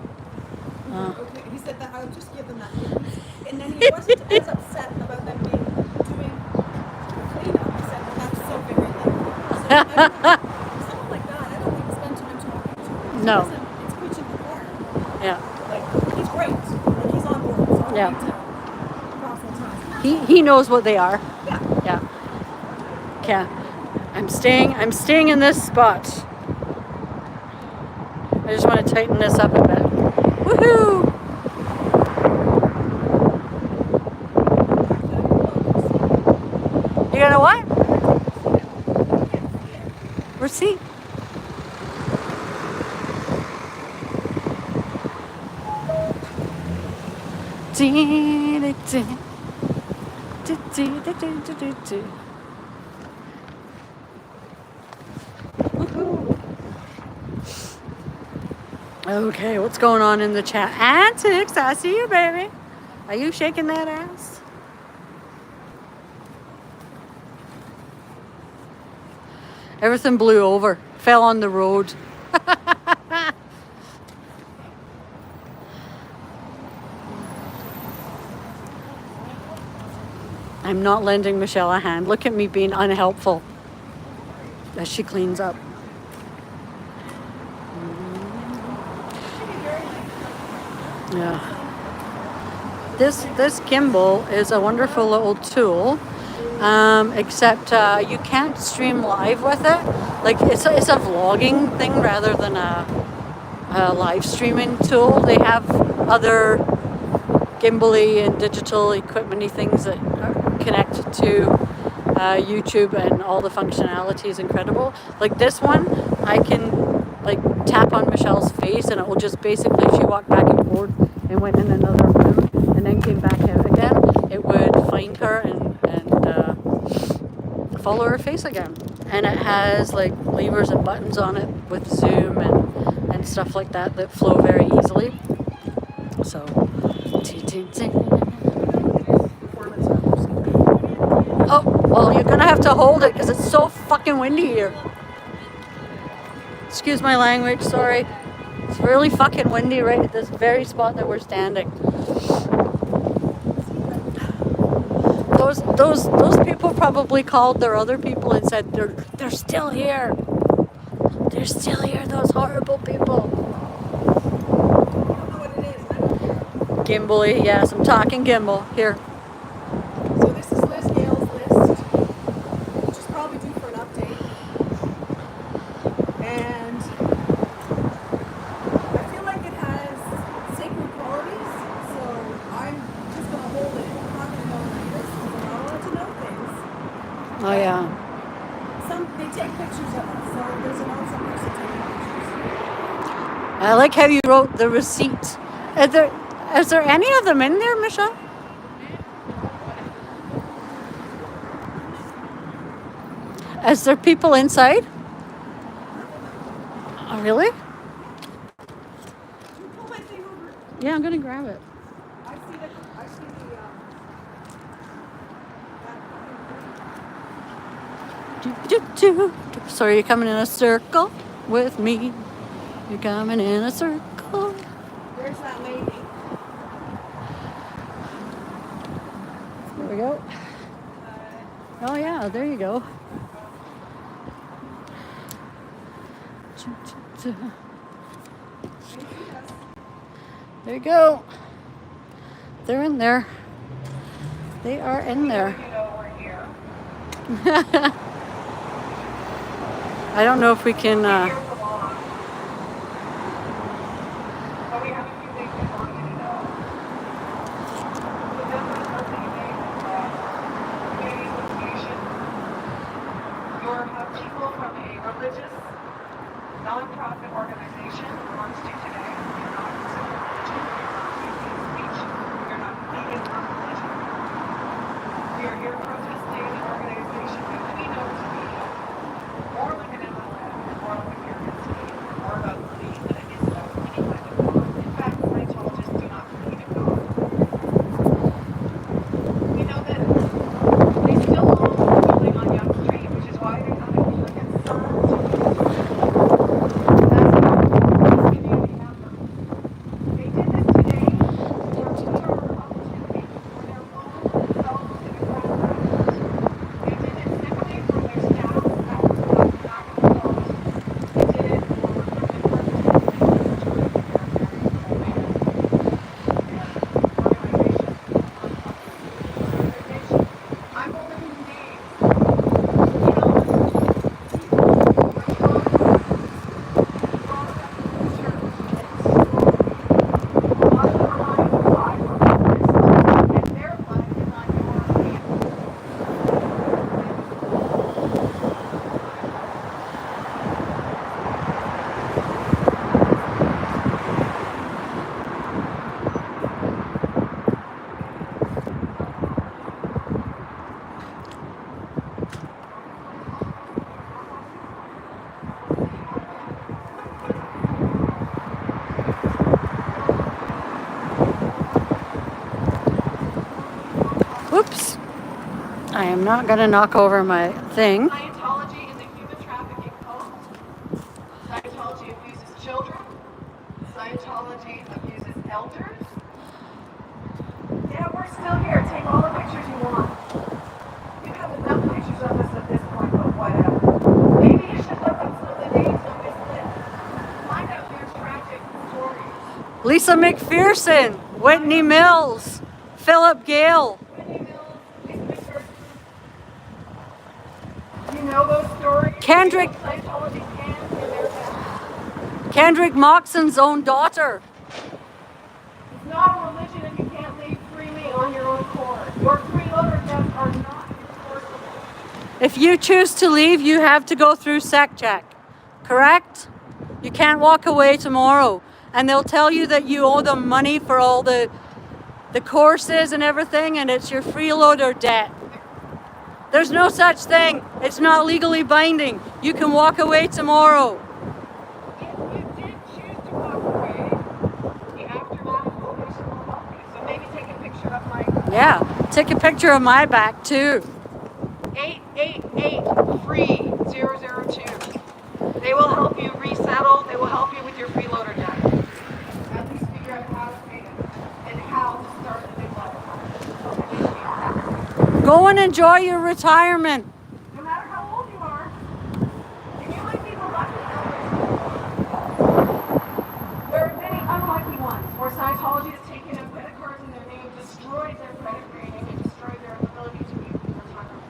Okay. He said that I would just give them that. And then he wasn't as upset about them doing cleanup. He said, well, that's so very late. So I don't know, someone like that, I don't want to spend time talking to him. No. It's preaching the choir. Yeah. Like, he's great. Like, he's on board. So I Yeah. need to proselytize. He knows what they are. Yeah. Yeah. Okay. I'm staying in this spot. I just want to tighten this up a bit. Woohoo! You gonna what? Receipt. Okay, what's going on in the chat? Antics, I see you, baby. Are you shaking that ass? Everything blew over, fell on the road. I'm not lending Michelle a hand. Look at me being unhelpful as she cleans up. Yeah. This gimbal is a wonderful little tool, except you can't stream live with it. Like it's a vlogging thing rather than a live streaming tool. They have other gimbally and digital equipment-y things that connect to YouTube, and all the functionality is incredible. Like this one, I can like tap on Michelle's face and it will just basically, if she walked back and forth and went in another room and then came back out again, it would find her and follow her face again. And it has like levers and buttons on it with zoom and stuff like that that flow very easily. So, oh, well, you're gonna have to hold it because it's so fucking windy here. Excuse my language, sorry. It's really fucking windy right at this very spot that we're standing. Those people probably called their other people and said they're still here. They're still here, those horrible people. Gimbally, yes, I'm talking gimbal. Here. So this is Liz Gale's list, which is probably due for an update. And I feel like it has sacred qualities, so I'm just going to hold it. I'm not going to know what it is, because I'm not allowed to know things. Oh yeah. They take pictures of it, so there's an awesome person taking pictures. I like how you wrote the receipt. Is there any of them in there, Michelle? Is there people inside? Oh, really? Pull my thing over. Yeah, I'm gonna grab it. I see the So you're coming in a circle with me. You're coming in a circle. There's that lady. There we go. Oh yeah, there you go. There you go. They're in there. They are in there. I don't know if we can. People from a religious non-profit organization wants to today. You're not considered religion. You're not using speech. You're not leading on religion. We are here protesting an organization that we know to be more like an MLM, more like a pyramid scheme, more about money than it is about any kind of God. In fact, Scientologists do not believe in God. We know that they still own the building on Yonge Street, which is why they have a Whoops. I am not going to knock over my thing. Scientology is a human trafficking cult. Scientology abuses children. Scientology abuses elders. Yeah, we're still here. Take all the pictures you want. You have enough pictures of us at this point, but whatever. Maybe you should look up some of the names on this list. Find out their tragic stories. Lisa McPherson, Whitney Mills, Philip Gale. You know those stories? Kendrick Moxon's own daughter. It's not a religion if you can't leave freely on your own accord. Your freeloader deaths are not enforceable. If you choose to leave, you have to go through sec check, correct? You can't walk away tomorrow. And they'll tell you that you owe them money for all the courses and everything, and it's your freeloader debt. There's no such thing. It's not legally binding. You can walk away tomorrow. If you did choose to walk away, the aftermath information will help you. So maybe take a picture of my Yeah, take a picture of my back too. 888-FREE-002. They will help you resettle. They will help you with your freeloader debt. At least figure out how to pay it and how to start a new life. Go and enjoy your retirement. No matter how old you are, and you might be the lucky ones. There are many unlucky ones where Scientology has taken and credit cards in their name, destroyed their credit rating, and destroyed their ability to be retirement.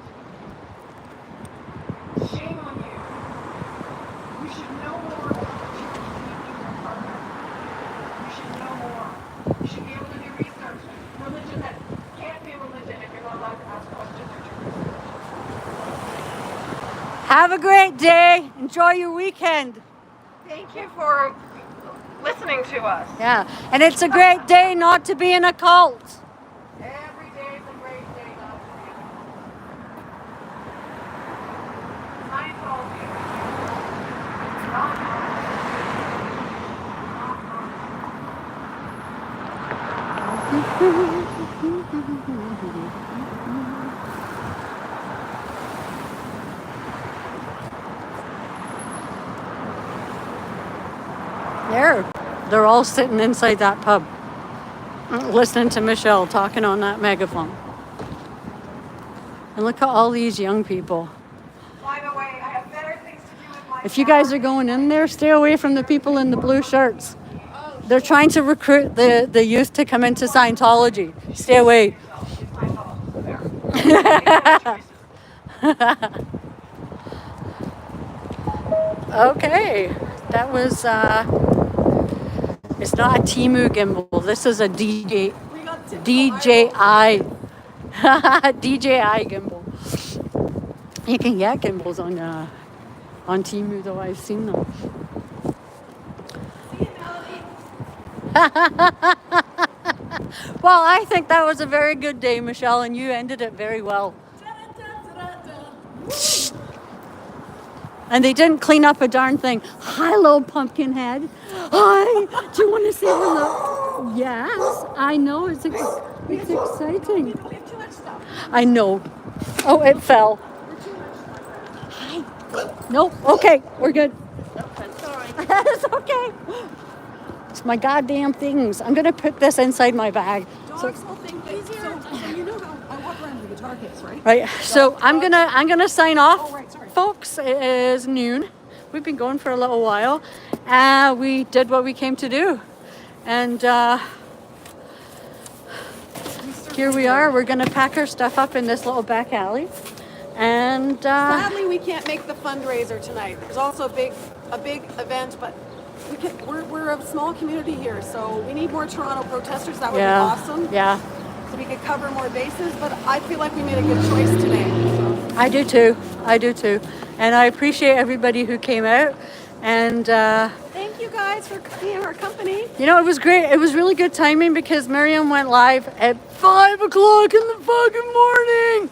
Shame on you. You should know more about the church than you do your partner. You should know more. You should be able to do research. Religion that can't be religion if you're not allowed to ask questions or do research. Have a great day. Enjoy your weekend. Thank you for listening to us. Yeah, and it's a great day not to be in a cult. Every day is a great day not to be. Scientology. They're all sitting inside that pub, listening to Michelle talking on that megaphone. And look at all these young people. By the way, I have better things to do with my If you guys are going in there, stay away from the people in the blue shirts. They're trying to recruit the youth to come into Scientology. Stay away. Okay, that was, it's not a Temu gimbal. This is a DJI DJI gimbal. You can get gimbals on Temu, though. I've seen them. Well, I think that was a very good day, Michelle, and you ended it very well. And they didn't clean up a darn thing. Hi, little pumpkin head. Hi. Do you want to say hello? Yes, I know. It's exciting. I know. Oh, it fell. Hi. Nope. Okay, we're good. Sorry. It's okay. It's my goddamn things. I'm gonna put this inside my bag. Dogs will think that. So you know how I walk around with a guitar case, right? Right. So I'm gonna sign off, Oh, right, sorry. folks. It is noon. We've been going for a little while. We did what we came to do, and here we are. We're gonna pack our stuff up in this little back alley, and Sadly, we can't make the fundraiser tonight. There's also a big event, but we're a small community here, so we need more Toronto protesters. That would be awesome. Yeah. So we could cover more bases, but I feel like we made a good choice today. So. I do too. And I appreciate everybody who came out. And Thank you guys for being our company. you know, it was great. It was really good timing because Mirriam went live at 5 o'clock in the fucking morning.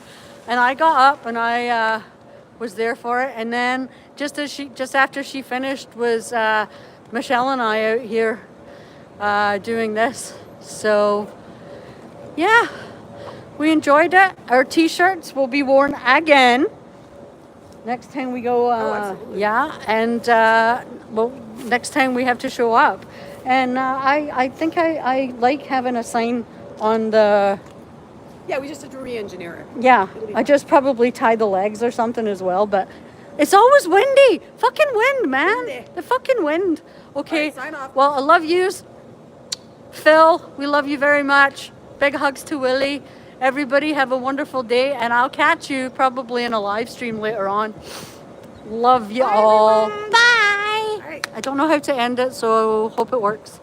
And I got up and I was there for it. And then just after she finished was Michelle and I out here doing this. So yeah, we enjoyed it. Our t-shirts will be worn again next time we go. And well, next time we have to show up. And I think I like having a sign on the. Yeah, we just have to re-engineer it. Yeah, I just probably tie the legs or something as well, but it's always windy. Fucking wind, man. Windy. The fucking wind. Okay. All right, sign off. Well, I love yous. Phil, we love you very much. Big hugs to Willie. Everybody have a wonderful day, and I'll catch you probably in a live stream later on. Love you all. Everyone. Bye. All right. I don't know how to end it, so hope it works.